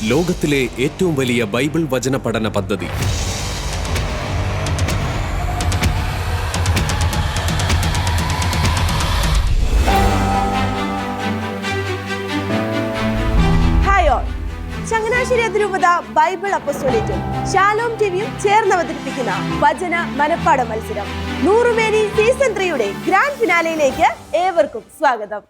ലോകത്തിലെ ഏറ്റവും വലിയ ബൈബിൾ വചന പഠന പദ്ധതി. ചങ്ങനാശ്ശേരി അതിരൂപത ബൈബിൾ അപ്പസ്തോലിറ്റും ഷാലോം ടിവിയും ചേർന്ന് അവതരിപ്പിക്കുന്ന വചന മനപ്പാഠ മത്സരം 100 മേനി സീസൺ 3യുടെ ഗ്രാൻഡ് ഫിനാലയിലേക്ക് ഏവർക്കും സ്വാഗതം.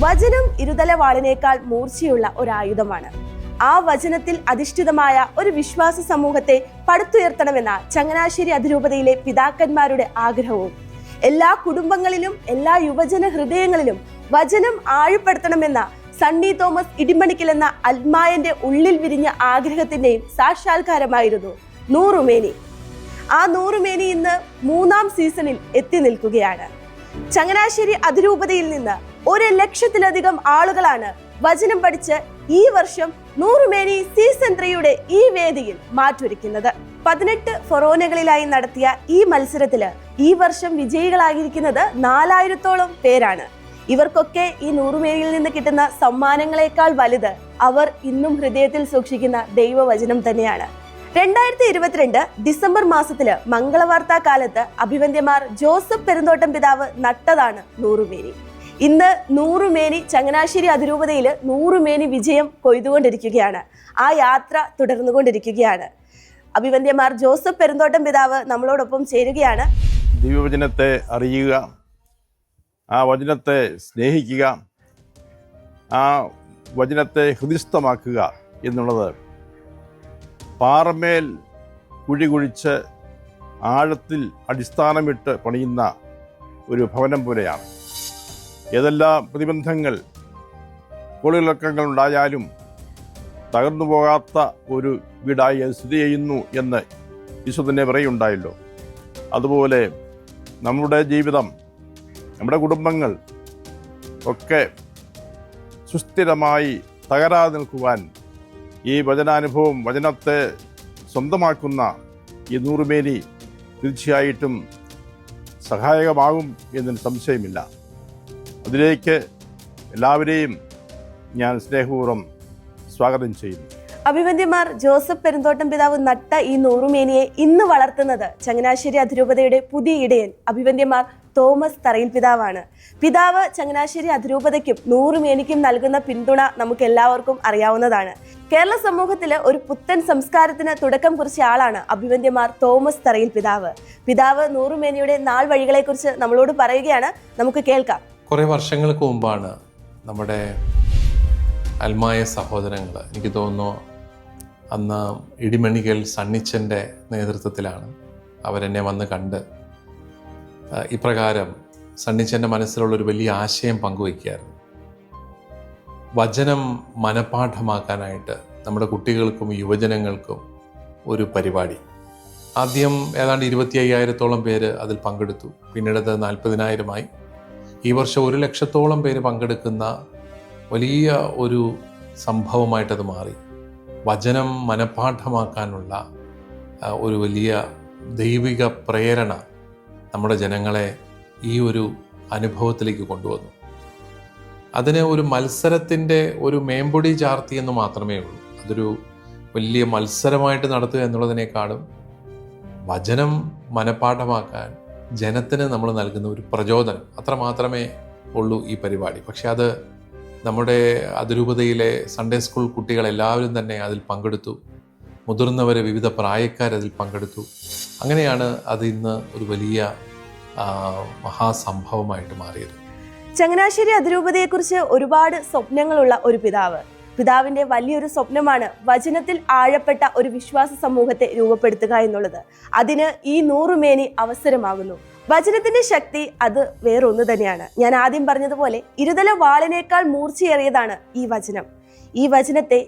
വചനം ഇരുതല വാളിനേക്കാൾ മൂർച്ചയുള്ള ഒരു ആയുധമാണ്. ആ വചനത്തിൽ അധിഷ്ഠിതമായ ഒരു വിശ്വാസ സമൂഹത്തെ പടുത്തുയർത്തണമെന്ന ചങ്ങനാശ്ശേരി അതിരൂപതയിലെ പിതാക്കന്മാരുടെ ആഗ്രഹവും എല്ലാ കുടുംബങ്ങളിലും എല്ലാ യുവജന ഹൃദയങ്ങളിലും വചനം ആഴപ്പെടുത്തണമെന്ന സണ്ണി തോമസ് ഇടിമണിക്കൽ എന്ന അൽമായന്റെ ഉള്ളിൽ വിരിഞ്ഞ ആഗ്രഹത്തിന്റെയും സാക്ഷാത്കാരമായിരുന്നു 100 മേനി. ആ 100 മേനി ഇന്ന് 3ാം സീസണിൽ എത്തി നിൽക്കുകയാണ്. ചങ്ങനാശ്ശേരി അതിരൂപതയിൽ നിന്ന് 1,00,000-ലധികം ആളുകളാണ് വചനം പഠിച്ച് ഈ വർഷം 100 മേനി സീസൺ 3യുടെ ഈ വേദിയിൽ മാറ്റൊരുക്കുന്നത്. 18 ഫൊറോനകളിലായി നടത്തിയ ഈ മത്സരത്തില് ഈ വർഷം വിജയികളായിരിക്കുന്നത് 4000-ഓളം പേരാണ്. ഇവർക്കൊക്കെ ഈ 100 മേനിയിൽ നിന്ന് കിട്ടുന്ന സമ്മാനങ്ങളെക്കാൾ വലുത് അവർ ഇന്നും ഹൃദയത്തിൽ സൂക്ഷിക്കുന്ന ദൈവവചനം തന്നെയാണ്. 2022 ഡിസംബർ മാസത്തില് മംഗളവാർത്താ കാലത്ത് അഭിവന്ദ്യമാർ ജോസഫ് പെരുന്തോട്ടം പിതാവ് നട്ടതാണ് 100 മേനി. ഇന്ന് 100 മേനി ചങ്ങനാശ്ശേരി അതിരൂപതയിൽ 100 മേനി വിജയം കൊയ്തുകൊണ്ടിരിക്കുകയാണ്. ആ യാത്ര തുടർന്നുകൊണ്ടിരിക്കുകയാണ്. അഭിവന്ദ്യമാർ ജോസഫ് പെരുന്തോട്ടം പിതാവ് നമ്മളോടൊപ്പം ചേരുകയാണ്. ദൈവവചനത്തെ അറിയുക, ആ വചനത്തെ സ്നേഹിക്കുക, ആ വചനത്തെ ഹൃദിസ്ഥമാക്കുക എന്നുള്ളത് പാറമേൽ കുഴി കുഴിച്ച് ആഴത്തിൽ അടിസ്ഥാനമിട്ട് പണിയുന്ന ഒരു ഭവനം പോലെയാണ്. ഏതെല്ലാം പ്രതിബന്ധങ്ങൾ കോളിളക്കങ്ങൾ ഉണ്ടായാലും തകർന്നു പോകാത്ത ഒരു വീടായി അത് സ്ഥിതി ചെയ്യുന്നു എന്ന് ഈശോ തന്നെ പറയുണ്ടായല്ലോ. അതുപോലെ നമ്മുടെ ജീവിതം, നമ്മുടെ കുടുംബങ്ങൾ ഒക്കെ സുസ്ഥിരമായി തകരാതെ നിൽക്കുവാൻ ഈ വചനാനുഭവം, വചനത്തെ സ്വന്തമാക്കുന്ന ഈ 100 മേനി തീർച്ചയായിട്ടും സഹായകമാകും എന്നതിന് സംശയമില്ല. അതിലേക്ക് എല്ലാവരെയും ഞാൻ സ്നേഹപൂർവ്വം സ്വാഗതം ചെയ്യുന്നു. അഭിവന്ദ്യമാർ ജോസഫ് പെരുന്തോട്ടം പിതാവ് നട്ട ഈ 100 മേനിയെ ഇന്ന് വളർത്തുന്നത് ചങ്ങനാശ്ശേരി അതിരൂപതയുടെ പുതിയ ഇടയൻ അഭിവന്ദ്യമാർ തോമസ് തറയിൽ പിതാവാണ്. പിതാവ് ചങ്ങനാശ്ശേരി അതിരൂപതയ്ക്കും 100 മേനിക്കും നൽകുന്ന പിന്തുണ നമുക്ക് എല്ലാവർക്കും അറിയാവുന്നതാണ്. കേരള സമൂഹത്തിൽ ഒരു പുത്തൻ സംസ്കാരത്തിന് തുടക്കം കുറിച്ച ആളാണ് അഭിവന്ദ്യമാർ തോമസ് തറയിൽ പിതാവ്. പിതാവ് 100 മേനിയുടെ നാൾ വഴികളെ കുറിച്ച് നമ്മളോട് പറയുകയാണ്. നമുക്ക് കേൾക്കാം. കുറെ വർഷങ്ങൾക്ക് മുമ്പാണ് നമ്മുടെ അൽമായ സഹോദരങ്ങൾ, എനിക്ക് തോന്നുന്നു അന്ന് ഇടിമണിക്കൽ സണ്ണിച്ചൻ്റെ നേതൃത്വത്തിലാണ് അവരെന്നെ വന്ന് കണ്ട് ഇപ്രകാരം സണ്ണിച്ചൻ്റെ മനസ്സിലുള്ളൊരു വലിയ ആശയം പങ്കുവയ്ക്കുകയായിരുന്നു. വചനം മനഃപാഠമാക്കാനായിട്ട് നമ്മുടെ കുട്ടികൾക്കും യുവജനങ്ങൾക്കും ഒരു പരിപാടി. ആദ്യം ഏതാണ്ട് 25,000-ഓളം പേര് അതിൽ പങ്കെടുത്തു. പിന്നീട് അത് 40,000-ആയി. ഈ വർഷം 1,00,000-ഓളം പേര് പങ്കെടുക്കുന്ന വലിയ ഒരു സംഭവമായിട്ടത് മാറി. വചനം മനഃപാഠമാക്കാനുള്ള ഒരു വലിയ ദൈവിക പ്രേരണ നമ്മുടെ ജനങ്ങളെ ഈ ഒരു അനുഭവത്തിലേക്ക് കൊണ്ടുവന്നു. അതിന് ഒരു മത്സരത്തിൻ്റെ ഒരു മേമ്പൊടി ചാർത്തി എന്ന് മാത്രമേ ഉള്ളൂ. അതൊരു വലിയ മത്സരമായിട്ട് നടത്തുക എന്നുള്ളതിനേക്കാളും വചനം മനഃപാഠമാക്കാൻ ജനത്തിന് നമ്മൾ നൽകുന്ന ഒരു പ്രചോദനം അത്ര മാത്രമേ ഉള്ളൂ ഈ പരിപാടി. പക്ഷെ അത് നമ്മുടെ അതിരൂപതയിലെ സൺഡേ സ്കൂൾ കുട്ടികളെല്ലാവരും തന്നെ അതിൽ പങ്കെടുത്തു. മുതിർന്നവരെ വിവിധ പ്രായക്കാരതിൽ പങ്കെടുത്തു. അങ്ങനെയാണ് അത് ഇന്ന് ഒരു വലിയ മഹാസംഭവമായിട്ട് മാറിയത്. ചങ്ങനാശ്ശേരി അതിരൂപതയെക്കുറിച്ച് ഒരുപാട് സ്വപ്നങ്ങളുള്ള ഒരു പിതാവിന്റെ വലിയൊരു സ്വപ്നമാണ് വചനത്തിൽ ആഴപ്പെട്ട ഒരു വിശ്വാസ സമൂഹത്തെ രൂപപ്പെടുത്തുക എന്നുള്ളത്. അതിന് ഈ 100 മേനി അവസരമാകുന്നു. വചനത്തിന്റെ ശക്തി അത് വേറൊന്നു തന്നെയാണ്. ഞാൻ ആദ്യം പറഞ്ഞതുപോലെ ഇരുതല വാളിനേക്കാൾ മൂർച്ചയേറിയതാണ് ഈ വചനം. ഈ വചനത്തെ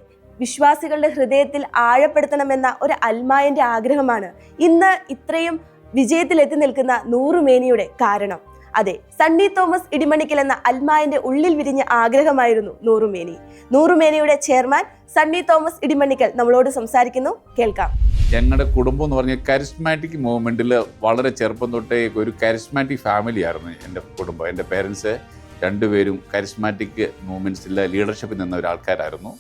വിശ്വാസികളുടെ ഹൃദയത്തിൽ ആഴപ്പെടുത്തണമെന്ന ഒരു അൽമായന്റെ ആഗ്രഹമാണ് ഇന്ന് ഇത്രയും വിജയത്തിലെത്തി നിൽക്കുന്ന 100 മേനിയുടെ കാരണം. അതെ, സണ്ണി തോമസ് ഇടിമണിക്കൽ എന്ന അൽമായന്റെ ഉള്ളിൽ വിരിഞ്ഞ ആഗ്രഹമായിരുന്നു 100 മേനി. 100 മേനിയുടെ ചെയർമാൻ സണ്ണി തോമസ് ഇടിമണിക്കൽ നമ്മളോട് സംസാരിക്കുന്നു, കേൾക്കാം. ഞങ്ങളുടെ കുടുംബം എന്ന് പറഞ്ഞാൽ കരിസ്മാറ്റിക് മൂവ്മെൻറ്റിൽ വളരെ ചെറുപ്പം തൊട്ടേ ഒരു കരിസ്മാറ്റിക് ഫാമിലി ആയിരുന്നു എൻ്റെ കുടുംബം. എൻ്റെ പേരൻസ് രണ്ടുപേരും കരിസ്മാറ്റിക് മൂവ്മെൻറ്റ്സിലെ ലീഡർഷിപ്പിൽ നിന്ന ഒരാൾക്കാരായിരുന്നു.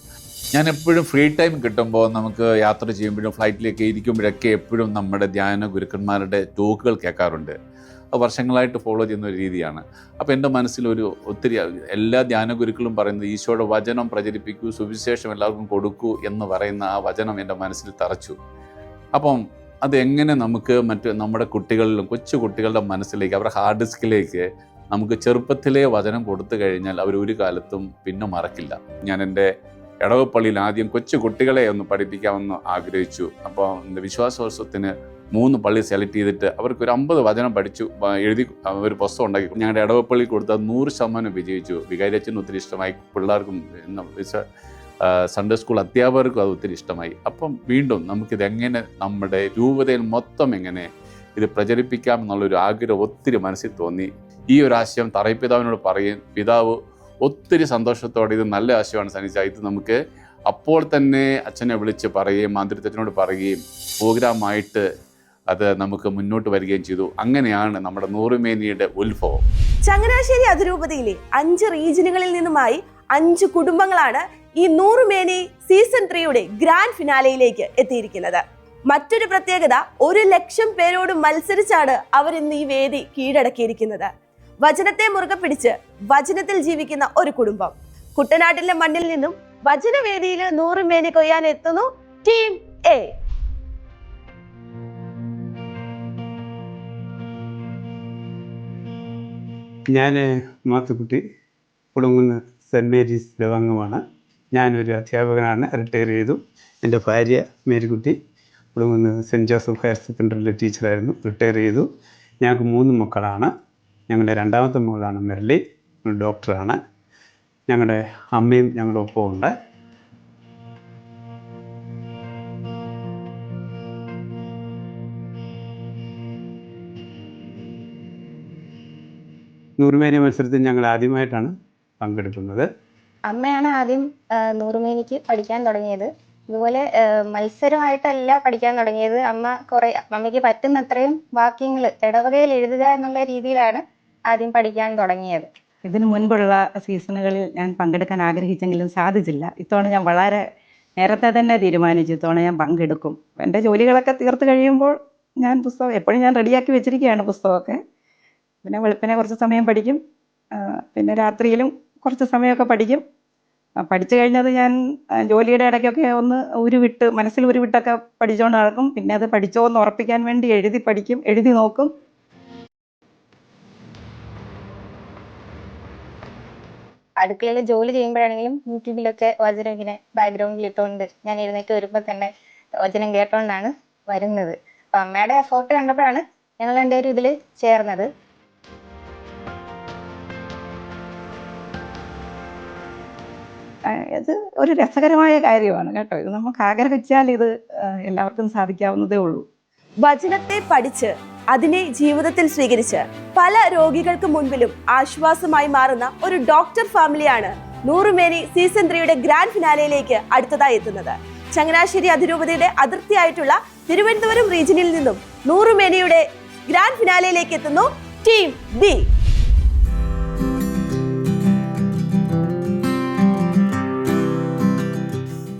ഞാൻ എപ്പോഴും ഫ്രീ ടൈം കിട്ടുമ്പോൾ നമുക്ക് യാത്ര ചെയ്യുമ്പോഴും ഫ്ലൈറ്റിലേക്ക് ഇരിക്കുമ്പോഴൊക്കെ എപ്പോഴും നമ്മുടെ ധ്യാന ഗുരുക്കന്മാരുടെ ടോക്കുകൾ കേൾക്കാറുണ്ട്. അത് വർഷങ്ങളായിട്ട് ഫോളോ ചെയ്യുന്ന ഒരു രീതിയാണ്. അപ്പോൾ എൻ്റെ മനസ്സിലൊരു ഒത്തിരി എല്ലാ ധ്യാന ഗുരുക്കളും പറയുന്നത് ഈശോയുടെ വചനം പ്രചരിപ്പിക്കൂ, സുവിശേഷം എല്ലാവർക്കും കൊടുക്കൂ എന്ന് പറയുന്ന ആ വചനം എൻ്റെ മനസ്സിൽ തറച്ചു. അപ്പം അതെങ്ങനെ നമുക്ക് നമ്മുടെ കുട്ടികളിലും കൊച്ചു കുട്ടികളുടെ മനസ്സിലേക്ക് അവരുടെ ഹാർഡ് ഡിസ്കിലേക്ക് നമുക്ക് ചെറുപ്പത്തിലേ വചനം കൊടുത്തു കഴിഞ്ഞാൽ അവരൊരു കാലത്തും പിന്നെ മറക്കില്ല. ഞാൻ എൻ്റെ ഇടവപ്പള്ളിയിൽ ആദ്യം കൊച്ചു കുട്ടികളെ ഒന്ന് പഠിപ്പിക്കാമെന്ന് ആഗ്രഹിച്ചു. അപ്പോൾ വിശ്വാസോത്സവത്തിന് 3 പള്ളി സെലക്ട് ചെയ്തിട്ട് അവർക്ക് ഒരു 50 വചനം പഠിച്ചു എഴുതി ഒരു പുസ്തകം ഉണ്ടാക്കി ഞങ്ങളുടെ ഇടവപ്പള്ളി കൊടുത്താൽ 100% വിജയിച്ചു. വികാരിയച്ഛന് ഒത്തിരി ഇഷ്ടമായി, പിള്ളേർക്കും സൺഡേ സ്കൂൾ അധ്യാപകർക്കും അത് ഒത്തിരി ഇഷ്ടമായി. അപ്പം വീണ്ടും നമുക്കിതെങ്ങനെ നമ്മുടെ രൂപതയിൽ മൊത്തം എങ്ങനെ ഇത് പ്രചരിപ്പിക്കാം എന്നുള്ളൊരു ആഗ്രഹം ഒത്തിരി മനസ്സിൽ തോന്നി. ഈ ഒരു ആശയം തറയിപ്പിതാവിനോട് പറയും. പിതാവ് ഒത്തിരി സന്തോഷത്തോടെ ഇത് നല്ല ആശയമാണ് സനിച്ച, ഇത് നമുക്ക് അപ്പോൾ തന്നെ അച്ഛനെ വിളിച്ച് പറയുകയും മാന്ത്രികത്തിനോട് പറയുകയും പ്രോഗ്രാമായിട്ട് അത് നമുക്ക് മുന്നോട്ട് വരികയും ചെയ്തു. അങ്ങനെയാണ് നമ്മുടെ 100 മേനിയുടെ ഉത്ഭവം. ചങ്ങനാശ്ശേരി അതിരൂപതയിലെ 5 റീജിയനുകളിൽ നിന്നുമായി 5 കുടുംബങ്ങളാണ് ഈ 100 മേനി സീസൺ 3യുടെ ഗ്രാൻഡ് ഫിനാലയിലേക്ക് എത്തിയിരിക്കുന്നത്. മറ്റൊരു പ്രത്യേകത, 1,00,000 പേരോട് മത്സരിച്ചാണ് അവർ ഇന്ന് ഈ വേദി കീഴടക്കിയിരിക്കുന്നത്. വചനത്തെ മുറുകെ പിടിച്ച് വചനത്തിൽ ജീവിക്കുന്ന ഒരു കുടുംബം. കുട്ടനാട്ടിലെ മണ്ണിൽ നിന്നും വചനവേദിയിൽ 100 മേനി കൊയ്യാൻ എത്തുന്നു ടീം എ. ഞാൻ മാത്തുക്കുട്ടി, കുടുങ്ങുന്ന സെൻറ്റ് മേരീസ് ലവംഗമാണ്. ഞാനൊരു അധ്യാപകനാണ്, റിട്ടയർ ചെയ്തു. എൻ്റെ ഭാര്യ മേരിക്കുട്ടി കുടുങ്ങുന്ന സെൻറ്റ് ജോസഫ് ഹയർ സെക്കൻഡറിയിലെ ടീച്ചറായിരുന്നു, റിട്ടയർ ചെയ്തു. ഞങ്ങൾക്ക് 3 മക്കളാണ്. ഞങ്ങളുടെ 2ാമത്തെ മകളാണ് മെർലി, ഡോക്ടറാണ്. ഞങ്ങളുടെ അമ്മയും ഞങ്ങളുടെ ഒപ്പം ഉണ്ട്. നൂറുമേനി മത്സരത്തിൽ ഞങ്ങൾ ആദ്യമായിട്ടാണ് പങ്കെടുക്കുന്നത്. അമ്മയാണ് ആദ്യം 100 മേനിക്ക് പഠിക്കാൻ തുടങ്ങിയത്. ഇതുപോലെ മത്സരമായിട്ടല്ല പഠിക്കാൻ തുടങ്ങിയത്. അമ്മയ്ക്ക് പറ്റുന്നത്രയും വാക്യങ്ങൾ ഇടവകയിൽ എഴുതുക എന്നുള്ള രീതിയിലാണ് ആദ്യം പഠിക്കാൻ തുടങ്ങിയത്. ഇതിനു മുൻപുള്ള സീസണുകളിൽ ഞാൻ പങ്കെടുക്കാൻ ആഗ്രഹിച്ചെങ്കിലും സാധിച്ചില്ല. ഇത്തവണ ഞാൻ വളരെ നേരത്തെ തന്നെ തീരുമാനിച്ചു, ഇത്തവണ ഞാൻ പങ്കെടുക്കും. എൻ്റെ ജോലികളൊക്കെ തീർത്ത് കഴിയുമ്പോൾ ഞാൻ പുസ്തകം എപ്പോഴും ഞാൻ റെഡിയാക്കി വെച്ചിരിക്കുകയാണ് പുസ്തകമൊക്കെ. പിന്നെ വെളുപ്പിനെ കുറച്ച് സമയം പഠിക്കും, പിന്നെ രാത്രിയിലും കുറച്ച് സമയമൊക്കെ പഠിക്കും. പഠിച്ചു കഴിഞ്ഞത് ഞാൻ ജോലിയുടെ ഇടയ്ക്കൊക്കെ ഒന്ന് മനസ്സിൽ ഉരുവിട്ടൊക്കെ പഠിച്ചുകൊണ്ട് നടക്കും. പിന്നെ അത് പഠിച്ചോ എന്ന് ഉറപ്പിക്കാൻ വേണ്ടി എഴുതി നോക്കും. അടുക്കളയിൽ ജോലി ചെയ്യുമ്പോഴാണെങ്കിലും യൂട്യൂബിലൊക്കെ വചനം ഇങ്ങനെ ബാക്ക്ഗ്രൗണ്ടിൽ ഇട്ടുകൊണ്ട് ഞാൻ എഴുന്നേറ്റ് വരുമ്പോൾ തന്നെ വചനം കേട്ടോണ്ടാണ് വരുന്നത്. അപ്പം അമ്മയുടെ എഫോർട്ട് കണ്ടപ്പോഴാണ് ഞങ്ങൾ രണ്ടുപേരും ഇതിൽ ചേർന്നത്. ഇത് ഒരു രസകരമായ കാര്യമാണ് കേട്ടോ. ഇത് നമുക്ക് ആഗ്രഹിച്ചാൽ ഇത് എല്ലാവർക്കും സാധിക്കാവുന്നതേ ഉള്ളൂ. വചനത്തെ പഠിച്ച് അതിനെ ജീവിതത്തിൽ സ്വീകരിച്ച് പല രോഗികൾക്ക് മുൻപിലും ആശ്വാസമായി മാറുന്ന ഒരു ഡോക്ടർ ഫാമിലിയാണ് നൂറുമേനി സീസൺ 3യുടെ ഗ്രാൻഡ് ഫിനാലയിലേക്ക് അടുത്തതായി എത്തുന്നത്. ചങ്ങനാശ്ശേരി അതിരൂപതയുടെ അതിർത്തിയായിട്ടുള്ള തിരുവനന്തപുരം റീജിയനിൽ നിന്നും നൂറുമേനിയുടെ ഗ്രാൻഡ് ഫിനാലയിലേക്ക് എത്തുന്നു ടീം ബി.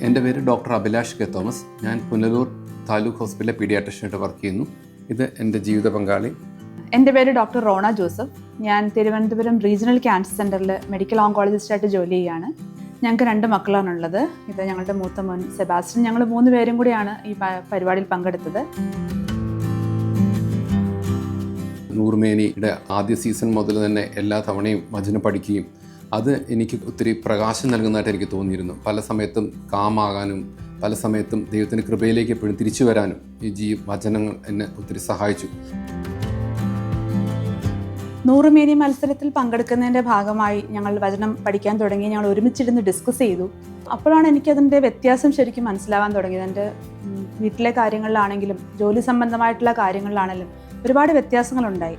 എൻ്റെ പേര് ഡോക്ടർ അഭിലാഷ് കെ തോമസ്. ഞാൻ പുനലൂർ താലൂക്ക് ഹോസ്പിറ്റലിലെ പീഡിയാട്രിഷ്യനായിട്ട് വർക്ക് ചെയ്യുന്നു. ഇത് എൻ്റെ ജീവിത പങ്കാളി. എൻ്റെ പേര് ഡോക്ടർ റോണ ജോസഫ്. ഞാൻ തിരുവനന്തപുരം റീജിയണൽ ക്യാൻസർ സെൻ്ററിൽ മെഡിക്കൽ ഓങ്കോളജിസ്റ്റായിട്ട് ജോലി ചെയ്യുകയാണ്. ഞങ്ങൾക്ക് 2 മക്കളാണുള്ളത്. ഇത് ഞങ്ങളുടെ മൂത്ത മോൻ സെബാസ്റ്റ്യൻ. ഞങ്ങൾ 3 പേരും കൂടിയാണ് ഈ പരിപാടിയിൽ പങ്കെടുത്തത്. നൂറുമേനിയുടെ ആദ്യ സീസൺ മുതൽ തന്നെ എല്ലാ തവണയും വചനം പഠിക്കുകയും അത് എനിക്ക് ഒത്തിരി പ്രകാശം നൽകുന്നതായിട്ട് എനിക്ക് തോന്നിയിരുന്നു. പല സമയത്തും കാമാകാനും പല സമയത്തും ദൈവത്തിൻ്റെ കൃപയിലേക്ക് എപ്പോഴും തിരിച്ചു വരാനും ഈ വചനങ്ങൾ എന്നെ ഒത്തിരി സഹായിച്ചു. നൂറുമേനി മത്സരത്തിൽ പങ്കെടുക്കുന്നതിൻ്റെ ഭാഗമായി ഞങ്ങൾ വചനം പഠിക്കാൻ തുടങ്ങി. ഞങ്ങൾ ഒരുമിച്ചിരുന്ന് ഡിസ്കസ് ചെയ്തു. അപ്പോഴാണ് എനിക്കതിൻ്റെ വ്യത്യാസം ശരിക്കും മനസ്സിലാവാൻ തുടങ്ങിയത്. എൻ്റെ വീട്ടിലെ കാര്യങ്ങളിലാണെങ്കിലും ജോലി സംബന്ധമായിട്ടുള്ള കാര്യങ്ങളിലാണെങ്കിലും ഒരുപാട് വ്യത്യാസങ്ങളുണ്ടായി.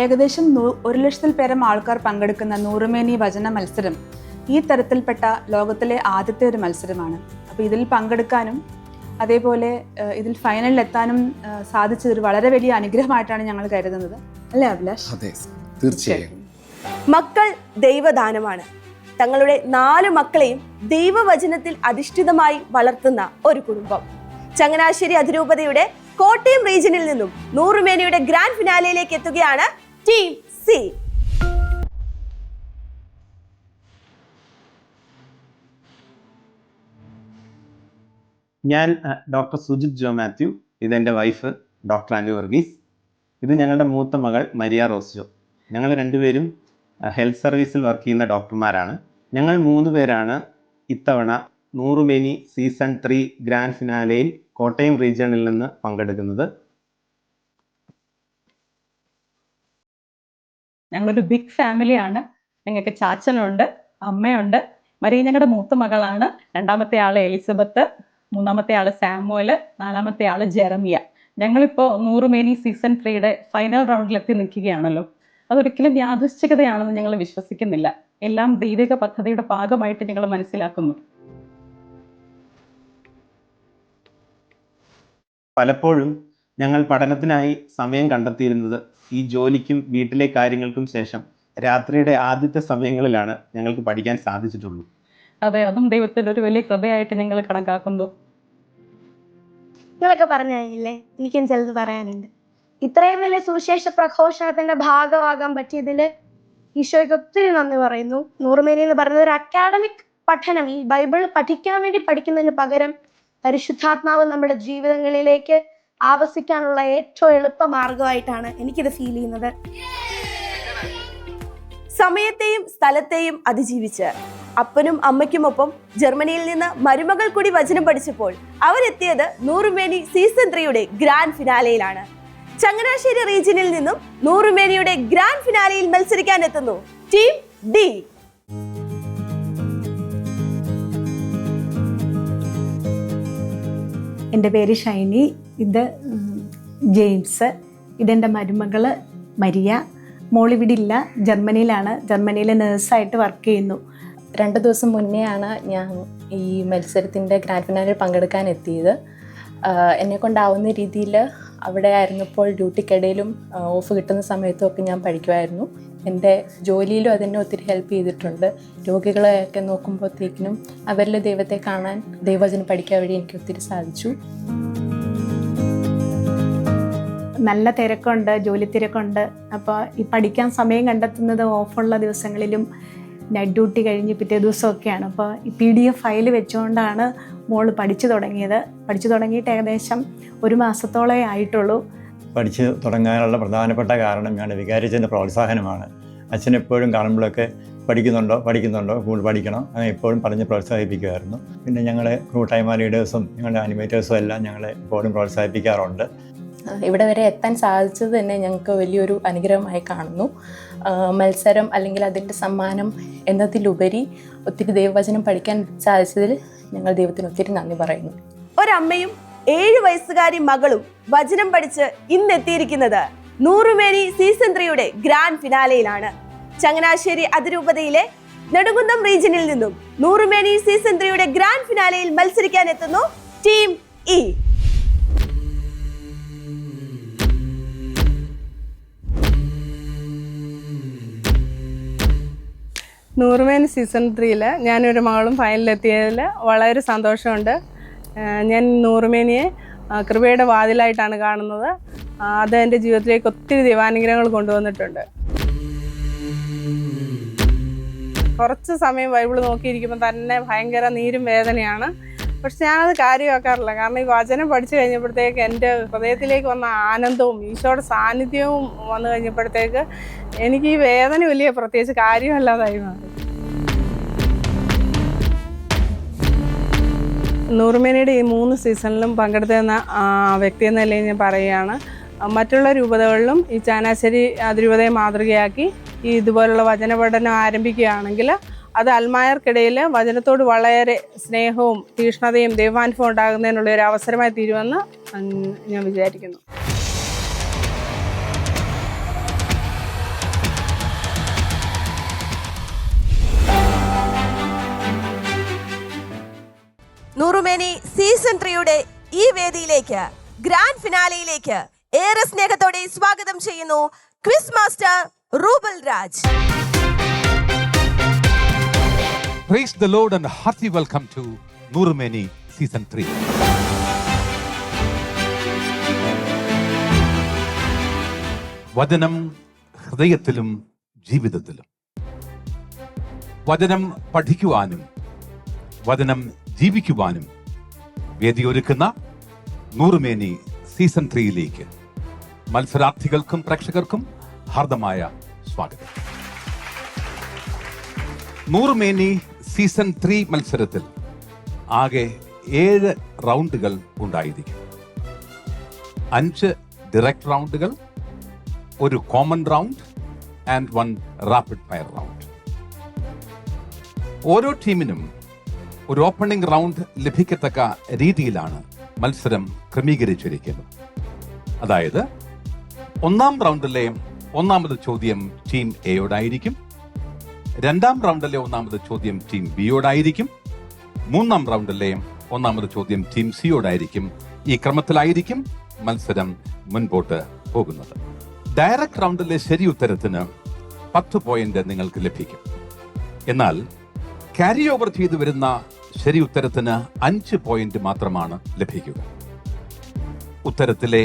ഏകദേശം 1,00,000 പേരം ആൾക്കാർ പങ്കെടുക്കുന്ന നൂറുമേനി വചന മത്സരം ഈ തരത്തിൽപ്പെട്ട ലോകത്തിലെ ആദ്യത്തെ ഒരു മത്സരമാണ്. അപ്പോൾ ഇതിൽ പങ്കെടുക്കാനും അതേപോലെ ഇതിൽ ഫൈനലിൽ എത്താനും സാധിച്ചതൊരു വളരെ വലിയ അനുഗ്രഹമായിട്ടാണ് ഞങ്ങൾ കരുതുന്നത്. അല്ലേ അഭിലാഷ്? അതെ, തീർച്ചയായും. മക്കൾ ദൈവദാനമാണ്. തങ്ങളുടെ 4 മക്കളെയും ദൈവവചനത്തിൽ അധിഷ്ഠിതമായി വളർത്തുന്ന ഒരു കുടുംബം. ചങ്ങനാശ്ശേരി അതിരൂപതയുടെ കോട്ടയം റീജിയനിൽ നിന്നും നൂറുമേനിയുടെ ഗ്രാൻഡ് ഫിനാലയിലേക്ക് എത്തുകയാണ് ടീം സി. ഞാൻ ഡോക്ടർ സുജിത് ജോ മാത്യു. ഇതെൻ്റെ വൈഫ് ഡോക്ടർ അനു വർഗീസ്. ഇത് ഞങ്ങളുടെ മൂത്ത മകൾ മരിയ റോസ്ജോ. ഞങ്ങൾ 2 പേരും ഹെൽത്ത് സർവീസിൽ വർക്ക് ചെയ്യുന്ന ഡോക്ടർമാരാണ്. ഞങ്ങൾ 3 പേരാണ് ഇത്തവണ നൂറുമേനി സീസൺ 3 ഗ്രാൻഡ് ഫിനാലയിൽ കോട്ടയം റീജിയണിൽ നിന്ന് പങ്കെടുക്കുന്നത്. ഞങ്ങളൊരു ബിഗ് ഫാമിലിയാണ്. ഞങ്ങൾക്ക് ചാച്ചനുണ്ട്, അമ്മയുണ്ട്. മരിയ ഞങ്ങളുടെ മൂത്ത മകളാണ്. 2ാമത്തെ ആള് എലിസബത്ത്, 3ാമത്തെ ആള് സാമുവല്, 4ാമത്തെ ആള് ജെറമിയ. ഞങ്ങളിപ്പോൾ നൂറുമേനി സീസൺ 3യുടെ ഫൈനൽ റൗണ്ടിലെത്തി നിൽക്കുകയാണല്ലോ. അതൊരിക്കലും യാദൃശ്ചികതയാണെന്ന് ഞങ്ങൾ വിശ്വസിക്കുന്നില്ല. എല്ലാം ദൈവിക പദ്ധതിയുടെ ഭാഗമായിട്ട് ഞങ്ങൾ മനസ്സിലാക്കുന്നു. പലപ്പോഴും ഞങ്ങൾ പഠനത്തിനായി സമയം കണ്ടെത്തിയിരുന്നത് ഈ ജോലിക്കും വീട്ടിലെ കാര്യങ്ങൾക്കും ശേഷം രാത്രിയുടെ ആദ്യത്തെ സമയങ്ങളിലാണ് ഞങ്ങൾക്ക് പഠിക്കാൻ സാധിച്ചിട്ടുള്ളൂ. അതെ, അതും ദൈവത്തിൻ്റെ ഒരു വലിയ കൃപയായിട്ട് ഞങ്ങൾ കണക്കാക്കുന്നു. നിങ്ങളൊക്കെ പറഞ്ഞില്ലേ, എനിക്കും ചിലത് പറയാനുണ്ട്. ഇത്രയും വലിയ സുവിശേഷ പ്രഘോഷണത്തിന്റെ ഭാഗമാകാൻ പറ്റിയതിൽ ഈശോയ്ക്ക് ഒത്തിരി നന്ദി പറയുന്നു. നൂറുമേനി എന്ന് പറയുന്നത് ഒരു അക്കാഡമിക് പഠനം, ഈ ബൈബിൾ പഠിക്കാൻ വേണ്ടി പഠിക്കുന്നതിന് പകരം പരിശുദ്ധാത്മാവ് നമ്മുടെ ജീവിതങ്ങളിലേക്ക് ആവസിക്കാനുള്ള ഏറ്റവും എളുപ്പ മാർഗമായിട്ടാണ് എനിക്കിത് ഫീൽ ചെയ്യുന്നത്. സമയത്തെയും സ്ഥലത്തെയും അതിജീവിച്ച് അപ്പനും അമ്മയ്ക്കുമൊപ്പം ജർമ്മനിയിൽ നിന്ന് മരുമകൾ കൂടി വചനം പഠിച്ചപ്പോൾ അവരെത്തിയത് നൂറുമേനി സീസൺ 3യുടെ ഗ്രാൻഡ് ഫിനാലയിലാണ്. ചങ്ങനാശ്ശേരി റീജിയനിൽ നിന്നും നൂറുമേനിയുടെ ഗ്രാൻഡ് ഫിനാലയിൽ മത്സരിക്കാൻ എത്തുന്നു ടീം ഡി. എൻ്റെ പേര് ഷൈനി. ഇത് ജെയിംസ്. ഇതെൻ്റെ മരുമകൾ മരിയ. മോളിവിടില്ല, ജർമ്മനിയിലാണ്. ജർമ്മനിയിൽ നേഴ്സായിട്ട് വർക്ക് ചെയ്യുന്നു. 2 ദിവസം മുന്നെയാണ് ഞാൻ ഈ മത്സരത്തിൻ്റെ ഗ്രാൻഡ് ഫിനാലിൽ പങ്കെടുക്കാൻ എത്തിയത്. എന്നെക്കൊണ്ടാവുന്ന രീതിയിൽ അവിടെ ആയിരുന്നപ്പോൾ ഡ്യൂട്ടിക്കിടയിലും ഓഫ് കിട്ടുന്ന സമയത്തും ഒക്കെ ഞാൻ പഠിക്കുമായിരുന്നു. എൻ്റെ ജോലിയിലും അതെന്നെ ഒത്തിരി ഹെൽപ്പ് ചെയ്തിട്ടുണ്ട്. രോഗികളെയൊക്കെ നോക്കുമ്പോഴത്തേക്കിനും അവരിൽ ദൈവത്തെ കാണാൻ, ദൈവവചനം പഠിക്കാൻ വഴി എനിക്ക് ഒത്തിരി സാധിച്ചു. നല്ല തിരക്കുണ്ട്, ജോലി തിരക്കുണ്ട്. അപ്പോൾ ഈ പഠിക്കാൻ സമയം കണ്ടെത്തുന്നത് ഓഫുള്ള ദിവസങ്ങളിലും നൈറ്റ് ഡ്യൂട്ടി കഴിഞ്ഞ് പിറ്റേ ദിവസമൊക്കെയാണ്. അപ്പോൾ ഈ PDF ഫയൽ വെച്ചുകൊണ്ടാണ് മോള് പഠിച്ചു തുടങ്ങിയത്. പഠിച്ചു തുടങ്ങിയിട്ട് ഏകദേശം 1 മാസത്തോളമേ ആയിട്ടുള്ളൂ. പഠിച്ചു തുടങ്ങാനുള്ള പ്രധാനപ്പെട്ട കാരണം ഞങ്ങളുടെ വികാരിച്ചതിൻ്റെ പ്രോത്സാഹനമാണ്. അച്ഛനെപ്പോഴും കാണുമ്പോഴൊക്കെ പഠിക്കുന്നുണ്ടോ കൂടുതൽ പഠിക്കണം അങ്ങനെ എപ്പോഴും പറഞ്ഞ് പ്രോത്സാഹിപ്പിക്കുമായിരുന്നു. പിന്നെ ഞങ്ങളെ ക്രൂ ടൈമ ലീഡേഴ്സും ഞങ്ങളുടെ അനിമേറ്റേഴ്സും എല്ലാം ഞങ്ങളെ എപ്പോഴും പ്രോത്സാഹിപ്പിക്കാറുണ്ട്. ഇവിടെ വരെ എത്താൻ സാധിച്ചത് തന്നെ ഞങ്ങൾക്ക് വലിയൊരു അനുഗ്രഹമായി കാണുന്നു. മത്സരം അല്ലെങ്കിൽ അതിൻ്റെ സമ്മാനം എന്നതിലുപരി ഒത്തിരി ദൈവവചനം പഠിക്കാൻ സാധിച്ചതിൽ ഞങ്ങൾ ദൈവത്തിന് ഒത്തിരി നന്ദി പറയുന്നു. ഒരമ്മയും 7 വയസ്സുകാരി മകളും വചനം പഠിച്ച് ഇന്നെത്തിയിരിക്കുന്നത് നൂറുമേനി സീസൺ 3യുടെ ഗ്രാൻഡ് ഫിനാലയിലാണ്. ചങ്ങനാശ്ശേരി അതിരൂപതയിലെ നെടുങ്കുന്നം റീജിയനിൽ നിന്നും നൂറുമേനി സീസൺ 3യുടെ ഗ്രാൻഡ് ഫിനാലയിൽ മത്സരിക്കാൻ എത്തുന്നു ടീം ഇ. നൂറുമേനി സീസൺ 3യിൽ ഞാനൊരു മകളും ഫൈനലിലെത്തിയതിൽ വളരെ സന്തോഷമുണ്ട്. ഞാൻ നൂറുമേനിയെ കൃപയുടെ വാതിലായിട്ടാണ് കാണുന്നത്. അത് എൻ്റെ ജീവിതത്തിലേക്ക് ഒത്തിരി ദൈവാനുഗ്രഹങ്ങൾ കൊണ്ടുവന്നിട്ടുണ്ട്. കുറച്ച് സമയം ബൈബിൾ നോക്കിയിരിക്കുമ്പോൾ തന്നെ ഭയങ്കര നീരും വേദനയാണ്. പക്ഷെ ഞാനത് കാര്യമാക്കാറില്ല. കാരണം ഈ വചനം പഠിച്ചു കഴിഞ്ഞപ്പോഴത്തേക്ക് എൻ്റെ ഹൃദയത്തിലേക്ക് വന്ന ആനന്ദവും ഈശോയുടെ സാന്നിധ്യവും വന്നു കഴിഞ്ഞപ്പോഴത്തേക്ക് എനിക്ക് ഈ വേദന വലിയ പ്രത്യേകിച്ച് കാര്യമല്ലാതായി മാറി. നൂറുമേനിയുടെ ഈ 3 സീസണിലും പങ്കെടുത്തിരുന്ന വ്യക്തി എന്ന നിലയിൽ ഞാൻ പറയുകയാണ്. മറ്റുള്ള രൂപതകളിലും ഈ ചങ്ങനാശ്ശേരി അതിരൂപതയെ മാതൃകയാക്കി ഈ ഇതുപോലുള്ള വചന പഠനം ആരംഭിക്കുകയാണെങ്കിൽ അത് അൽമായർക്കിടയിൽ വചനത്തോട് വളരെ സ്നേഹവും തീഷ്ണതയും ദൈവാനുഭവം ഉണ്ടാകുന്നതിനുള്ള ഒരു അവസരമായി തീരുമെന്ന് ഞാൻ വിചാരിക്കുന്നു. നൂറുമേനി സീസൺ 3യുടെ ഈ വേദിയിലേക്ക് ഗ്രാൻഡ് ഫിനാലയിലേക്ക് ഏറെ സ്നേഹത്തോടെ സ്വാഗതം ചെയ്യുന്നു quiz master Rubel Raj. Praise the Lord and hearty welcome to Nurumeni Season 3. വചനം ഹൃദയത്തിലും ജീവിതത്തിലും. വചനം പഠിക്കുവാനും വചനം ജീവിക്കുവാനും വേദിയൊരുക്കുന്ന നൂറുമേനി സീസൺ 3യിലേക്ക് മത്സരാർത്ഥികൾക്കും പ്രേക്ഷകർക്കും ഹാർദമായ സ്വാഗതം. നൂറുമേനി സീസൺ 3 മത്സരത്തിൽ ആകെ 7 റൗണ്ടുകൾ ഉണ്ടായിരിക്കും. 5 ഡയറക്റ്റ് റൗണ്ടുകൾ, 1 common round and 1 rapid fire round. ഓരോ ടീമിനും ഒരു ഓപ്പണിംഗ് റൗണ്ട് ലഭിക്കത്തക്ക രീതിയിലാണ് മത്സരം ക്രമീകരിച്ചിരിക്കുന്നത്. അതായത് 1ാം റൗണ്ടിലെ 1ാമത് ചോദ്യം ടീം എയോടായിരിക്കും, 2ാം റൗണ്ടിലെ 1ാമത് ചോദ്യം ടീം ബിയോടായിരിക്കും, 3ാം റൗണ്ടിലെ 1ാമത് ചോദ്യം ടീം സിയോടായിരിക്കും. ഈ ക്രമത്തിലായിരിക്കും മത്സരം മുൻപോട്ട് പോകുന്നത്. ഡയറക്റ്റ് റൗണ്ടിലെ ശരി ഉത്തരത്തിന് 10 പോയിന്റ് നിങ്ങൾക്ക് ലഭിക്കും. എന്നാൽ ക്യാരി ഓവർ ചെയ്തു വരുന്ന ശരി ഉത്തരത്തിന് 5 പോയിന്റ് മാത്രമാണ് ലഭിക്കുക. ഉത്തരത്തിലെ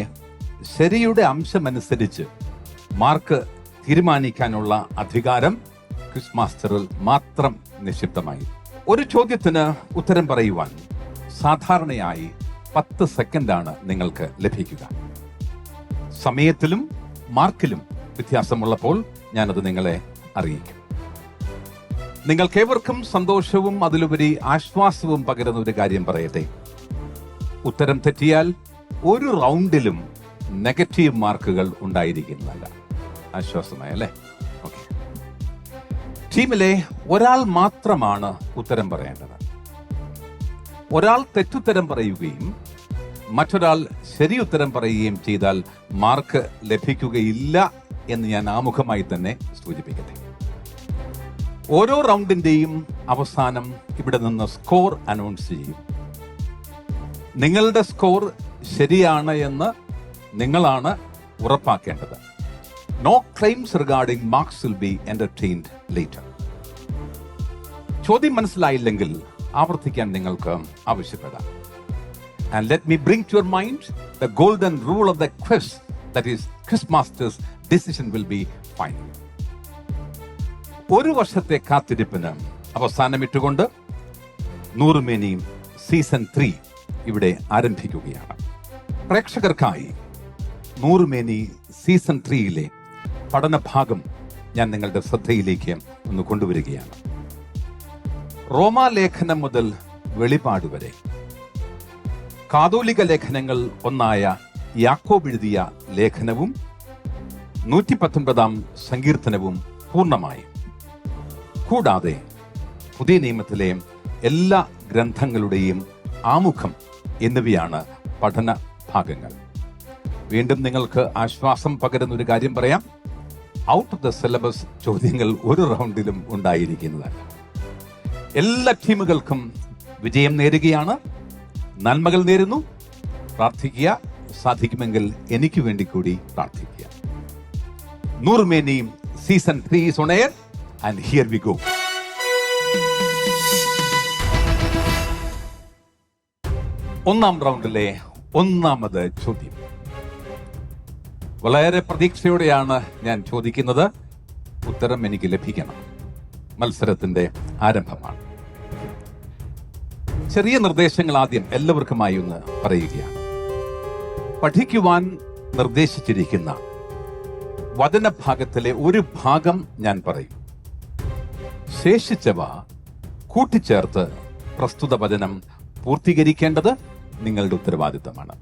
ശരിയുടെ അംശമനുസരിച്ച് മാർക്ക് തീരുമാനിക്കാനുള്ള അധികാരം ക്വിസ് മാസ്റ്ററിൽ മാത്രം നിക്ഷിപ്തമായി. ഒരു ചോദ്യത്തിന് ഉത്തരം പറയുവാൻ സാധാരണയായി 10 സെക്കൻഡാണ് നിങ്ങൾക്ക് ലഭിക്കുക. സമയത്തിലും മാർക്കിലും വ്യത്യാസമുള്ളപ്പോൾ ഞാനത് നിങ്ങളെ അറിയിക്കും. നിങ്ങൾക്കേവർക്കും സന്തോഷവും അതിലുപരി ആശ്വാസവും പകരുന്ന ഒരു കാര്യം പറയട്ടെ. ഉത്തരം തെറ്റിയാൽ ഒരു റൗണ്ടിലും നെഗറ്റീവ് മാർക്കുകൾ ഉണ്ടായിരിക്കുന്നതല്ല. ആശ്വാസമായി അല്ലേ? ഓക്കെ. ടീമിലെ ഒരാൾ മാത്രമാണ് ഉത്തരം പറയേണ്ടത്. ഒരാൾ തെറ്റുത്തരം പറയുകയും മറ്റൊരാൾ ശരിയുത്തരം പറയുകയും ചെയ്താൽ മാർക്ക് ലഭിക്കുകയില്ല എന്ന് ഞാൻ ആമുഖമായി തന്നെ സൂചിപ്പിക്കട്ടെ. ഓരോ റൗണ്ടിന്റെയും അവസാനം ഇവിടെ നിന്ന് സ്കോർ അനൗൺസ് ചെയ്യും. നിങ്ങളുടെ സ്കോർ ശരിയാണ് എന്ന് നിങ്ങളാണ് ഉറപ്പാക്കേണ്ടത്. No claims regarding marks will be entertained later. ചോദ്യം മനസ്സിലായില്ലെങ്കിൽ ആവർത്തിക്കാൻ നിങ്ങൾക്ക് ആവശ്യപ്പെടാം. And let me bring to your mind the golden rule of the quiz, that is, Quizmaster's decision will be final. ഒരു വർഷത്തെ കാത്തിരിപ്പിന് അവസാനമിട്ടുകൊണ്ട് നൂറുമേനി സീസൺ 3 ഇവിടെ ആരംഭിക്കുകയാണ്. പ്രേക്ഷകർക്കായി നൂറുമേനി സീസൺ 3യിലെ പഠനഭാഗം ഞാൻ നിങ്ങളുടെ ശ്രദ്ധയിലേക്ക് ഒന്ന് കൊണ്ടുവരികയാണ്. റോമാലേഖനം മുതൽ വെളിപാട് വരെ കാതോലിക ലേഖനങ്ങൾ ഒന്നായ യാക്കോബ് എഴുതിയ ലേഖനവും 119 സങ്കീർത്തനവും പൂർണ്ണമായും, കൂടാതെ പുതിയ നിയമത്തിലെ എല്ലാ ഗ്രന്ഥങ്ങളുടെയും ആമുഖം എന്നിവയാണ് പഠന ഭാഗങ്ങൾ. വീണ്ടും നിങ്ങൾക്ക് ആശ്വാസം പകരുന്ന ഒരു കാര്യം പറയാം. ഔട്ട് ഓഫ് ദ സിലബസ് ചോദ്യങ്ങൾ ഒരു റൗണ്ടിലും ഉണ്ടായിരിക്കുന്നതല്ല. എല്ലാ ടീമുകൾക്കും വിജയം നേരുകയാണ്. നന്മകൾ നേരുന്നു. പ്രാർത്ഥിക്കുക. സാധിക്കുമെങ്കിൽ എനിക്ക് വേണ്ടി കൂടി പ്രാർത്ഥിക്കുക. നൂറുമേനി season 3 is on air and here we go. ഒന്നാം റൗണ്ടിലെ ഒന്നാമത് ചോദ്യം വളരെ പ്രതീക്ഷയോടെയാണ് ഞാൻ ചോദിക്കുന്നത്. ഉത്തരം എനിക്ക് ലഭിക്കണം. മത്സരത്തിന്റെ ആരംഭമാണ്. ചെറിയ നിർദ്ദേശങ്ങൾ ആദ്യം എല്ലാവർക്കുമായി ഒന്ന് പറയുകയാണ്. പഠിക്കുവാൻ നിർദ്ദേശിച്ചിരിക്കുന്ന വചനഭാഗത്തിലെ ഒരു ഭാഗം ഞാൻ പറയും. ശേഷിച്ചവ കൂട്ടിച്ചേർത്ത് പ്രസ്തുത വചനം പൂർത്തീകരിക്കേണ്ടത് നിങ്ങളുടെ ഉത്തരവാദിത്തമാണ്.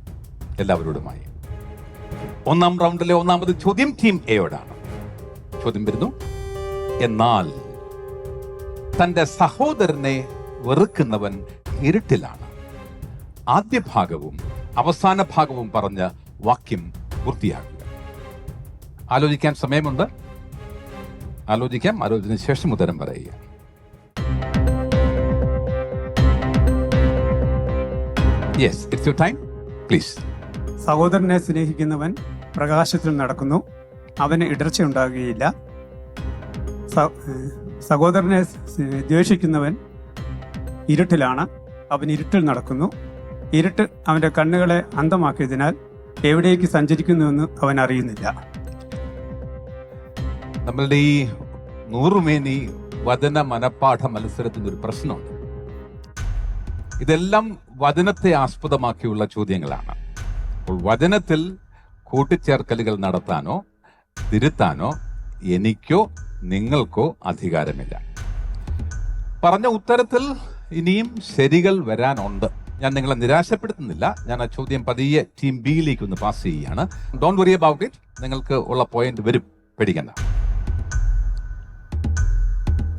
എല്ലാവരോടുമായി ഒന്നാം റൗണ്ടിലെ ഒന്നാമത് ചോദ്യം ടീം എയോടാണ്. ചോദ്യം വരുന്നു. എന്നാൽ തന്റെ സഹോദരനെ വെറുക്കുന്നവൻ ഇരുട്ടിലാണ്. ആദ്യ ഭാഗവും അവസാന ഭാഗവും പറഞ്ഞ് വാക്യം പൂർത്തിയാക്കുക. ആലോചിക്കാൻ സമയമുണ്ട്. ആലോചിക്കാം. ആലോചന ശേഷം ഉത്തരം പറയുക. Yes, it's your time, please. സഹോദരനെ സ്നേഹിക്കുന്നവൻ പ്രകാശത്തിൽ നടക്കുന്നു, അവന് ഇടർച്ചയുണ്ടാകുകയില്ല. സഹോദരനെ ദ്വേഷിക്കുന്നവൻ ഇരുട്ടിലാണ്, അവൻ ഇരുട്ടിൽ നടക്കുന്നു. ഇരുട്ട് അവൻ്റെ കണ്ണുകളെ അന്ധമാക്കിയതിനാൽ എവിടേക്ക് സഞ്ചരിക്കുന്നുവെന്ന് അവൻ അറിയുന്നില്ല. നമ്മളുടെ ഈ നൂറുമേനി വചന മനപ്പാഠ മത്സരത്തിന് ഒരു പ്രശ്നമുണ്ട്. ഇതെല്ലാം വചനത്തെ ആസ്പദമാക്കിയുള്ള ചോദ്യങ്ങളാണ്. അപ്പോൾ വചനത്തിൽ കൂട്ടിച്ചേർക്കലുകൾ നടത്താനോ തിരുത്താനോ എനിക്കോ നിങ്ങൾക്കോ അധികാരമില്ല. പറഞ്ഞ ഉത്തരത്തിൽ ഇനിയും ശരികൾ വരാനുണ്ട്. ഞാൻ നിങ്ങളെ നിരാശപ്പെടുത്തുന്നില്ല. ഞാൻ ആ ചോദ്യം പതിയെ ടീം ബിയിലേക്ക് ഒന്ന് പാസ് ചെയ്യുകയാണ്. Don't worry about it. നിങ്ങൾക്ക് ഉള്ള പോയിന്റ് വരും, പേടിക്കണ്ട.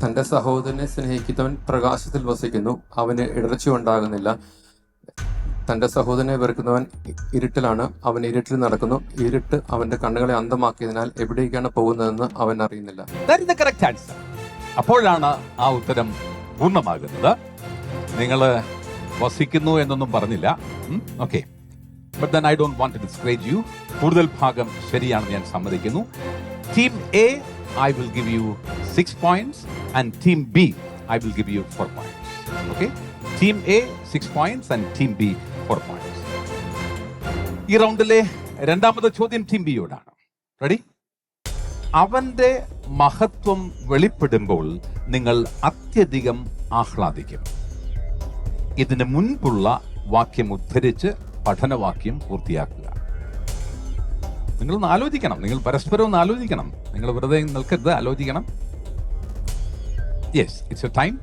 തന്റെ സഹോദരനെ സ്നേഹിക്കുന്നവൻ പ്രകാശത്തിൽ വസിക്കുന്നു, അവന് ഇടർച്ച ഉണ്ടാകുന്നില്ല. തന്റെ സഹോദരനെ വെറുക്കുന്നവൻ ഇരുട്ടിലാണ്, അവൻ ഇരുട്ടിൽ നടക്കുന്നു. ഇരുട്ട് അവന്റെ കണ്ണുകളെ അന്ധമാക്കിയതിനാൽ എവിടേക്കാണ് പോകുന്നതെന്ന് അവൻ അറിയുന്നില്ല. അപ്പോഴാണ് ആ ഉത്തരം പൂർണ്ണമാകുന്നത്. നിങ്ങൾ വസിക്കുന്നു എന്നൊന്നും പറഞ്ഞില്ല. Okay, but then I don't want to discourage you. കൂടുതൽ ഭാഗം ശരിയാണെന്ന് ഞാൻ സമ്മതിക്കുന്നു. Team A I will give you 6 points and team B I will give you 4 points. Okay? Team A 6 points and team B 4 points. ഈ റൗണ്ടിലെ രണ്ടാമത്തെ ചോദ്യം team ബിയോടാണ്. Ready? അവന്റെ മഹത്വം വെളിപ്പെടുമ്പോൾ നിങ്ങൾ അത്യധികം ആഹ്ലാദിക്കും. ഇതിന് മുൻപുള്ള വാക്യം ഉദ്ധരിച്ച് പഠനവാക്യം പൂർത്തിയാക്കുക. നിങ്ങളൊന്ന് ആലോചിക്കണം. നിങ്ങൾ പരസ്പരം ഒന്ന് ആലോചിക്കണം. നിങ്ങൾ വെറുതെ നിൽക്കരുത്, ആലോചിക്കണം. Yes, it's your time.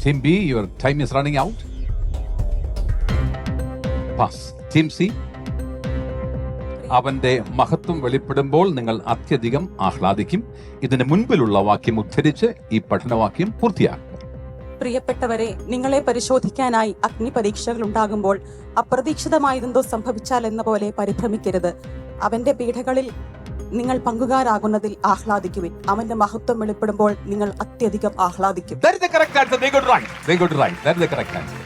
Team B, your time is running out. Pass. Team C, അവന്റെ മഹത്വം വെളിപ്പെടുമ്പോൾ നിങ്ങൾ അത്യധികം ആഹ്ലാദിക്കും. ഇതിന് മുൻപിലുള്ള വാക്യം ഉദ്ധരിച്ച് ഈ പഠനവാക്യം പൂർത്തിയാക്കുക. പ്രിയപ്പെട്ടവരെ, നിങ്ങളെ പരിശോധിക്കാനായി അഗ്നി പരീക്ഷകൾ ഉണ്ടാകുമ്പോൾ അപ്രതീക്ഷിതമായതെന്തോ സംഭവിച്ചാൽ എന്ന പോലെ പരിഭ്രമിക്കരുത്. അവന്റെ പീഡകളിൽ നിങ്ങൾ പങ്കുകാരാകുന്നതിൽ ആഹ്ലാദിക്കുവിൻ. അവന്റെ മഹത്വം വെളിപ്പെടുമ്പോൾ നിങ്ങൾ അത്യധികം ആഹ്ലാദിക്കും. That is the correct answer. They got right. They got right. That is the correct answer.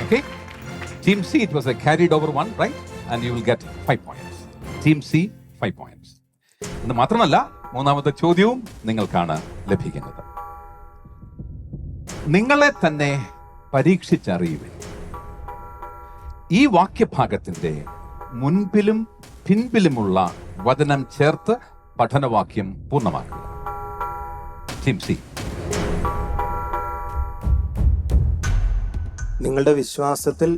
Okay. Team C, it was a carried over one, right? And you will get 5 points. Team C, 5 points. എന്ന് മാത്രമല്ല, മൂന്നാമത്തെ ചോദ്യവും നിങ്ങൾക്കാണ് ലഭിക്കുന്നത്. നിങ്ങളെ തന്നെ പരീക്ഷിച്ചറിയുവിൻ. ഈ വാക്യഭാഗത്തിന്റെ മുൻപിലും പിൻപിലുമുള്ള വചനം ചേർത്ത് പഠനവാക്യം പൂർണ്ണമാക്കുക. ടീം സി, നിങ്ങളുടെ വിശ്വാസത്തിൽ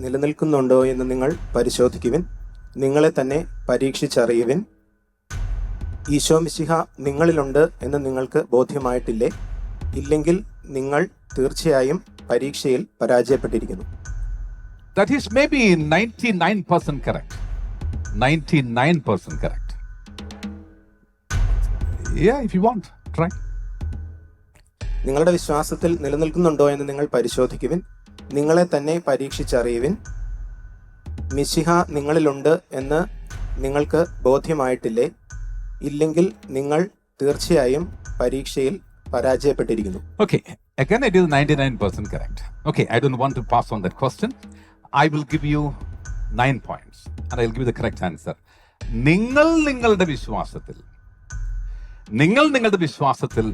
നിലനിൽക്കുന്നുണ്ടോ എന്ന് നിങ്ങൾ പരിശോധിക്കുവിൻ. നിങ്ങളെ തന്നെ പരീക്ഷിച്ചറിയുവിൻ. ഈശോ മിശിഹ നിങ്ങളിലുണ്ട് എന്ന് നിങ്ങൾക്ക് ബോധ്യമായിട്ടില്ലേ? ഇല്ലെങ്കിൽ നിങ്ങൾ തീർച്ചയായും പരീക്ഷയിൽ പരാജയപ്പെട്ടിരിക്കുന്നു. That is maybe 99% correct. 99% correct. Yeah, if you want, try. നിങ്ങളുടെ വിശ്വാസത്തിൽ നിലനിൽക്കുന്നുണ്ടോ എന്ന് നിങ്ങൾ പരിശോധിക്കുവിൻ. നിങ്ങളെ തന്നെ പരീക്ഷിച്ചറിയുവിൻ. മിശിഹ നിങ്ങളിലുണ്ട് എന്ന് നിങ്ങൾക്ക് ബോധ്യമായിട്ടില്ലേ? ഇല്ലെങ്കിൽ നിങ്ങൾ തീർച്ചയായും പരീക്ഷയിൽ പരാജയപ്പെട്ടിരിക്കുന്നു. Okay, again it is 99% correct. Okay, I don't want to pass on that question. I will give you 9 points and I will give you the correct answer. നിങ്ങളുടെ വിശ്വാസത്തിൽ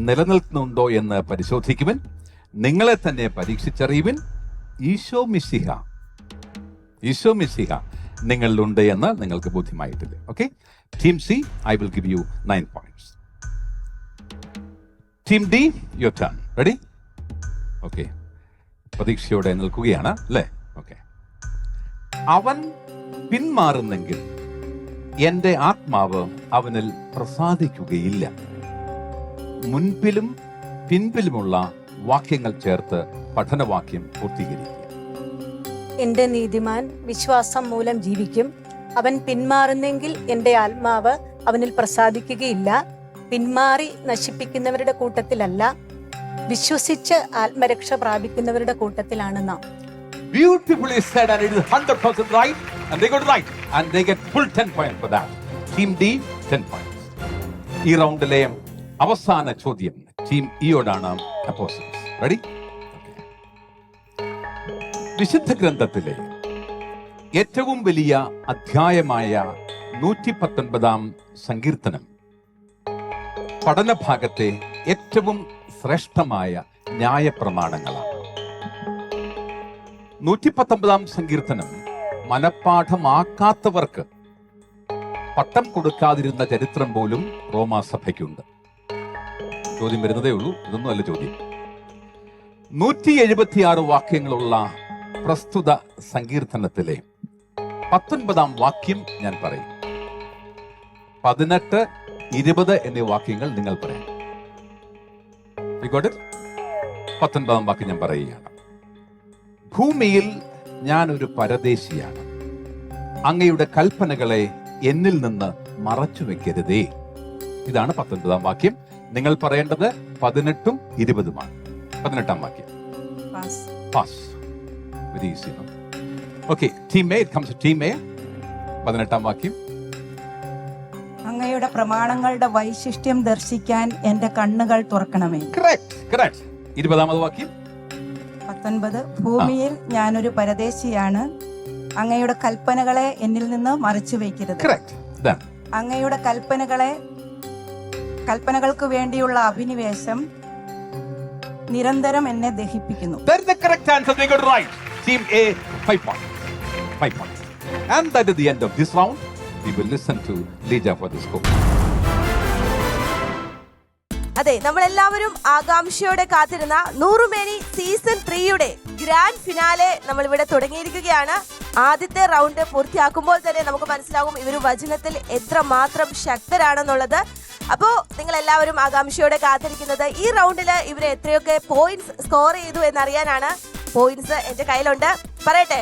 നിലനിൽക്കുന്നുണ്ടോ എന്ന് പരിശോധിക്കുവിൻ. നിങ്ങളെ തന്നെ പരീക്ഷിച്ചറിയുവിൻ. ഈശോ മിശിഹ നിങ്ങളിലുണ്ട് എന്ന് നിങ്ങൾക്ക് ബോധ്യമായിട്ടില്ല. Okay, team C, I will give you 9 points. Team D, your turn. Ready? Okay, പ്രതീക്ഷയോടെ നിൽക്കുകയാണ് അല്ലേ? ഓക്കെ. അവൻ പിന്മാറുന്നെങ്കിൽ എന്റെ ആത്മാവ് അവനിൽ പ്രസാദിക്കുകയില്ല. മുൻപിലും പിൻപിലുമുള്ള വാക്യങ്ങൾ ചേർത്ത് പഠനവാക്യം പൂർത്തീകരിക്കുക. എന്റെ നീതിമാൻ വിശ്വാസം മൂലം ജീവിക്കും. അവൻ പിന്മാറുന്നെങ്കിൽ എന്റെ ആത്മാവ് അവനിൽ പ്രസാദിക്കുകയില്ല. പിന്മാറി നശിപ്പിക്കുന്നവരുടെ കൂട്ടത്തിലല്ല, വിശ്വസിച്ച് ആത്മരക്ഷ പ്രാപിക്കുന്നവരുടെ കൂട്ടത്തിലാണ് നാം. Beautifully said, and it is 100% right, and they got it right, and they get full 10 points for that. Team D, 10 points. ഈ റൗണ്ടിലെ അവസാന ചോദ്യം ടീം ഇയോടാണ്. Apostles, ready? വിശുദ്ധ ഗ്രന്ഥത്തിലെ ഏറ്റവും വലിയ അധ്യായമായ 119 സങ്കീർത്തനം പഠനഭാഗത്തെ ഏറ്റവും ശ്രേഷ്ഠമായ ന്യായപ്രമാണങ്ങളാണ്. 119 സങ്കീർത്തനം മനഃപ്പാഠമാക്കാത്തവർക്ക് പട്ടം കൊടുക്കാതിരുന്ന ചരിത്രം പോലും റോമാസഭയ്ക്കുണ്ട്. ചോദ്യം വരുന്നതേ ഉള്ളൂ, ഇതൊന്നും അല്ല ചോദ്യം. 176 വാക്യങ്ങളുള്ള പ്രസ്തുത സങ്കീർത്തനത്തിലെ 19 വാക്യം ഞാൻ പറയും. 18, 20 എന്നീ വാക്യങ്ങൾ നിങ്ങൾ പറയാം. 19 വാക്യം ഞാൻ പറയുകയാണ്. ഭൂമിയിൽ ഞാൻ ഒരു പരദേശിയാണ്. അങ്ങയുടെ കൽപ്പനകളെ എന്നിൽ നിന്ന് മറച്ചു വെക്കരുതേ. ഇതാണ് 19 വാക്യം. നിങ്ങൾ പറയേണ്ടത് 18ഉം 20ഉമാണ്. 18 വാക്യം. Pass. Very easy. Okay, team A, it comes to team A. 18 വാക്യം. അങ്ങയുടെ പ്രമാണങ്ങളുടെ വൈശിഷ്ട്യം ദർശിക്കാൻ എന്റെ കണ്ണുകൾ തുറക്കണമേ. കറക്റ്റ്. 20 വാക്യം. 19 ഭൂമിയിൽ ഞാനൊരു പരദേശിയാണ്. അങ്ങയുടെ കൽപ്പനകളെ എന്നിൽ നിന്ന് മറച്ചു വയ്ക്കരുത്. അങ്ങയുടെ കൽപ്പനകൾക്ക് വേണ്ടിയുള്ള അഭിനിവേശം നിരന്തരം എന്നെ ദഹിപ്പിക്കുന്നു. Team A, 5 points. 5 points. And that is the end of this round. We will listen to Lija for the score. അതെ, നമ്മളെല്ലാവരും ആകാംക്ഷയോടെ കാത്തിരുന്ന നൂറുമേനി സീസൺ 3യുടെ ഗ്രാൻഡ് ഫിനാലെ നമ്മൾ ഇവിടെ തുടങ്ങിയിരിക്കുകയാണ്. ആദ്യത്തെ റൗണ്ട് പൂർത്തിയാക്കുമ്പോൾ തന്നെ നമുക്ക് മനസ്സിലാകും ഇവർ വചനത്തിൽ എത്രമാത്രം ശക്തരാണെന്നുള്ളത്. അപ്പോൾ നിങ്ങൾ എല്ലാവരും ആകാംക്ഷയോടെ കാത്തിരിക്കുന്നത് ഈ റൗണ്ടിൽ ഇവർ എത്രയൊക്കെ പോയിന്റ്സ് സ്കോർ ചെയ്തു എന്നറിയാനാണ്. പോയിന്റ്സ് എന്റെ കയ്യിലുണ്ട്, പറയട്ടെ.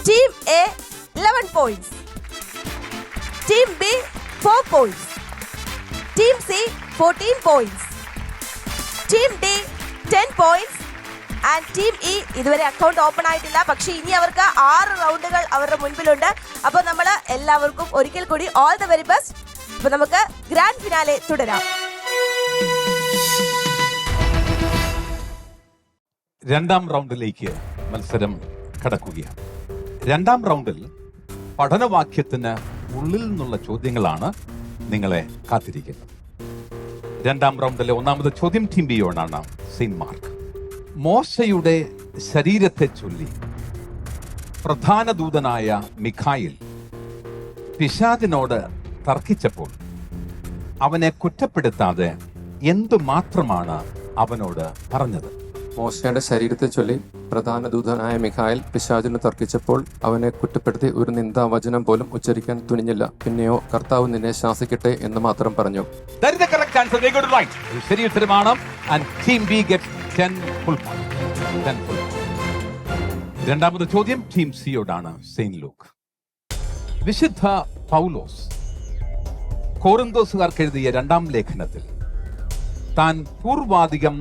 Team A 11 points, team B 4 points, team C 14 points, team D 10 points and team E ഇതുവരെ അക്കൗണ്ട് ഓപ്പൺ ആയിട്ടില്ല. പക്ഷെ ഇനി അവർക്ക് 6 റൗണ്ടുകൾ അവരുടെ മുൻപിലുണ്ട്. അപ്പോൾ നമ്മൾ എല്ലാവർക്കും ഒരിക്കൽ കൂടി ഓൾ ദ വെരി ബെസ്റ്റ്. അപ്പോൾ നമുക്ക് ഗ്രാൻഡ് ഫിനാലെ തുടരാം. രണ്ടാം റൗണ്ടിലേക്ക് മത്സരം കടക്കുകയാണ്. രണ്ടാം റൗണ്ടിൽ പഠനവാക്യത്തിന് ഉള്ളിൽ നിന്നുള്ള ചോദ്യങ്ങളാണ് നിങ്ങളെ കാത്തിരിക്കുന്നത്. രണ്ടാം റൗണ്ടിലെ ഒന്നാമത്തെ ചോദ്യം ടീം ബിയോടാണ്. Saint mark. മോശയുടെ ശരീരത്തെ ചൊല്ലി പ്രധാന ദൂതനായ മിഖായിൽ പിശാചിനോട് തർക്കിച്ചപ്പോൾ അവനെ കുറ്റപ്പെടുത്താതെ എന്തുമാത്രമാണ് അവനോട് പറഞ്ഞത്? മോശയുടെ ശരീരത്തെ ചൊല്ലി പ്രധാന ദൂതനായ മിഖായേൽ പിശാചിന് തർക്കിച്ചപ്പോൾ അവനെ കുറ്റപ്പെടുത്തി ഒരു നിന്ദാവചനം പോലും ഉച്ചരിക്കാൻ തുനിഞ്ഞില്ല. പിന്നെയോ കർത്താവ് നിന്നെ ശാസിക്കട്ടെ എന്ന് മാത്രം പറഞ്ഞു. ശരി ഉത്തരമാണ്. രണ്ടാമത്തെ ചോദ്യം ടീം സിയോടാണ്. Saint Luke. വിശുദ്ധ പൗലോസ് കൊറിന്തോസുകാർക്ക് എഴുതിയ 2-ാം ലേഖനത്തിൽ താൻ പൂർവാധികം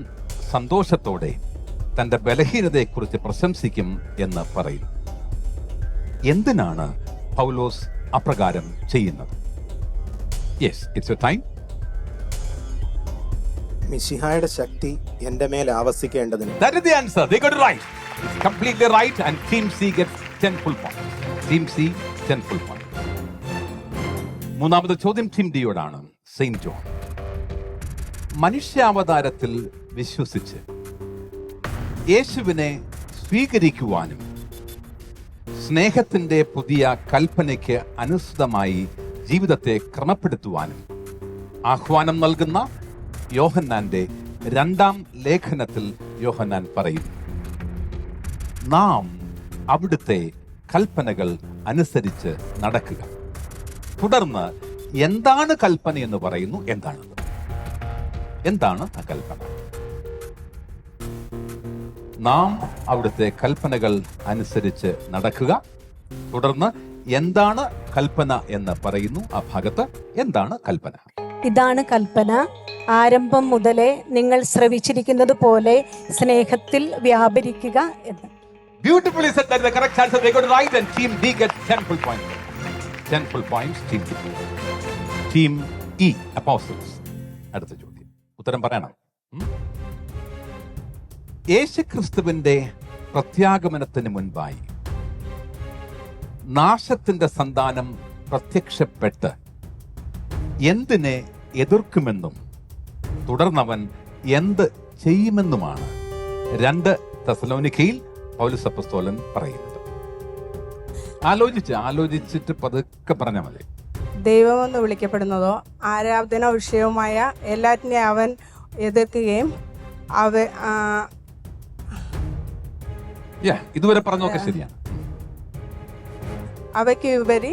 സന്തോഷത്തോടെ തന്റെ ബലഹീനതയെക്കുറിച്ച് പ്രശംസിക്കും എന്ന് പറയുന്നു. എന്തിനാണ് പൗലോസ് അപ്രകാരം ചെയ്യുന്നത്? Yes, it's your time. മിശിഹായുടെ ശക്തി എന്റെ മേൽ ആവസിക്കേണ്ടതിന്. That is the answer. They got it right. It's completely right, and Team C gets 10 full points. Team C 10 full points. മൂന്നാമത്തെ ചോദ്യം ടീം ഡിയോടാണ്. Saint John. മനുഷ്യാവതാരത്തിൽ വിശ്വസിച്ച് യേശുവിനെ സ്വീകരിക്കുവാനും സ്നേഹത്തിന്റെ പുതിയ കൽപ്പനയ്ക്ക് അനുസൃതമായി ജീവിതത്തെ ക്രമപ്പെടുത്തുവാനും ആഹ്വാനം നൽകുന്ന യോഹന്നാന്റെ 2-ാം ലേഖനത്തിൽ യോഹന്നാൻ പറയുന്നു, നാം അവിടുത്തെ കൽപ്പനകൾ അനുസരിച്ച് നടക്കുക. തുടർന്ന് എന്താണ് കൽപ്പന എന്ന് പറയുന്നു. എന്താണ് ആ കൽപ്പന? നാം അവിടുത്തെ കൽപ്പനകൾ അനുസരിച്ച് നടക്കുക. തുടർന്ന് എന്താണ് കൽപ്പന എന്ന് പറയുന്നു. ആ ഭാഗത്ത് എന്താണ് കൽപ്പന? ഇതാണ് കൽപ്പന, ആരംഭം മുതലേ നിങ്ങൾ ശ്രവിച്ചിരിക്കുന്നത് പോലെ സ്നേഹത്തിൽ വ്യാപരിക്കുക എന്ന്. Beautifully said. That is the correct answer. They got it right, and Team D gets 10 full points. 10 full points. Team D. Team E, Apostles. അടുത്ത ചോദ്യം ഉത്തരം പറയണം. യേശുക്രിസ്തുവിന്റെ പ്രത്യാഗമനത്തിന് മുൻപായി നാശത്തിന്റെ സന്താനം പ്രത്യക്ഷപ്പെട്ട് എന്തിനെ എതിർക്കുമെന്നും തുടർന്നവൻ എന്ത് ചെയ്യുമെന്നുമാണ് 2 തെസലോനിക്കയിൽ പൗലോസ് അപ്പോസ്തലൻ പറയുന്നത്. ആലോചിച്ചിട്ട് പതുക്കെ പറഞ്ഞാൽ മതി. ദൈവമെന്ന് വിളിക്കപ്പെടുന്നതോ ആരാധന വിഷയവുമായ എല്ലാറ്റിനെയും അവൻ എതിർക്കുകയും ഇതുവരെ പറഞ്ഞൊക്കെ ശരിയാണ്. അവയ്ക്ക് ഉപരി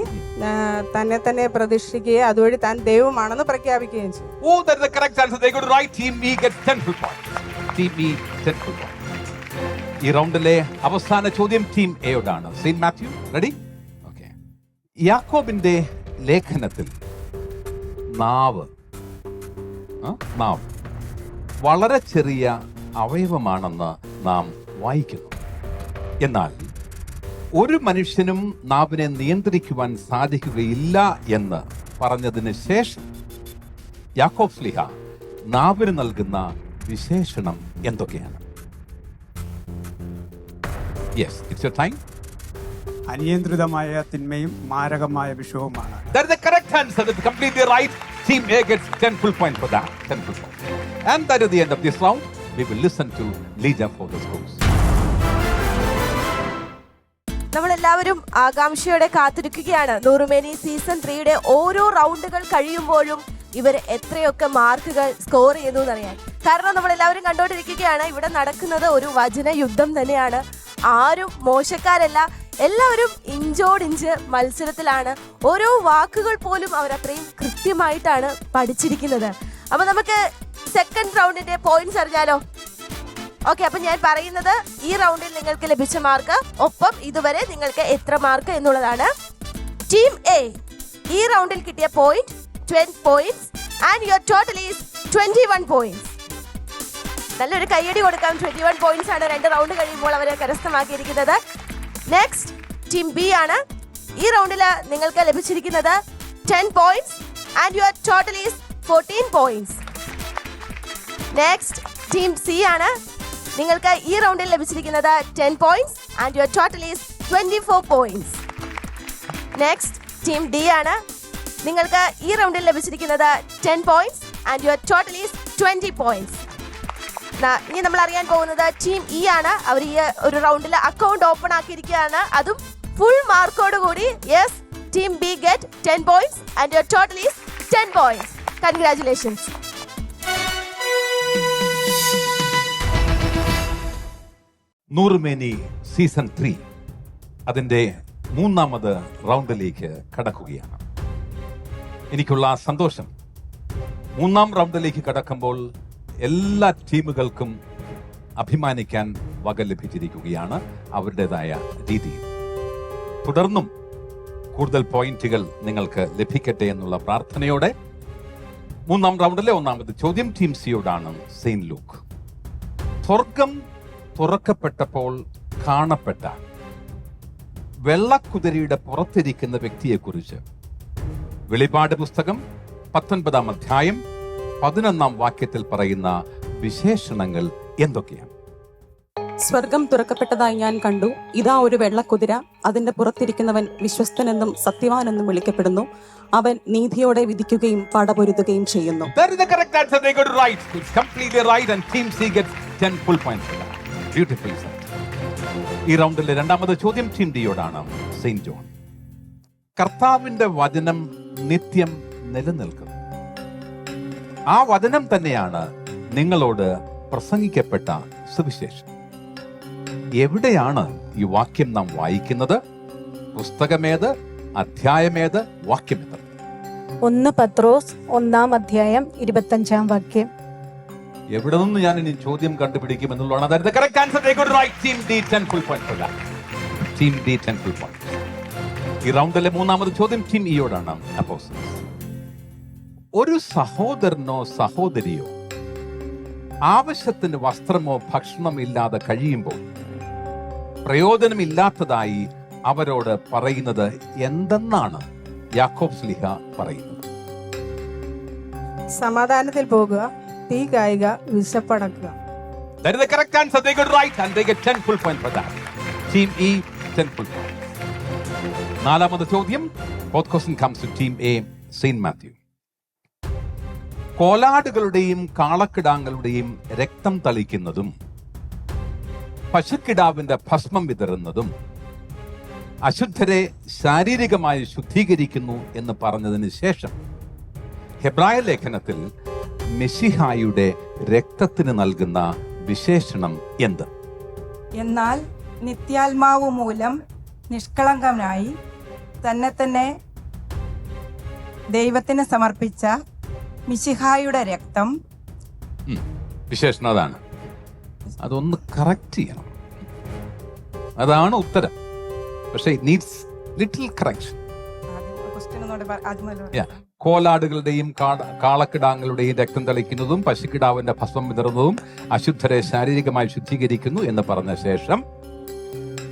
തന്നെ തന്നെ പ്രതിഷ്ഠിക്കുകയും അതുവഴി താൻ ദൈവമാണെന്ന് പ്രഖ്യാപിക്കുകയും ചെയ്യും. Oh, that is the correct answer. They got it right. Team E gets 10 full points. Team E 10 full points. ഈ റൗണ്ടിലെ അവസാന ചോദ്യം ടീം എയോടാണ്. Saint Matthew, ready? ഓക്കെ. യാക്കോബിന്റെ ലേഖനത്തിൽ നാവ് വളരെ ചെറിയ അവയവമാണെന്ന് നാം വായിക്കുന്നു. എന്നാൽ ഒരു മനുഷ്യനും നാവിനെ നിയന്ത്രിക്കുവാൻ സാധിക്കുകയില്ല എന്ന് പറഞ്ഞതിന് ശേഷം യാക്കോബ് ശ്ലീഹ നാവിന് നൽകുന്ന വിശേഷണം എന്തൊക്കെയാണ്? Yes, it's your time. അനിയന്ത്രിതമായ തിന്മയും മാരകമായ വിഷവുമാണ്. That is the correct answer. That's completely right. Team A gets 10 full points for that. 10 full points. And that is the end of this round. We will listen to Lija for the scores. നമ്മളെല്ലാവരും ആകാംക്ഷയോടെ കാത്തിരിക്കുകയാണ്. നൂറുമേനി season 3യുടെ ഓരോ റൗണ്ടുകൾ കഴിയുമ്പോഴും ഇവർ എത്രയൊക്കെ മാർക്കുകൾ score ചെയ്തു എന്നറിയാൻ. കാരണം നമ്മളെല്ലാവരും കണ്ടുകൊണ്ടിരിക്കുകയാണ്, ഇവിടെ നടക്കുന്നത് ഒരു വചന യുദ്ധം തന്നെയാണ്. ആരും മോശക്കാരല്ല, എല്ലാവരും ഇഞ്ചോടിഞ്ച് മത്സരത്തിലാണ്. ഓരോ വാക്കുകൾ പോലും അവരത്രയും കൃത്യമായിട്ടാണ് പഠിച്ചിരിക്കുന്നത്. അപ്പൊ നമുക്ക് സെക്കൻഡ് റൗണ്ടിന്റെ പോയിന്റ്സ് അറിഞ്ഞാലോ? ഓക്കെ, അപ്പൊ ഞാൻ പറയുന്നത് ഈ റൗണ്ടിൽ നിങ്ങൾക്ക് ലഭിച്ച മാർക്ക് ഒപ്പം ഇതുവരെ നിങ്ങൾക്ക് എത്ര മാർക്ക് എന്നുള്ളതാണ്. ടീം എ ഈ റൗണ്ടിൽ കിട്ടിയ point 20 points and your total is 21 points. നല്ലൊരു കയ്യടി കൊടുക്കാം. 21 പോയിന്റ്സ് ആണ് 2 റൗണ്ട് കഴിയുമ്പോൾ അവർ കരസ്ഥമാക്കിയിരിക്കുന്നത്. നെക്സ്റ്റ് ടീം ബി ആണ്. ഈ റൗണ്ടിൽ നിങ്ങൾക്ക് ലഭിച്ചിരിക്കുന്നത് 10 points and your total is 14 points. Next team C ആണ്. നിങ്ങൾക്ക് ഈ റൗണ്ടിൽ ലഭിച്ചിരിക്കുന്നത് 10 points and your total is 24 points. Next team D ആണ്. നിങ്ങൾക്ക് ഈ റൗണ്ടിൽ ലഭിച്ചിരിക്കുന്നത് 10 points and your total is 20 points. ഇനി നമ്മൾ അറിയാൻ പോകുന്നത് ടീം ഇ ആണ്. അവർ ഈ ഒരു റൗണ്ടിൽ അക്കൗണ്ട് ഓപ്പൺ ആക്കിയിരിക്കുകയാണ്, അതും ഫുൾ മാർക്കോട് കൂടി. Yes, team B get 10 points and your total is 10 points. Congratulations. Noorumeni season 3 അതിൻ്റെ 3ാമത് റൗണ്ടിലേക്ക് കടക്കുകയാണ്. എനിക്കുള്ള സന്തോഷം, 3ാം റൗണ്ടിലേക്ക് കടക്കുമ്പോൾ എല്ലാ ടീമുകൾക്കും അഭിമാനിക്കാൻ വക ലഭിച്ചിരിക്കുകയാണ് അവരുടേതായ രീതിയിൽ. തുടർന്നും കൂടുതൽ പോയിന്റുകൾ നിങ്ങൾക്ക് ലഭിക്കട്ടെ എന്നുള്ള പ്രാർത്ഥനയോടെ 3ാം റൗണ്ടിലെ 1ാമത് ചോദ്യം ടീം സിയോടാണ്. Saint Luke. സ്വർഗം തുറക്കപ്പെട്ടപ്പോൾ കാണപ്പെട്ട വെള്ളക്കുതിരയുടെ പുറത്തിരിക്കുന്ന വ്യക്തിയെക്കുറിച്ച് വെളിപാട് പുസ്തകം 19ാം അധ്യായം 11ാം വാക്യത്തിൽ പറയുന്ന വിശേഷണങ്ങൾ എന്തൊക്കെയാണ്? സ്വർഗം തുറക്കപ്പെട്ടതായി ഞാൻ കണ്ടു, ഇതാ ഒരു വെള്ളക്കുതിര, അതിന്റെ പുറത്തിരിക്കുന്നവൻ വിശ്വസ്തനെന്നും സത്യവാനെന്നും വിളിക്കപ്പെടുന്നു, അവൻ നീതിയോടെ വിധിക്കുകയും പടപൊരുതുകയും ചെയ്യുന്നു. That is the correct answer. They got it right. It's completely right and Team C gets 10 full points for that. Beautifully said. ഈ റൗണ്ടിലെ 2ാമത് ചോദ്യം ടീം ഡിയോടാണ്. Saint John. കർത്താവിന്റെ വചനം നിത്യം നിലനിൽക്കുന്നു. ആ വചനം തന്നെയാണ് നിങ്ങളോട് പ്രസംഗിക്കപ്പെട്ട സുവിശേഷം. എവിടെയാണ് ഈ വാക്യം നാം വായിക്കുന്നത്? പുസ്തകമേത്? അധ്യായമേത്? വാക്യമേത്? 1 പത്രോസ് 1-ാം അധ്യായം 25-ാം വാക്യം. എവിടെ നിന്ന് ഞാൻ ഇനി ചോദ്യം കണ്ടുപിടിക്കും എന്നുള്ളതാണ്. അതായത് correct answer. They got it right. Team D 10 full points for that. Team D 10 full points. ഈ റൗണ്ടിലെ 3ാമത് ചോദ്യം ടീം ഇയോടാണ്. അപ്പോസ്തലൻ. ഒരു സഹോദരനോ സഹോദരിയോ ആവശ്യത്തിന് വസ്ത്രമോ ഭക്ഷണമോ ഇല്ലാതെ കഴിയുമ്പോൾ പ്രയോജനമില്ലാത്തതായി അവരോട് പറയുന്നത് എന്തെന്നാണ് യാക്കോബ് ശ്ലീഹ പറയുന്നത്? സമാധാനത്തിൽ പോകുക, തീ കായുക, വിശപ്പടക്കുക. That is the correct answer. They got right and they get 10 full points for that. Team E 10 full points. 4ാമത് ചോദ്യം. Both question comes to Team A, Saint Matthew. കോലാടുകളുടെയും കാളക്കിടാങ്ങളുടെയും രക്തം തളിക്കുന്നതും പശുക്കിടാവിന്റെ ഭസ്മം വിതറുന്നതും അശുദ്ധരെ ശാരീരികമായി ശുദ്ധീകരിക്കുന്നു എന്ന് പറഞ്ഞതിന് ശേഷം ഹെബ്രായ ലേഖനത്തിൽ മെസ്സിഹായുടെ രക്തത്തിന് നൽകുന്ന വിശേഷണം എന്ത്? എന്നാൽ നിത്യാത്മാവ് മൂലം നിഷ്കളങ്കനായി തന്നെ ദൈവത്തിന് സമർപ്പിച്ച മിശിഹായുടെ രക്തം. വിശേഷണം അതാണ്. അതൊന്ന് കറക്റ്റ് ചെയ്യണം. അതാണ് ഉത്തരം. പക്ഷേ ഇറ്റ് നീഡ്സ് ലിറ്റിൽ കറക്ഷൻ. കോലാടുകളുടെയും കാളക്കിടാങ്ങളുടെയും രക്തം തളിക്കുന്നതും പശുക്കിടാവിന്റെ ഭസ്മം വിതറുന്നതും അശുദ്ധരെ ശാരീരികമായി ശുദ്ധീകരിക്കുന്നു എന്ന് പറഞ്ഞ ശേഷം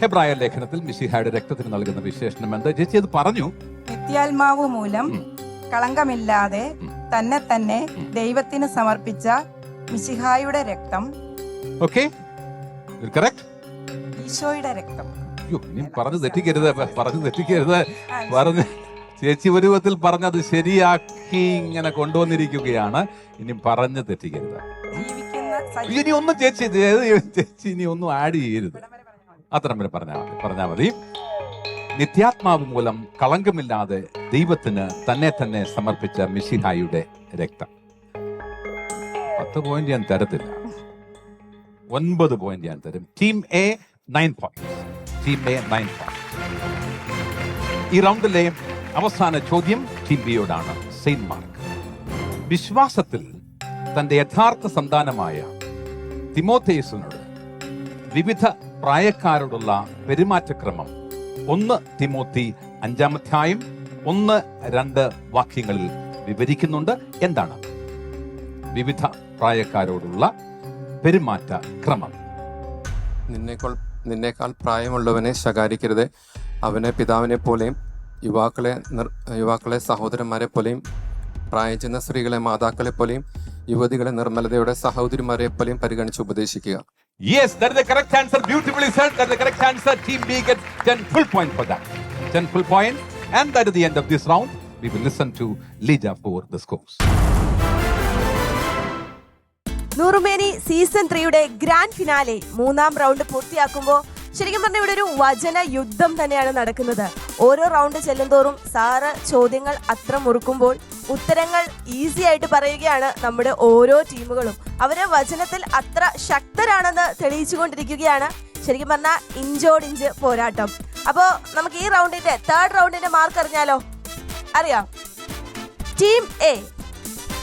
ഹെബ്രായ ലേഖനത്തിൽ മിശിഹായുടെ രക്തത്തിന് നൽകുന്ന വിശേഷണം എന്താ? ചേച്ചി അത് പറഞ്ഞു. നിത്യാത്മാവ് മൂലം കളങ്കമില്ലാതെ തന്നെ ദൈവത്തിന് സമർപ്പിച്ച മിശിഹായുടെ രക്തം. Okay, correct. ഈശോയുടെ രക്തം. പറഞ്ഞു തെറ്റിക്കരുത്. പറഞ്ഞു ചേച്ചി ഒരു വിധത്തിൽ പറഞ്ഞത് ശരിയാക്കി ഇങ്ങനെ കൊണ്ടുവന്നിരിക്കുകയാണ്. ഇനി പറഞ്ഞു തെറ്റിക്കരുത്. ഇനി ഒന്നും ചേച്ചി ഇനി ഒന്നും ആഡ് ചെയ്യരുത്. അത്ര വരെ പറഞ്ഞാൽ മതി. നിത്യാത്മാവ് മൂലം കളങ്കമില്ലാതെ ദൈവത്തിന് തന്നെ സമർപ്പിച്ച മിശിഹായുടെ രക്തം. 10 പോയിന്റ് ഞാൻ തരത്തില്ല, 9 പോയിന്റ് ഞാൻ തരും. Team A 9 point. Team A 9 point. ഈ റൗണ്ടിലെ അവസാന ചോദ്യം ടീം ബിയോടാണ്. Saint mark. വിശ്വാസത്തിൽ തന്റെ യഥാർത്ഥ സന്താനമായ തിമോഥെയുസിനോട് വിവിധ പ്രായക്കാരോടുള്ള പെരുമാറ്റക്രമം 1 തിമോത്തി 5-ാം അധ്യായം 1-2 വാക്യങ്ങളിൽ വിവരിക്കുന്നുണ്ട്. എന്താണ് വിവിധ പ്രായക്കാരോടുള്ള പെരുമാറ്റ ക്രമം? നിന്നേക്കാൾ പ്രായമുള്ളവനെ ശകാരിക്കരുത്. അവനെ പിതാവിനെ പോലെയും യുവാക്കളെ സഹോദരന്മാരെ പോലെയും പ്രായചെന്ന സ്ത്രീകളെ മാതാക്കളെ പോലെയും യുവതികളെ നിർമ്മലതയുടെ സഹോദരിമാരെ പോലെയും പരിഗണിച്ച് ഉപദേശിക്കുക. Yes, that is the correct answer. Beautifully said. That is the correct answer. Team B gets 10 full points for that. 10 full points. And that is the end of this round. We will listen to Lija for the scores. Noorumeni season 3യുടെ grand finale 3ാം round പൂർത്തിയാക്കുമ്പോൾ ശരിക്കും പറഞ്ഞാൽ ഇവിടെ ഒരു വചന യുദ്ധം തന്നെയാണ് നടക്കുന്നത്. ഓരോ റൗണ്ട് ചെല്ലുന്തോറും സാറ് ചോദ്യങ്ങൾ അത്ര മുറുക്കുമ്പോൾ ഉത്തരങ്ങൾ ഈസി ആയിട്ട് പറയുകയാണ് നമ്മുടെ ഓരോ ടീമുകളും. അവരെ വചനത്തിൽ അത്ര ശക്തരാണെന്ന് തെളിയിച്ചുകൊണ്ടിരിക്കുകയാണ്. ശരിക്കും പറഞ്ഞാൽ ഇഞ്ചോടിഞ്ച് പോരാട്ടം. അപ്പോൾ നമുക്ക് ഈ റൗണ്ടിന്റെ തേർഡ് റൗണ്ടിന്റെ മാർക്ക് അറിഞ്ഞാലോ? അറിയാം. ടീം എ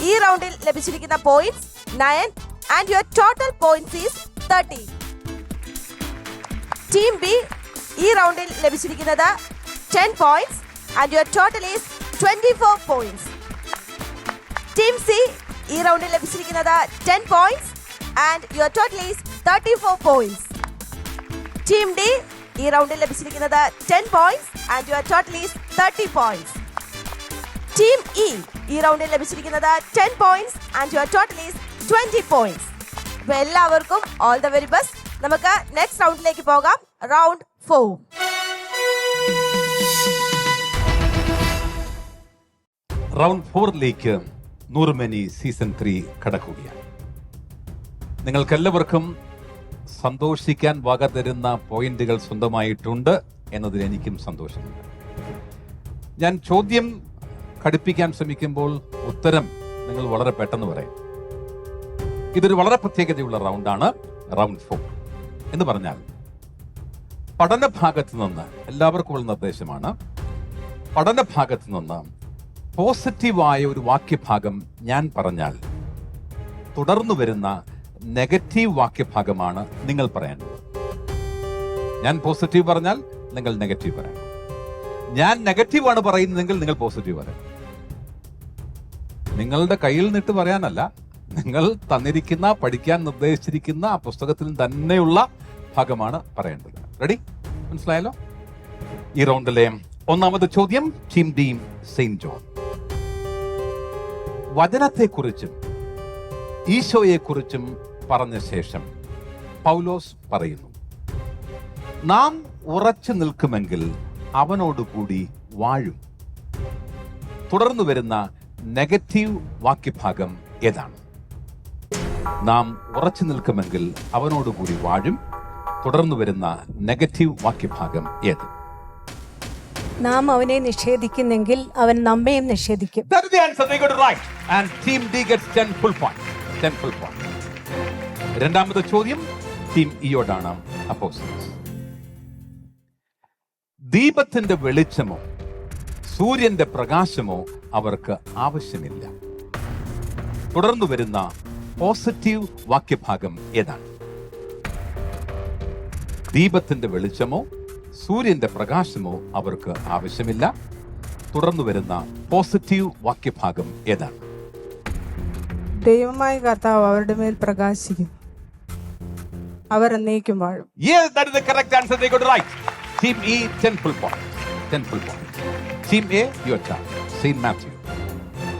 ഈ റൗണ്ടിൽ ലഭിച്ചിരിക്കുന്ന points 9 and your total points is 30. Team B ഈ റൗണ്ടിൽ ലഭിച്ചിരിക്കുന്നത് 10 points and your total is 24 points. Team C ഈ റൗണ്ടിൽ ലഭിച്ചിരിക്കുന്നത് 10 points and your total is 34 points. Team D ഈ റൗണ്ടിൽ ലഭിച്ചിരിക്കുന്നത് 10 points and your total is 30 points. Team E ഈ റൗണ്ടിൽ ലഭിച്ചിരിക്കുന്നത് 10 points and your total is 20 points. അപ്പോൾ എല്ലാവർക്കും ഓൾ ദ വെരി ബെസ്റ്റ്. നമുക്ക് നെക്സ്റ്റ് റൗണ്ടിലേക്ക് പോകാം. റൗണ്ട് 4. റൗണ്ട് 4ലേക്ക് നൂറുമേനി സീസൺ 3 കടക്കുകയാണ്. നിങ്ങൾക്കെല്ലാവർക്കും സന്തോഷിക്കാൻ വക തരുന്ന പോയിന്റുകൾ സ്വന്തമായിട്ടുണ്ട് എന്നതിൽ എനിക്കും സന്തോഷമുണ്ട്. ഞാൻ ചോദ്യം ഘടിപ്പിക്കാൻ ശ്രമിക്കുമ്പോൾ ഉത്തരം നിങ്ങൾ വളരെ പെട്ടെന്ന് പറയും. ഇതൊരു വളരെ പ്രത്യേകതയുള്ള റൗണ്ടാണ് റൗണ്ട് 4 എന്ന് പറഞ്ഞാൽ പഠന ഭാഗത്ത് നിന്ന് എല്ലാവർക്കുമുള്ള നിർദ്ദേശമാണ്. പഠന ഭാഗത്ത് നിന്ന് പോസിറ്റീവായ ഒരു വാക്യഭാഗം ഞാൻ പറഞ്ഞാൽ തുടർന്നു വരുന്ന നെഗറ്റീവ് വാക്യഭാഗമാണ് നിങ്ങൾ പറയേണ്ടത്. ഞാൻ പോസിറ്റീവ് പറഞ്ഞാൽ നിങ്ങൾ നെഗറ്റീവ് പറയണം. ഞാൻ നെഗറ്റീവാണ് പറയുന്നതെങ്കിൽ നിങ്ങൾ പോസിറ്റീവ് പറയണം. നിങ്ങളുടെ കയ്യിൽ നിന്നിട്ട് പറയാനല്ല, നിങ്ങൾ തന്നിരിക്കുന്ന പഠിക്കാൻ നിർദ്ദേശിച്ചിരിക്കുന്ന ആ പുസ്തകത്തിൽ തന്നെയുള്ള ഭാഗമാണ് പറയേണ്ടത്. റെഡി? മനസ്സിലായല്ലോ? ഈ റൗണ്ടിലെ ഒന്നാമത്തെ ചോദ്യം ടീം ഡി സെയിന്റ് ജോൺ. വചനത്തെക്കുറിച്ചും ഈശോയെക്കുറിച്ചും പറഞ്ഞ ശേഷം പൗലോസ് പറയുന്നു, നാം ഉറച്ചു നിൽക്കുമെങ്കിൽ അവനോടുകൂടി വാഴും. തുടർന്നു വരുന്ന നെഗറ്റീവ് വാക്യഭാഗം ഏതാണ്? നാം ഉറച്ചു നിൽക്കുമെങ്കിൽ അവനോടുകൂടി വാഴും. തുടർന്നു വരുന്ന നെഗറ്റീവ് വാക്യഭാഗം ഏത്? നാം അവനെ നിഷേധിക്കുന്നെങ്കിൽ അവൻ നമ്മയും നിഷേധിക്കും. That is the answer. They got it right. And team D gets 10 full points. 10 full points. രണ്ടാമത്തെ ചോദ്യം ടീം ഇയോടാണ്. അപ്പോസ്തലൻസ്. ദീപത്തിന്റെ വെളിച്ചമോ സൂര്യന്റെ പ്രകാശമോ അവർക്ക് ആവശ്യമില്ല. തുടർന്നു വരുന്ന പോസിറ്റീവ് വാക്യഭാഗം ഏതാണ്? ദീപത്തിന്റെ വെളിച്ചമോ സൂര്യന്റെ പ്രകാശമോ അവർക്ക് ആവശ്യമില്ല. തുടർന്നു വരുന്ന പോസിറ്റീവ് വാക്യഭാഗം ഏതാണ്? ദൈവമായ കർത്താവ് അവരുടെ മേൽ പ്രകാശിക്കും, അവർ എന്നേക്കും വാഴും. Yes, that is the correct answer. They got it right. Team E 10 full points. 10 full points. Team A your turn. Saint Matthew.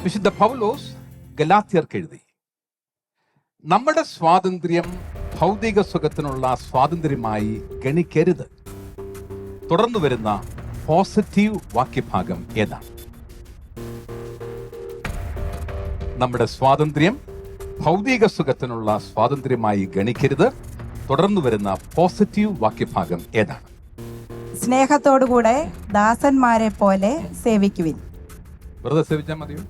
വിശുദ്ധ പൗലോസ് ഗലാത്യർക്ക് എഴുതി, നമ്മുടെ സ്വാതന്ത്ര്യം ഭൗതിക സുഖത്തിനുള്ള സ്വാതന്ത്ര്യമായി ഗണിക്കരുത്. തുടർന്നു വരുന്ന പോസിറ്റീവ് വാക്യഭാഗം ഏതാണ്? നമ്മുടെ സ്വാതന്ത്ര്യം ഭൗതിക സുഖത്തിനുള്ള സ്വാതന്ത്ര്യമായി ഗണിക്കരുത്. തുടർന്നു വരുന്ന പോസിറ്റീവ് വാക്യഭാഗം ഏതാണ്? സ്നേഹത്തോടുകൂടെ ദാസന്മാരെ പോലെ സേവിക്കുവിൻ. വെറുതെ സേവിച്ചാൽ മതിയോ?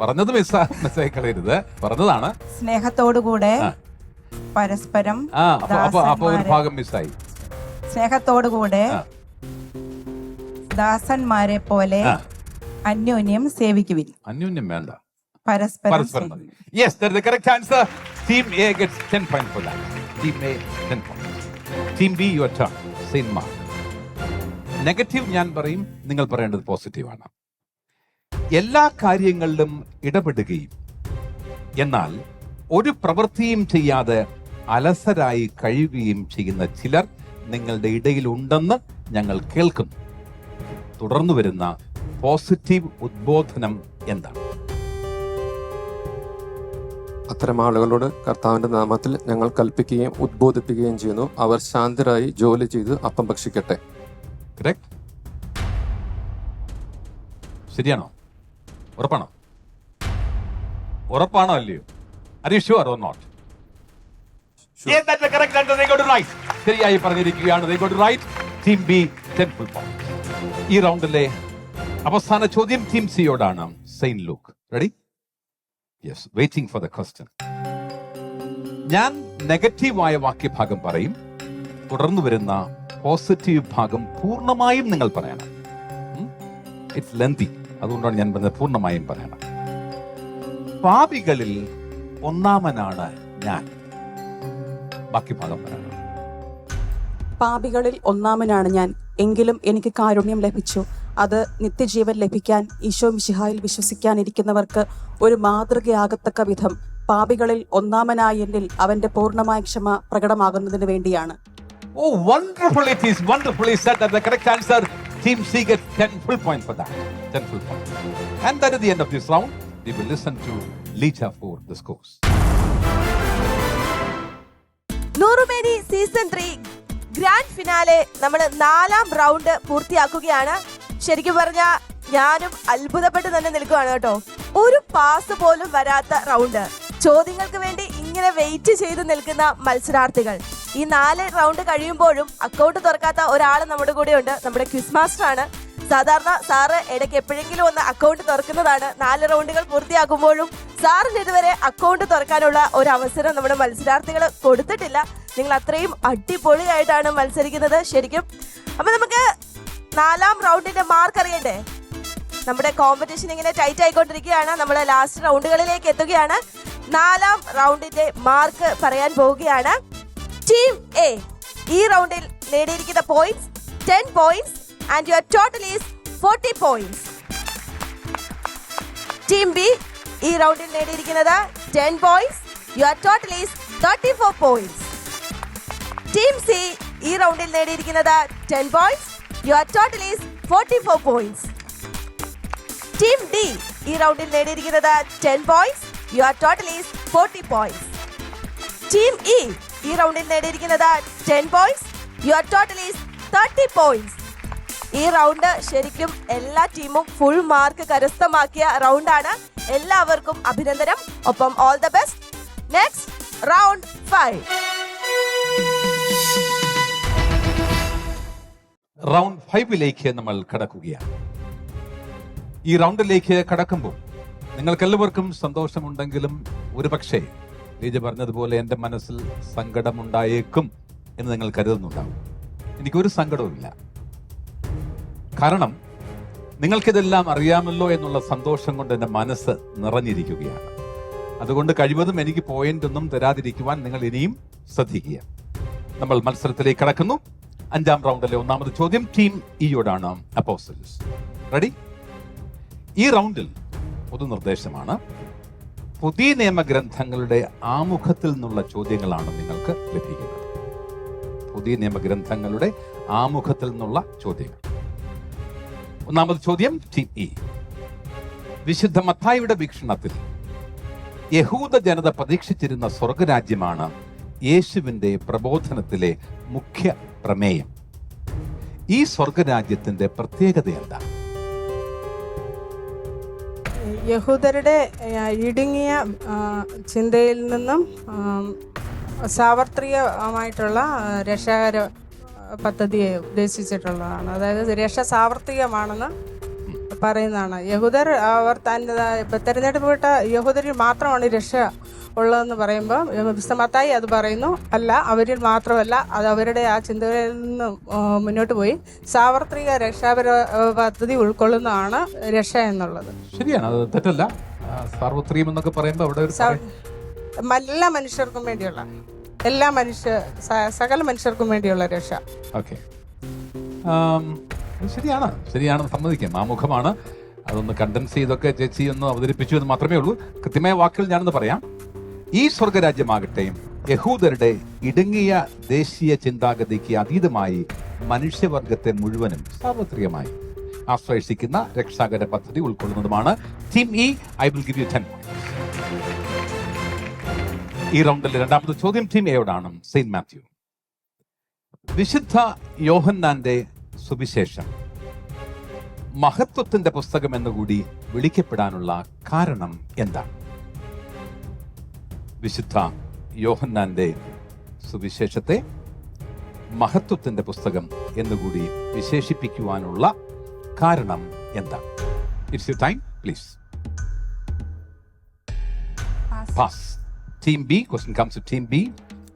പറഞ്ഞത് മിസ്സായി കളയരുത്. പറഞ്ഞതാണ് സ്നേഹത്തോടുകൂടെ പരസ്പരം അപ്പൊ ഒരു ഭാഗം മിസ്സായി. സ്നേഹത്തോടുകൂടെ ദാസന്മാരെ പോലെ അന്യോന്യം സേവിക്കുവിൻ. അന്യോന്യം വേണ്ട, പരസ്പരം. Yes, that is the correct answer. Team A gets 10 points for that. Team A 10 points. Team B your turn. Saint Mark. Negative ഞാൻ പറയും, നിങ്ങൾ പറയേണ്ടത് പോസിറ്റീവാണ്. എല്ലാ കാര്യങ്ങളിലും ഇടപെടുകയും എന്നാൽ ഒരു പ്രവൃത്തിയും ചെയ്യാതെ അലസരായി കഴിയുകയും ചെയ്യുന്ന ചിലർ നിങ്ങളുടെ ഇടയിൽ ഉണ്ടെന്ന് ഞങ്ങൾ കേൾക്കുന്നു. തുടർന്നു വരുന്ന പോസിറ്റീവ് ഉദ്ബോധനം എന്താണ്? അത്തരം ആളുകളോട് കർത്താവിന്റെ നാമത്തിൽ ഞങ്ങൾ കൽപ്പിക്കുകയും ഉദ്ബോധിപ്പിക്കുകയും ചെയ്യുന്നു, അവർ ശാന്തരായി ജോലി ചെയ്ത് അപ്പം ഭക്ഷിക്കട്ടെ. ശരിയാണോ? ഉറപ്പാണോ? ഉറപ്പാണോ അല്ലയോ? Are you sure or not? Yes, that's the correct answer. They got it right. ശരിയായി പറഞ്ഞിരിക്കുകയാണ്. They got it right. Team B 10 full points. ഈ റൗണ്ടിലെ അവസാന ചോദ്യം ടീം സിയോടാണ്. Saint Luke. Ready? Yes, waiting for the question. ഞാൻ നെഗറ്റീവായ വാക്യഭാഗം പറയും, തുടർന്ന് വരുന്ന പോസിറ്റീവ് ഭാഗം പൂർണ്ണമായും നിങ്ങൾ പറയണം. ഇറ്റ്സ് ലെന്തി, അതുകൊണ്ടാണ് ഞാൻ പറഞ്ഞത് പൂർണ്ണമായും പറയണം. പാപികളിൽ ഒന്നാമനാണ് ഞാൻ. ബാക്കി ഭാഗം പറയണം. പാപികളിൽ ഒന്നാമനാണ് ഞാൻ, എങ്കിലും എനിക്ക് കാരുണ്യം ലഭിച്ചു. അത് നിത്യജീവൻ ലഭിക്കാൻ ഈശോ മിശിഹായിൽ വിശ്വസിക്കാനിരിക്കുന്നവർക്ക് ഒരു മാതൃകയാകത്തക്ക വിധം പാപികളിൽ ഒന്നാമനായ എന്നിൽ അവന്റെ പൂർണ്ണമായ ക്ഷമ പ്രകടമാകുന്നതിന് വേണ്ടിയാണ്. Oh, wonderful it is, wonderfully said. That the correct answer. Team C gets 10 full points for that. 10 full points. And that is the end of this round. We will listen to Lita for the scores. Noorumeni season 3 grand finale നമ്മൾ 4ാം round പൂർത്തിയാക്കുകയാണ്. ശരിക്കും പറഞ്ഞാൽ ഞാനും അത്ഭുതപ്പെട്ട് തന്നെ നിൽക്കുകയാണ് കേട്ടോ. ഒരു pass പോലും വരാത്ത റൗണ്ട്. ചോദ്യങ്ങൾക്ക് വേണ്ടി ഇങ്ങനെ വെയിറ്റ് ചെയ്ത് നിൽക്കുന്ന മത്സരാർത്ഥികൾ. ഈ 4 റൗണ്ട് കഴിയുമ്പോഴും അക്കൗണ്ട് തുറക്കാത്ത ഒരാൾ നമ്മുടെ കൂടെ ഉണ്ട്. നമ്മുടെ ക്വിസ് മാസ്റ്റർ ആണ്. സാധാരണ സാറ് ഇടയ്ക്ക് എപ്പോഴെങ്കിലും ഒന്ന് അക്കൗണ്ട് തുറക്കുന്നതാണ്. 4 റൗണ്ടുകൾ പൂർത്തിയാക്കുമ്പോഴും സാറിന് ഇതുവരെ അക്കൗണ്ട് തുറക്കാനുള്ള ഒരു അവസരം നമ്മുടെ മത്സരാർത്ഥികൾ കൊടുത്തിട്ടില്ല. നിങ്ങൾ അത്രയും അടിപൊളിയായിട്ടാണ് മത്സരിക്കുന്നത് ശരിക്കും. അപ്പൊ നമുക്ക് 4ാം റൗണ്ടിന്റെ മാർക്ക് അറിയണ്ടേ? നമ്മുടെ കോമ്പറ്റീഷൻ ഇങ്ങനെ ടൈറ്റ് ആയിക്കൊണ്ടിരിക്കുകയാണ്. നമ്മൾ ലാസ്റ്റ് റൗണ്ടുകളിലേക്ക് എത്തുകയാണ്. 4ാം റൗണ്ടിന്റെ മാർക്ക് പറയാൻ പോവുകയാണ്. ടീം എ ഈ റൗണ്ടിൽ നേടിയിരിക്കുന്ന points 10 points and your total is 40 points. Team B ഈ റൗണ്ടിൽ നേടിയിരിക്കുന്നത് 10 points. your total is 34 points. Team C ഈ റൗണ്ടിൽ നേടിയിരിക്കുന്നത് 10 points. your total is 44 points. Team D ഈ റൗണ്ടിൽ നേടിയിരിക്കുന്നത് 10 points. your total is 40 points. Team E ഈ റൗണ്ടിൽ നേടിയിരിക്കുന്നത് 10 points. your total is 30 points. ഈ റൗണ്ട് ശരിക്കും എല്ലാ ടീമും ഫുൾ മാർക്ക് കരസ്ഥമാക്കിയ റൗണ്ടാണ്. എല്ലാവർക്കും അഭിനന്ദനം. ഒപ്പം all the best. Next round 5. Round 5ലേക്ക് നമ്മൾ കടക്കുകയാണ്. ഈ റൗണ്ടിലേക്ക് കടക്കുമ്പോൾ നിങ്ങൾക്കെല്ലാവർക്കും സന്തോഷമുണ്ടെങ്കിലും ഒരുപക്ഷെ ലീജ പറഞ്ഞതുപോലെ എൻ്റെ മനസ്സിൽ സങ്കടമുണ്ടായേക്കും എന്ന് നിങ്ങൾ കരുതുന്നുണ്ടാവും. എനിക്കൊരു സങ്കടവുമില്ല. കാരണം നിങ്ങൾക്കിതെല്ലാം അറിയാമല്ലോ എന്നുള്ള സന്തോഷം കൊണ്ട് എൻ്റെ മനസ്സ് നിറഞ്ഞിരിക്കുകയാണ്. അതുകൊണ്ട് കഴിവതും എനിക്ക് പോയിന്റ് ഒന്നും തരാതിരിക്കുവാൻ നിങ്ങൾ ഇനിയും ശ്രദ്ധിക്കുക. നമ്മൾ മത്സരത്തിലേക്ക് കടക്കുന്നു. 5ാം റൗണ്ടിലെ 1ാമത് ചോദ്യം ടീം ഇയോടാണ്. Apostles ready? ഈ റൗണ്ടിൽ പൊതു നിർദ്ദേശമാണ്. പുതിയ നിയമഗ്രന്ഥങ്ങളുടെ ആമുഖത്തിൽ നിന്നുള്ള ചോദ്യങ്ങളാണ് നിങ്ങൾക്ക് ലഭിക്കുന്നത്. പുതിയ നിയമഗ്രന്ഥങ്ങളുടെ ആമുഖത്തിൽ നിന്നുള്ള ചോദ്യങ്ങൾ. 1ാമത് ചോദ്യം ടീം ഇ. വിശുദ്ധ മത്തായിയുടെ വീക്ഷണത്തിൽ യഹൂദ ജനത പ്രതീക്ഷിച്ചിരുന്ന സ്വർഗരാജ്യമാണ് യേശുവിന്റെ പ്രബോധനത്തിലെ മുഖ്യ പ്രമേയം. ഈ സ്വർഗരാജ്യത്തിന്റെ പ്രത്യേകത എന്താണ്? യഹൂദരുടെ ഇടുങ്ങിയ ചിന്തയിൽ നിന്നും സാർവത്രികമായിട്ടുള്ള രക്ഷാകര പദ്ധതിയെ ഉദ്ദേശിച്ചിട്ടുള്ളതാണ്. അതായത് രക്ഷ സാർവത്രികമാണെന്ന് പറയുന്നതാണ്. യഹൂദർ അവർ തിരഞ്ഞെടുക്കപ്പെട്ട യഹൂദരിൽ മാത്രമാണ് രക്ഷ ഉള്ളതെന്ന് പറയുമ്പോൾ വിശുദ്ധ മത്തായി അത് പറയുന്നു, അല്ല, അവരിൽ മാത്രമല്ല, അത് അവരുടെ ആ ചിന്തകളിൽ നിന്ന് മുന്നോട്ട് പോയി സാർവത്രിക രക്ഷാപര പദ്ധതി ഉൾക്കൊള്ളുന്നതാണ് രക്ഷ എന്നുള്ളത്. ശരിയാണ്, അത് തെറ്റല്ല. സാർവത്രികം എന്നൊക്കെ പറയുമ്പോൾ അവിടെ എല്ലാ മനുഷ്യർക്കും വേണ്ടിയുള്ള സകല മനുഷ്യർക്കും വേണ്ടിയുള്ള രക്ഷ. ഓക്കെ, ശരിയാണ്, സമ്മതിക്കാം. ആമുഖമാണ്, അതൊന്ന് കണ്ടൻസ് ചെയ്തൊക്കെ ചേച്ചി ഒന്ന് അവതരിപ്പിച്ചു എന്ന് മാത്രമേ ഉള്ളൂ. കൃത്യമായ വാക്കുകൾ ഞാനൊന്ന് പറയാം. ഈ സ്വർഗരാജ്യമാകട്ടെ യഹൂദരുടെ ഇടുങ്ങിയ ദേശീയ ചിന്താഗതിക്ക് അതീതമായി മനുഷ്യവർഗത്തെ മുഴുവനും സാർവത്രികമായി ആശ്രയിക്കുന്ന രക്ഷാകര പദ്ധതി ഉൾക്കൊള്ളുന്നതുമാണ്. Team E, I will give you 10 points. ഈ റൗണ്ടിലെ 2ാമത്തെ ചോദ്യം ടീം എയോടാണ്. സെയിന്റ് മാത്യു. വിശുദ്ധ യോഹന്നാന്റെ സുവിശേഷം മഹത്വത്തിന്റെ പുസ്തകം എന്നുകൂടി വിളിക്കപ്പെടാനുള്ള കാരണം എന്താണ്? വിശുദ്ധ യോഹന്നാന്റെ സുവിശേഷത്തെ മഹത്വത്തിന്റെ പുസ്തകം എന്നുകൂടി വിശേഷിപ്പിക്കുവാനുള്ള കാരണം എന്താണ്? It's your time, please. Pass. Team B, question comes to team B.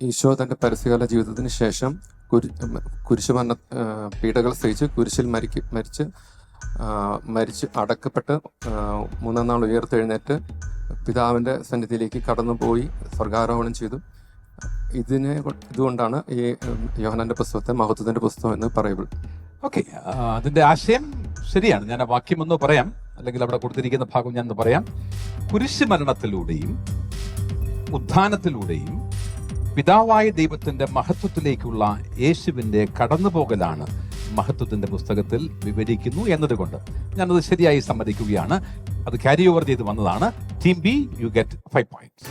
ഈശോ തൻ്റെ പരസ്യകാല ജീവിതത്തിന് ശേഷം കുരിശുമരണ പീഡകൾ സഹിച്ച് കുരിശിൽ മരിച്ച് അടക്കപ്പെട്ട് 3-ാം നാൾ ഉയർത്തെഴുന്നേറ്റ് പിതാവിൻ്റെ സന്നിധിയിലേക്ക് കടന്നുപോയി സ്വർഗാരോഹണം ചെയ്തു. ഇതുകൊണ്ടാണ് ഈ യോഹന്നാന്റെ പുസ്തകത്തെ മഹത്വത്തിന്റെ പുസ്തകം എന്ന് പറയുന്നത്. ഓക്കെ, അതിന്റെ ആശയം ശരിയാണ്. ഞാൻ ആ വാക്യം ഒന്ന് പറയാം, അല്ലെങ്കിൽ അവിടെ കൊടുത്തിരിക്കുന്ന ഭാഗം ഞാൻ ഒന്ന് പറയാം. കുരിശ് മരണത്തിലൂടെയും ഉത്ഥാനത്തിലൂടെയും പിതാവായ ദൈവത്തിന്റെ മഹത്വത്തിലേക്കുള്ള യേശുവിന്റെ കടന്നുപോകലാണ് മഹത്വത്തിന്റെ പുസ്തകത്തിൽ വിവരിക്കുന്നു എന്നതുകൊണ്ട് ഞാനത് ശരിയായി സമ്മതിക്കുകയാണ്. അത് ക്യാരി ഓവർ ചെയ്ത് വന്നതാണ്. Team B, you get 5 points.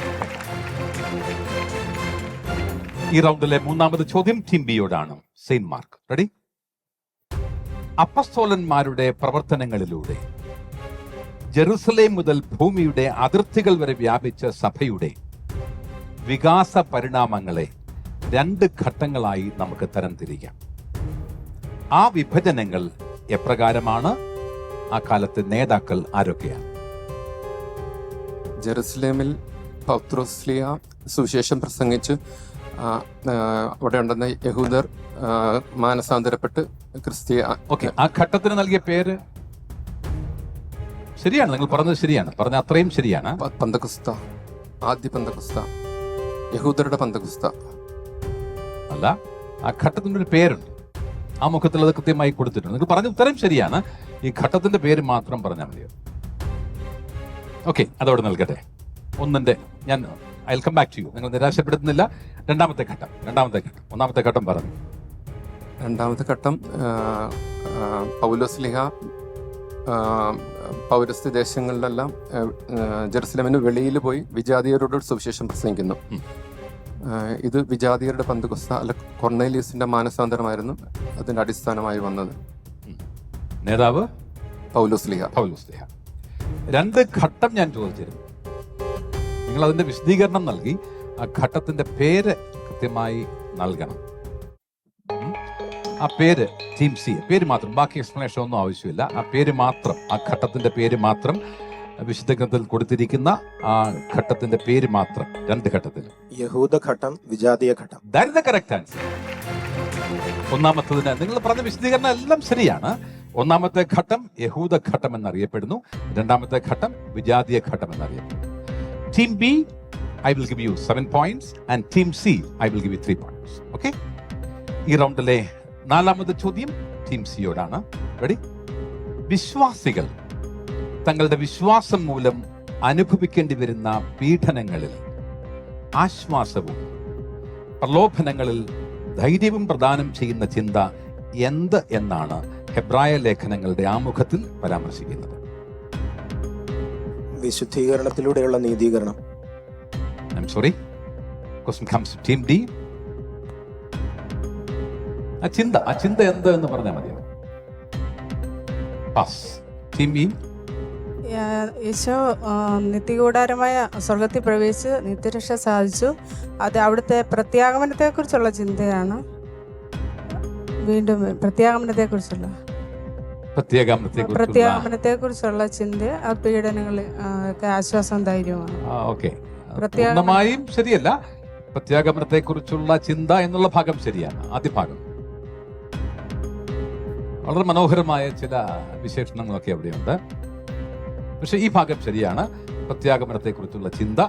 ഈ റൗണ്ടിലെ മൂന്നാമത് ചോദ്യം ടീം ബിയോടാണ്. Saint Mark. റെഡി? അപ്പസ്തോലന്മാരുടെ പ്രവർത്തനങ്ങളിലൂടെ ജെറുസലേം മുതൽ ഭൂമിയുടെ അതിർത്തികൾ വരെ വ്യാപിച്ച സഭയുടെ വികാസ പരിണാമങ്ങളെ 2 ഘട്ടങ്ങളായി നമുക്ക് തരംതിരിക്കാം. ആ വിഭജനങ്ങൾ എപ്രകാരമാണ്? ആ കാലത്തെ നേതാക്കൾ ആരൊക്കെയാണ്? ജെറുസലേമിൽ പൗത്രോസ്ലിയ സുവിശേഷം പ്രസംഗിച്ച് അവിടെ ഉണ്ടെന്ന യഹൂദർ മാനസാന്തരപ്പെട്ട് ക്രിസ്തീയ. ഓക്കെ, ആ ഘട്ടത്തിന് നൽകിയ പേര് ശരിയാണ്. നിങ്ങൾ പറഞ്ഞത് ശരിയാണ്, പറഞ്ഞ അത്രയും ശരിയാണ്. പന്തക്കുസ്ത, ആദ്യ പന്തക്കുസ്ത, യഹൂദരുടെ പന്തക്കുസ്ത അല്ല. ആ ഘട്ടത്തിന്റെ ഒരു പേരുണ്ട്, ആ മുഖത്തിൽ അത് കൃത്യമായി കൊടുത്തിട്ടുണ്ട്. നിങ്ങൾ പറഞ്ഞ ഉത്തരം ശരിയാണ്. ഈ ഘട്ടത്തിന്റെ പേര് മാത്രം പറഞ്ഞാൽ മതിയോ? ഓക്കെ, അതോടെ നൽകട്ടെ. ഞാൻ I will come back to you. നിങ്ങൾ നിരാശപ്പെടുത്തുന്നില്ല. രണ്ടാമത്തെ ഘട്ടം. ഒന്നാമത്തെ ഘട്ടം പറഞ്ഞു. രണ്ടാമത്തെ ഘട്ടം പൗലോസ്ലിഹ പൗരസ്ത്യ ദേശങ്ങളിലെല്ലാം ജെറുസലേമിന് വെളിയിൽ പോയി വിജാതിയരോട് സുവിശേഷം പ്രസംഗിക്കുന്നു. ഇത് വിജാതിയരുടെ പന്തക്കുസ്ത അല്ല കൊർണേലിയസിന്റെ മാനസാന്തരമായിരുന്നു അതിന്റെ അടിസ്ഥാനമായി വന്നത്. നേതാവ് പൗലോസ്ലിഹ. 2 ഘട്ടം ഞാൻ ചോദിച്ചിരുന്നു. നിങ്ങൾ അതിന്റെ വിശദീകരണം നൽകി. ആ ഘട്ടത്തിന്റെ പേര് കൃത്യമായി നൽകണം. ആ പേര് ടീം സി, പേര് മാത്രം, ബാക്കി എക്സ്പ്ലനേഷൻ ഒന്നും ആവശ്യമില്ല. ആ പേര് മാത്രം, ആ ഘട്ടത്തിന്റെ പേര് മാത്രം, വിശുദ്ധ ഗ്രന്ഥത്തിൽ കൊടുത്തിരിക്കുന്ന ആ ഘട്ടത്തിന്റെ പേര് മാത്രം. 2 ഘട്ടത്തിൽ യഹൂദ ഘട്ടം, വിജാതീയ ഘട്ടം. That is the correct answer. ഒന്നാമത്തതിന് നിങ്ങൾ പറഞ്ഞ വിശദീകരണം എല്ലാം ശരിയാണ്. ഒന്നാമത്തെ ഘട്ടം യഹൂദ ഘട്ടം എന്നറിയപ്പെടുന്നു. രണ്ടാമത്തെ ഘട്ടം വിജാതീയ ഘട്ടം എന്നറിയപ്പെടുന്നു. Team B, I will give you 7 points and team C, I will give you 3 points. Okay? ഈ റൗണ്ടിലെ 4ാമത് ചോദ്യം ടീം സിയോടാണ്. റെഡി? വിശ്വാസികൾ തങ്ങളുടെ വിശ്വാസം മൂലം അനുഭവിക്കേണ്ടി വരുന്ന പീഡനങ്ങളിൽ ആശ്വാസവും പ്രലോഭനങ്ങളിൽ ധൈര്യവും പ്രദാനം ചെയ്യുന്ന ചിന്ത എന്ത് എന്നാണ് ഹെബ്രായ ലേഖനങ്ങളുടെ ആമുഖത്തിൽ പരാമർശിക്കുന്നത്? വിശുദ്ധീകരണത്തിലൂടെയുള്ള നീതീകരണം. I'm sorry. Question comes to team D. ആ ചിന്ത എന്ത് എന്ന് പറഞ്ഞാൽ മതിയോ? പാസ്. Team B. ഈശോ നിത്യകൂടാരമായ സ്വർഗത്തിൽ പ്രവേശിച്ച് നിത്യരക്ഷ സാധിച്ചു. അത് അവിടുത്തെ പ്രത്യാഗമനത്തെക്കുറിച്ചുള്ള ചിന്തയാണ്. വീണ്ടും പ്രത്യാഗമനത്തെക്കുറിച്ചുള്ള ചിന്ത, ആ പീഡനങ്ങളിൽ ഒക്കെ ആശ്വാസം ധൈര്യമാണ്. പൂർണ്ണമായും ശരിയല്ല. പ്രത്യാഗമനത്തെ കുറിച്ചുള്ള ചിന്ത എന്നുള്ള ഭാഗം ശരിയാണ്. ആദ്യ ഭാഗം വളരെ മനോഹരമായ ചില വിശേഷണങ്ങളൊക്കെ അവിടെയുണ്ട്. പക്ഷെ ഈ ഭാഗം ശരിയാണ്. പ്രത്യാഗമനത്തെ കുറിച്ചുള്ള ചിന്ത,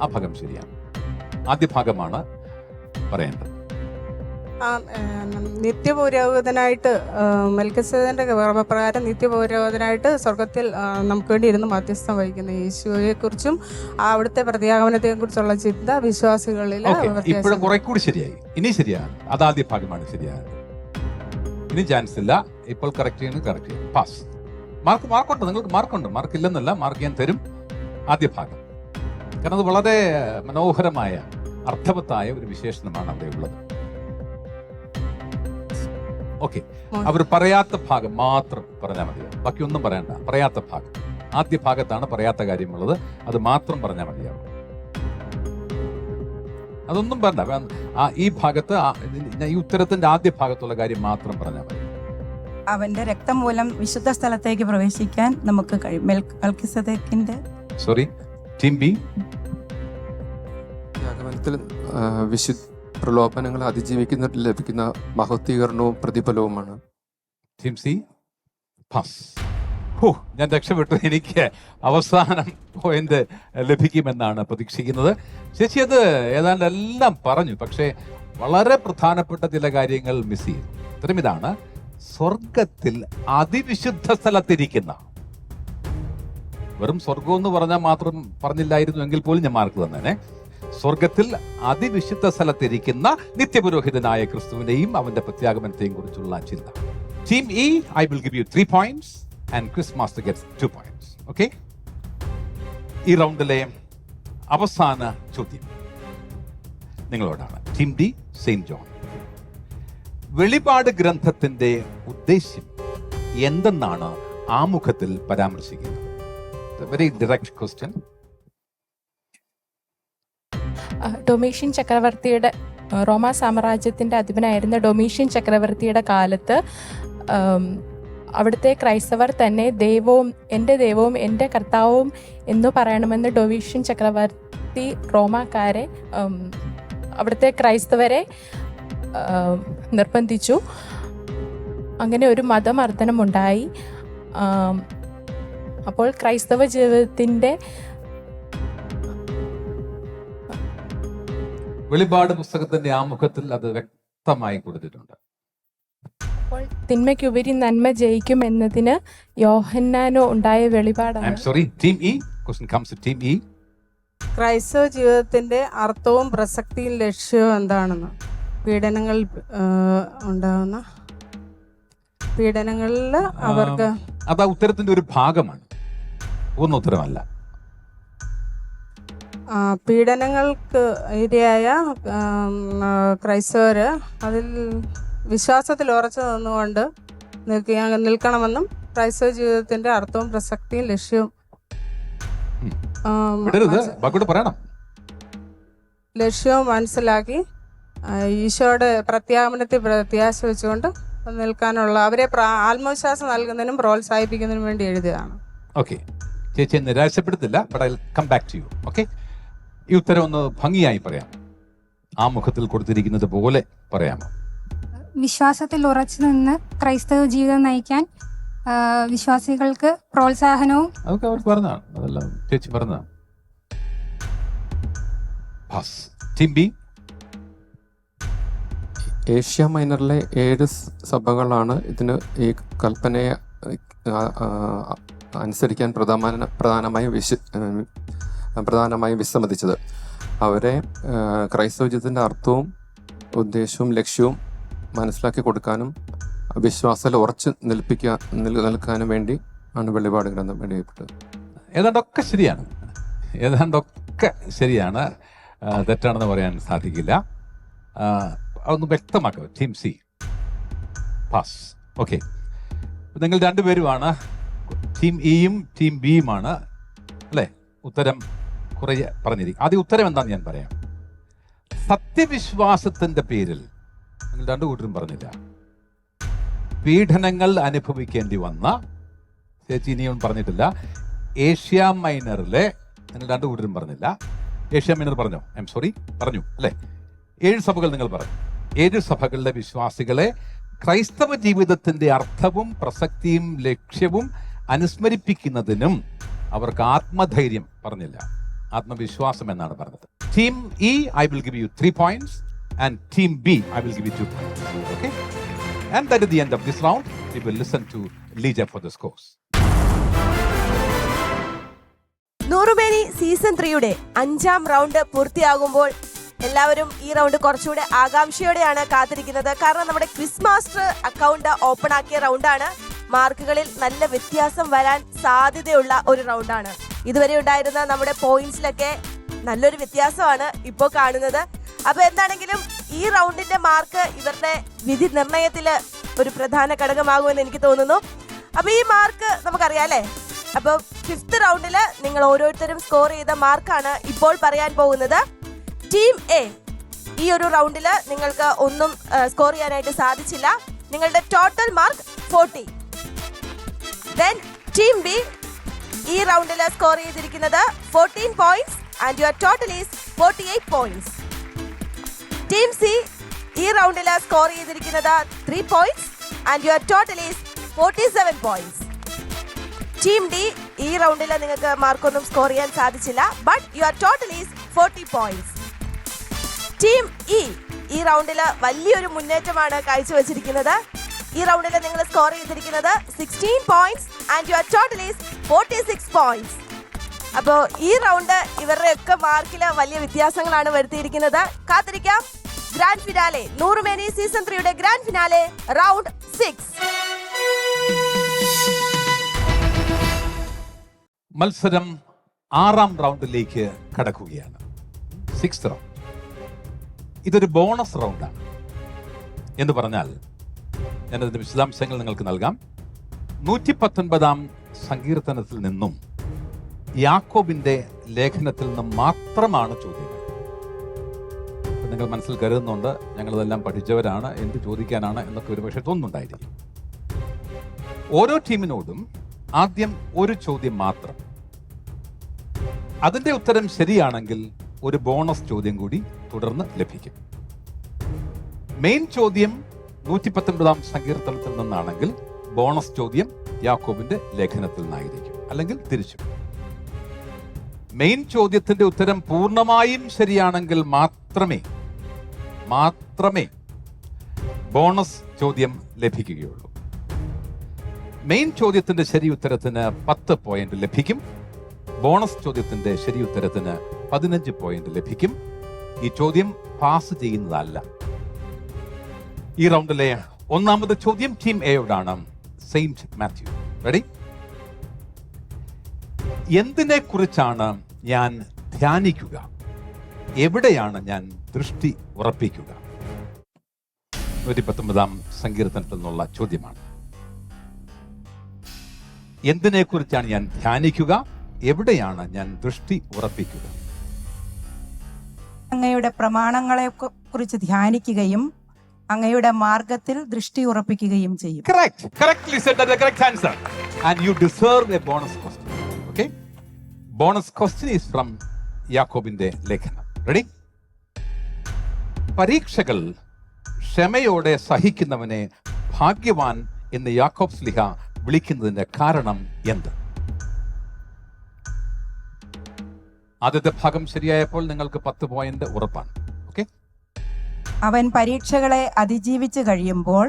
ആ ഭാഗം ശരിയാണ്. ആദ്യ ഭാഗമാണ് പറയേണ്ടത്. നിത്യപൗരോഹിതനായിട്ട് മെൽക്കിസേദക്കിന്റെ കർമ്മപ്രകാരം നിത്യപൗരോഹിതനായിട്ട് സ്വർഗത്തിൽ നമുക്ക് വേണ്ടി ഇരുന്ന് മധ്യസ്ഥം വഹിക്കുന്ന യേശുവിനെ കുറിച്ചും അവിടുത്തെ പ്രത്യാഗമനത്തെ കുറിച്ചുള്ള ചിന്ത വിശ്വാസികളിൽ ഇപ്പോഴും കുറെ കൂടി ശരിയായി. ഇനി ശരിയാണ്. അതാദ്യ ഭാഗമാണ് ശരിയാണ്. ഇനി ചാൻസ് ഇല്ല. ഇപ്പോൾ കറക്റ്റ് ചെയ്യണം. പാസ്. മാർക്കുണ്ട്. നിങ്ങൾക്ക് മാർക്കുണ്ട്. മാർക്ക് ഇല്ലെന്നല്ല, മാർക്ക് ഞാൻ തരും. ആദ്യ ഭാഗം, കാരണം അത് വളരെ മനോഹരമായ അർത്ഥവത്തായ ഒരു വിശേഷണമാണ് അവിടെ ഉള്ളത്. ഓക്കെ, അവർ പറയാത്ത ഭാഗം മാത്രം പറഞ്ഞാൽ മതിയോ? ബാക്കി ഒന്നും പറയണ്ട. പറയാത്ത ഭാഗം, ആദ്യ ഭാഗത്താണ് പറയാത്ത കാര്യമുള്ളത്. അത് മാത്രം പറഞ്ഞാൽ മതിയാവും. അതൊന്നും പറയണ്ട. ഈ ഭാഗത്ത് ഈ ഉത്തരത്തിന്റെ ആദ്യ ഭാഗത്തുള്ള കാര്യം മാത്രം പറഞ്ഞാൽ മതി. അവന്റെ രക്തം മൂലം വിശുദ്ധ സ്ഥലത്തേക്ക് പ്രവേശിക്കാൻ നമുക്ക് കഴിയും. മെൽക്കിസേദക്കിന്റെ സോറി ടീം ബി. ധ്യാനത്തിൽ പ്രലോഭനങ്ങളെ അതിജീവിക്കുന്നതിൽ ലഭിക്കുന്ന മഹത്വീകരണവും പ്രതിഫലവുമാണ്. Team C pass. ഞാൻ രക്ഷപ്പെട്ടു. എനിക്ക് അവസാനം പോയിന്റ് ലഭിക്കുമെന്നാണ് പ്രതീക്ഷിക്കുന്നത്. ചേച്ചി അത് ഏതാണ്ട് എല്ലാം പറഞ്ഞു, പക്ഷേ വളരെ പ്രധാനപ്പെട്ട ചില കാര്യങ്ങൾ മിസ് ചെയ്തു. ഇത്തരം ഇതാണ്: സ്വർഗത്തിൽ അതിവിശുദ്ധ സ്ഥലത്തിരിക്കുന്ന. വെറും സ്വർഗം എന്ന് പറഞ്ഞാൽ മാത്രം പറഞ്ഞില്ലായിരുന്നു എങ്കിൽ പോലും ഞാൻ മാർക്ക് തന്നേനെ. സ്വർഗത്തിൽ അതിവിശുദ്ധ സ്ഥലത്തിരിക്കുന്ന നിത്യപുരോഹിതനായ ക്രിസ്തുവിനെയും അവന്റെ പ്രത്യാഗമനത്തെയും കുറിച്ചുള്ള ചിന്ത. Team E, I will give U 3 points and Chris Master gets 2 points. Okay? ഈ റൗണ്ടിലെ അവസാന ചോദ്യം നിങ്ങളോടാണ്. Team D, saint John. വെളിപാട് ഗ്രന്ഥത്തിന്റെ ഉദ്ദേശ്യം എന്തെന്നാണ് ആമുഖത്തിൽ പരാമർശിക്കുന്നത്? Very direct question. ഡൊമീഷ്യൻ ചക്രവർത്തിയുടെ റോമാ സാമ്രാജ്യത്തിൻ്റെ അധിപനായിരുന്ന ഡൊമീഷ്യൻ ചക്രവർത്തിയുടെ കാലത്ത് അവിടുത്തെ ക്രൈസ്തവർ തന്നെ ദൈവവും എൻ്റെ കർത്താവും എന്ന് പറയണമെന്ന് ഡൊമീഷ്യൻ ചക്രവർത്തി റോമാക്കാരെ, അവിടുത്തെ ക്രൈസ്തവരെ നിർബന്ധിച്ചു. അങ്ങനെ ഒരു മതമർദ്ദനമുണ്ടായി. അപ്പോൾ ക്രൈസ്തവ ജീവിതത്തിൻ്റെ വെളിപാട് പുസ്തകത്തിന്റെ ആമുഖത്തിൽ അത് വ്യക്തമായി കൊടുത്തിട്ടുണ്ട്. അപ്പോൾ തിന്മയ്ക്കുപരി നന്മ ജയിക്കും എന്നതിന് യോഹന്നാനോ ഉണ്ടായ വെളിപാടാണ്. ക്രൈസ്തവ ജീവിതത്തിന്റെ അർത്ഥവും പ്രസക്തിയും ലക്ഷ്യവും എന്താണെന്ന്? പീഡനങ്ങളിൽ ഉണ്ടാകുന്ന പീഡനങ്ങളിൽ അവർക്ക് അത് ഉത്തരത്തിന്റെ ഒരു ഭാഗമാണ്, പൂർണ്ണ ഉത്തരമല്ല. പീഡനങ്ങൾക്ക് ഇരയായ ക്രൈസ്തവര് അതിൽ വിശ്വാസത്തിൽ ഉറച്ചു നിന്നുകൊണ്ട് നിൽക്കണമെന്നും ക്രൈസ്തവ ജീവിതത്തിന്റെ അർത്ഥവും പ്രസക്തിയും ലക്ഷ്യവും മനസ്സിലാക്കി ഈശോയുടെ പ്രത്യാഗമനത്തെ പ്രത്യാശ വെച്ചുകൊണ്ട് നിൽക്കാനുള്ള അവരെ ആത്മവിശ്വാസം നൽകുന്നതിനും പ്രോത്സാഹിപ്പിക്കുന്നതിനും വേണ്ടി എഴുതുകയാണ്. ഓക്കെ, ചേച്ചിയെ നിരാശപ്പെടുത്തില്ല. ഈ ഉത്തരം ഒന്ന് ഭംഗിയായി പറയാം, ആമുഖത്തിൽ കൊടുത്തിരിക്കുന്നത് പോലെ പറയാമോ? വിശ്വാസത്തിൽ ഉറച്ചു നിന്ന് ക്രൈസ്തവ ജീവിതം നയിക്കാൻ വിശ്വാസികൾക്ക് പ്രോത്സാഹനവും. അതൊക്കെ അവർ പറഞ്ഞതാണ്, അതെല്ലാം ചേച്ചി പറഞ്ഞതാണ്. ഏഷ്യ മൈനറിലെ 7 സഭകളാണ് ഇതിന് ഈ കൽപ്പനയെ അനുസരിക്കാൻ പ്രധാനമായും വിസമ്മതിച്ചത്. അവരെ ക്രൈസ്തവ ജീവിതത്തിൻ്റെ അർത്ഥവും ഉദ്ദേശവും ലക്ഷ്യവും മനസ്സിലാക്കി കൊടുക്കാനും വിശ്വാസത്തിൽ ഉറച്ചു നിൽക്കാനും വേണ്ടി ആണ് വെളിപാട് ഗ്രന്ഥം എഴുതപ്പെട്ടത്. ഏതാണ്ടൊക്കെ ശരിയാണ്, തെറ്റാണെന്ന് പറയാൻ സാധിക്കില്ല. അതൊന്ന് വ്യക്തമാക്കുക. Team C pass. ഓക്കെ, നിങ്ങൾ രണ്ടുപേരുമാണ്, ടീം ഇയും ടീം ബിയുമാണ് അല്ലേ? ഉത്തരം കുറെ പറഞ്ഞിരിക്കും. ആദ്യം ഉത്തരം എന്താണെന്ന് ഞാൻ പറയാം. സത്യവിശ്വാസത്തിന്റെ പേരിൽ നിങ്ങൾ രണ്ടു കൂട്ടരും പറഞ്ഞില്ല. പീഡനങ്ങൾ അനുഭവിക്കേണ്ടി വന്ന, ചേച്ചി ഇനിയും പറഞ്ഞിട്ടില്ല. ഏഷ്യ മൈനറിലെ നിങ്ങൾ രണ്ടു കൂട്ടരും പറഞ്ഞില്ല. ഏഷ്യ മൈനർ പറഞ്ഞോ? പറഞ്ഞു അല്ലേ? 7 സഭകൾ നിങ്ങൾ പറഞ്ഞു. 7 സഭകളിലെ വിശ്വാസികളെ ക്രൈസ്തവ ജീവിതത്തിന്റെ അർത്ഥവും പ്രസക്തിയും ലക്ഷ്യവും അനുസ്മരിപ്പിക്കുന്നതിനും അവർക്ക് ആത്മധൈര്യം പറഞ്ഞില്ല, ആത്മവിശ്വാസം എന്നാണ് പറഞ്ഞത്. Team E, I will give U 3 points and team B, I will give you 2 points. Okay? And that is the end of this round. We will listen to Lija for the scores. Noorumeni season 3യുടെ 5ാം round പൂർത്തിയാകുമ്പോൾ എല്ലാവരും ഈ round കുറച്ചുകൂടെ ആകാംക്ഷയോടെയാണ് കാത്തിരിക്കുന്നത്. കാരണം നമ്മുടെ quiz master account open ആക്കിയ റൗണ്ടാണ്. മാർക്കുകളിൽ നല്ല വ്യത്യാസം വരാൻ സാധ്യതയുള്ള ഒരു റൗണ്ടാണ്. ഇതുവരെ ഉണ്ടായിരുന്ന നമ്മുടെ പോയിന്റ്സിലൊക്കെ നല്ലൊരു വ്യത്യാസമാണ് ഇപ്പോൾ കാണുന്നത്. അപ്പൊ എന്താണെങ്കിലും ഈ റൗണ്ടിന്റെ മാർക്ക് ഇവരുടെ വിധി നിർണയത്തിൽ ഒരു പ്രധാന ഘടകമാകുമെന്ന് എനിക്ക് തോന്നുന്നു. അപ്പൊ ഈ മാർക്ക് നമുക്കറിയാം അല്ലേ? അപ്പൊ 5th റൗണ്ടിൽ നിങ്ങൾ ഓരോരുത്തരും സ്കോർ ചെയ്ത മാർക്കാണ് ഇപ്പോൾ പറയാൻ പോകുന്നത്. ടീം എ, ഈ ഒരു റൗണ്ടിൽ നിങ്ങൾക്ക് ഒന്നും സ്കോർ ചെയ്യാനായിട്ട് സാധിച്ചില്ല. നിങ്ങളുടെ total mark 40. Then team B ഈ റൗണ്ടിൽ സ്കോർ ചെയ്തിരിക്കുന്നത് 14 points and your total is 48 points. Team C ഈ റൗണ്ടിൽ സ്കോർ ചെയ്തിരിക്കുന്നത് 3 points and your total is 47 points. Team D ഈ റൗണ്ടിൽ നിങ്ങൾക്ക് മാർക്കൊന്നും സ്കോർ ചെയ്യാൻ സാധിച്ചില്ല, but your total is 40 points. Team E ഈ റൗണ്ടിൽ വലിയൊരു മുന്നേറ്റമാണ് കാഴ്ചവെച്ചിരിക്കുന്നത്. ഈ റൗണ്ടിൽ നിങ്ങൾ സ്കോർ ചെയ്തിരിക്കുന്നത് 16 points and your total is 46 points. അപ്പോൾ ഈ റൗണ്ട് ഇവരുടെ ഒക്കെ മാർക്കിൽ വലിയ വ്യത്യാസങ്ങളാണ് വരുത്തിയിരിക്കുന്നത്. കാത്തിരിക്കാം ഗ്രാൻഡ് ഫിനാലെ, നൂറുമേനി സീസൺ 3യുടെ ഗ്രാൻഡ് ഫിനാലെ റൗണ്ട് 6. മത്സരം 6ാം റൗണ്ടിലേക്ക് കടക്കുകയാണ്. 6th round. ഇതൊരു ബോണസ് റൗണ്ടാണ് എന്ന് പറഞ്ഞാൽ ഞാനതിൻ്റെ വിശദാംശങ്ങൾ നിങ്ങൾക്ക് നൽകാം. 119ാം സങ്കീർത്തനത്തിൽ നിന്നും യാക്കോബിന്റെ ലേഖനത്തിൽ നിന്നും മാത്രമാണ് ചോദ്യങ്ങൾ. നിങ്ങൾ മനസ്സിൽ കരുതുന്നുണ്ട് ഞങ്ങളിതെല്ലാം പഠിച്ചവരാണ്, എന്ത് ചോദിക്കാനാണ് എന്നൊക്കെ ഒരു പക്ഷേ തോന്നുന്നുണ്ടായിരിക്കും. ഓരോ ടീമിനോടും ആദ്യം ഒരു ചോദ്യം മാത്രം. അതിന്റെ ഉത്തരം ശരിയാണെങ്കിൽ ഒരു ബോണസ് ചോദ്യം കൂടി തുടർന്ന് ലഭിക്കും. മെയിൻ ചോദ്യം 119ാം സങ്കീർത്തനത്തിൽ നിന്നാണെങ്കിൽ ബോണസ് ചോദ്യം യാക്കോബിന്റെ ലേഖനത്തിൽ നിന്നായിരിക്കും, അല്ലെങ്കിൽ തിരിച്ചു. മെയിൻ ചോദ്യത്തിന്റെ ഉത്തരം പൂർണ്ണമായും ശരിയാണെങ്കിൽ മാത്രമേ ബോണസ് ചോദ്യം ലഭിക്കുകയുള്ളൂ. മെയിൻ ചോദ്യത്തിന്റെ ശരി ഉത്തരത്തിന് 10 പോയിന്റ് ലഭിക്കും. ബോണസ് ചോദ്യത്തിന്റെ ശരി ഉത്തരത്തിന് 15 പോയിന്റ് ലഭിക്കും. ഈ ചോദ്യം പാസ് ചെയ്യുന്നതല്ല. ഈ റൗണ്ടിലെ ഒന്നാമത്തെ ചോദ്യം ടീം എയോടാണ്. Saint Matthew, ready? എന്തിനെ കുറിച്ചാണ് ഞാൻ ധ്യാനിക്കുക? എവിടെയാണ് ഞാൻ ദൃഷ്ടി ഉറപ്പിക്കുക? 119ാം സങ്കീർത്തനത്തിൽ നിന്നുള്ള ചോദ്യമാണ്. എന്തിനെ കുറിച്ചാണ് ഞാൻ ധ്യാനിക്കുക? എവിടെയാണ് ഞാൻ ദൃഷ്ടി ഉറപ്പിക്കുക? അങ്ങയുടെ പ്രമാണങ്ങളെ കുറിച്ച് ധ്യാനിക്കുകയും അങ്ങയുടെ മാർഗത്തിൽ ദൃഷ്ടി ഉറപ്പിക്കുകയും ചെയ്യും. Correctly said, that's the correct answer. And you deserve a bonus question. Okay? Bonus question is from യാക്കോബിന്റെ ലേഖനം. Ready? പരീക്ഷകൾ ക്ഷമയോടെ സഹിക്കുന്നവനെ ഭാഗ്യവാൻ എന്ന് യാക്കോബ് ശ്ലീഹ വിളിക്കുന്നതിന്റെ കാരണം എന്ത്? ആദ്യത്തെ ഭാഗം ശരിയായപ്പോൾ നിങ്ങൾക്ക് 10 പോയിന്റ് ഉറപ്പാണ്. ഓക്കെ? അവൻ പരീക്ഷകളെ അതിജീവിച്ച് കഴിയുമ്പോൾ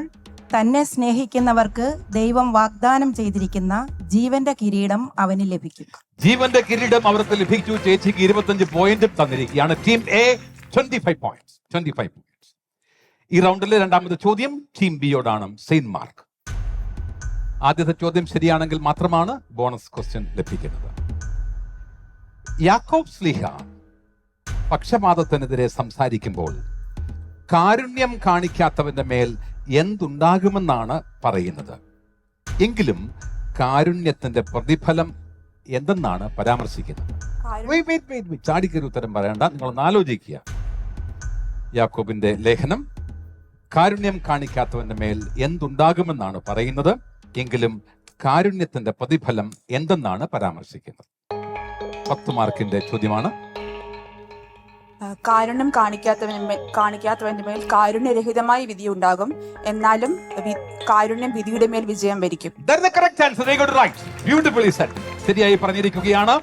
തന്നെ സ്നേഹിക്കുന്നവർക്ക് ദൈവം വാഗ്ദാനം ചെയ്തിരിക്കുന്ന ജീവന്റെ കിരീടം അവന് ലഭിക്കും. ജീവന്റെ കിരീടം അവർക്ക് ലഭിച്ചു. ചേച്ചിക്ക് 25 പോയിന്റ് തന്നിരിക്കുകയാണ്. Team A 25 points. ഈ റൗണ്ടിലെ രണ്ടാമത്തെ ചോദ്യം ടീം ബിയോടാണ്. Saint mark. ആദ്യത്തെ ചോദ്യം ശരിയാണെങ്കിൽ മാത്രമാണ് ബോണസ് ക്വസ്റ്റ്യൻ ലഭിക്കുന്നത്. യാക്കോബ് ശ്ലീഹ പക്ഷപാതത്തിനെതിരെ സംസാരിക്കുമ്പോൾ കാരുണ്യം കാണിക്കാത്തവന്റെ മേൽ എന്തുണ്ടാകുമെന്നാണ് പറയുന്നത്. എങ്കിലും കാരുണ്യത്തിന്റെ പ്രതിഫലം എന്തെന്നാണ് പരാമർശിക്കുന്നത്? ചാടിക്കറി ഉത്തരം പറയണ്ട, നിങ്ങളൊന്ന് ആലോചിക്കുക. യാക്കോബിന്റെ ലേഖനം കാരുണ്യം കാണിക്കാത്തവന്റെ മേൽ എന്തുണ്ടാകുമെന്നാണ് പറയുന്നത്, എങ്കിലും കാരുണ്യത്തിന്റെ പ്രതിഫലം എന്തെന്നാണ് പരാമർശിക്കുന്നത്? 10 മാർക്കിന്റെ ചോദ്യമാണ്. കാരുണ്യം കാണിക്കാത്തവന്റെ മേൽ കാരുണ്യരഹിതമായി വിധി ഉണ്ടാകും, എന്നാലും കാരുണ്യം വിധിയുടെ മേൽ വിജയം വരിക്കും. ശരിയായി പറഞ്ഞിരിക്കുകയാണ്.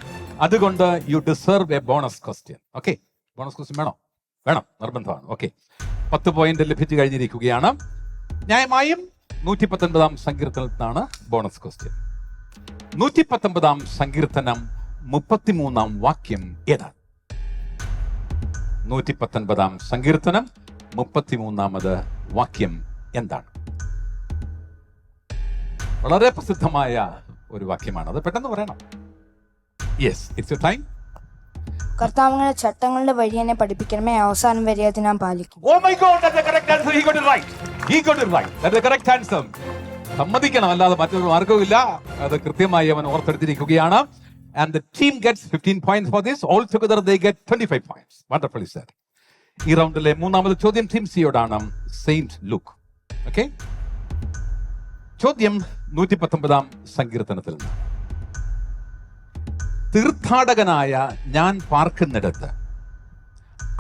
അതുകൊണ്ട് U deserve A bonus question. Okay, bonus question വേണം, നിർബന്ധമാണ്. ഓക്കെ, 10 പോയിന്റ് ലഭിച്ചു കഴിഞ്ഞിരിക്കുകയാണ്. ന്യായമായും 119ാം സങ്കീർത്തനത്തിനാണ് ബോണസ് ക്വസ്റ്റ്യൻ. 119ാം സങ്കീർത്തനം 33ാം വാക്യം ഏതാണ്? 119ാം സങ്കീർത്തനം 33ാമത് വാക്യം എന്താണ്? വളരെ പ്രസിദ്ധമായ ഒരു വാക്യമാണ്, അത് പെട്ടെന്ന് പറയണം. Yes, it's your time. കർത്താവിന്റെ ചട്ടങ്ങളുടെ വഴി എന്നെ പഠിപ്പിക്കണമേ, അവസാനം വരെ അത് ഞാൻ പാലിക്കും. Oh my God, that's the correct answer. He got it right. That's the correct answer. സമ്മതിക്കണം, അല്ലാതെ മറ്റൊരു മാർഗവുമില്ല. അത് കൃത്യമായി അവൻ ഓർത്തെടുത്തിരിക്കുകയാണ്. And the team gets 15 points for this. All together they get 25 points. Wonderfully said. ഈ റൗണ്ടിലെ മൂന്നാമത് ചോദ്യം ടീം സിയോടാണ്. Saint Luke. ഓക്കെ, ചോദ്യം 119ാം സങ്കീർത്തനത്തിൽ നിന്ന്. തീർത്ഥാടകനായ ഞാൻ പാർക്കുന്നിടത്ത്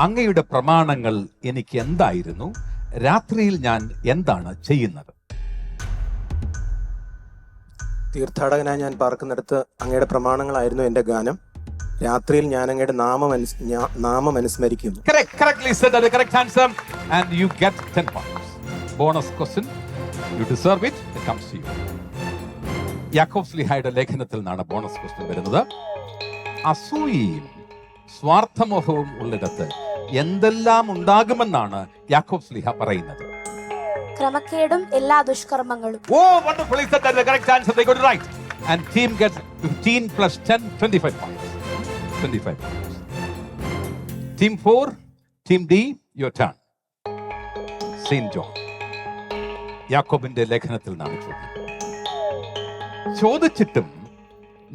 അങ്ങയുടെ പ്രമാണങ്ങൾ എനിക്ക് എന്തായിരുന്നു? രാത്രിയിൽ ഞാൻ എന്താണ് ചെയ്യുന്നത്? തീർത്ഥാടകനായി ഞാൻ പാർക്കുന്നിടത്ത് അങ്ങയുടെ പ്രമാണങ്ങളായിരുന്നു എൻ്റെ ഗാനം. രാത്രിയിൽ ഞാൻ അങ്ങയുടെ നാമം അനുസ്മരിക്കുന്നു. Correctly said that the correct answer, and you get 10 points. Bonus question. You deserve it. It comes to you. യാക്കോബ് ശ്ലീഹായുടെ ലേഖനത്തിൽ നിന്നാണ് ബോണസ് ക്വസ്റ്റ്യൻ വരുന്നത്. അസൂയയും സ്വാർത്ഥമോഹവും ഉള്ളിടത്ത് എന്തെല്ലാം ഉണ്ടാകുമെന്നാണ് യാക്കോബ് ശ്ലീഹ പറയുന്നത്? ക്രമക്കേടും എല്ലാ ദുഷ്കർമ്മങ്ങളും. Oh, wonderfully said that the correct answer. They got it right. And team gets 15 plus 10, 25 points. 25 points. Team 4, Team D, your turn. Saint John. യാക്കോബിന്റെ ലേഖനത്തിൽ നിന്നാണ് ചോദ്യം. ചോദിച്ചിട്ടും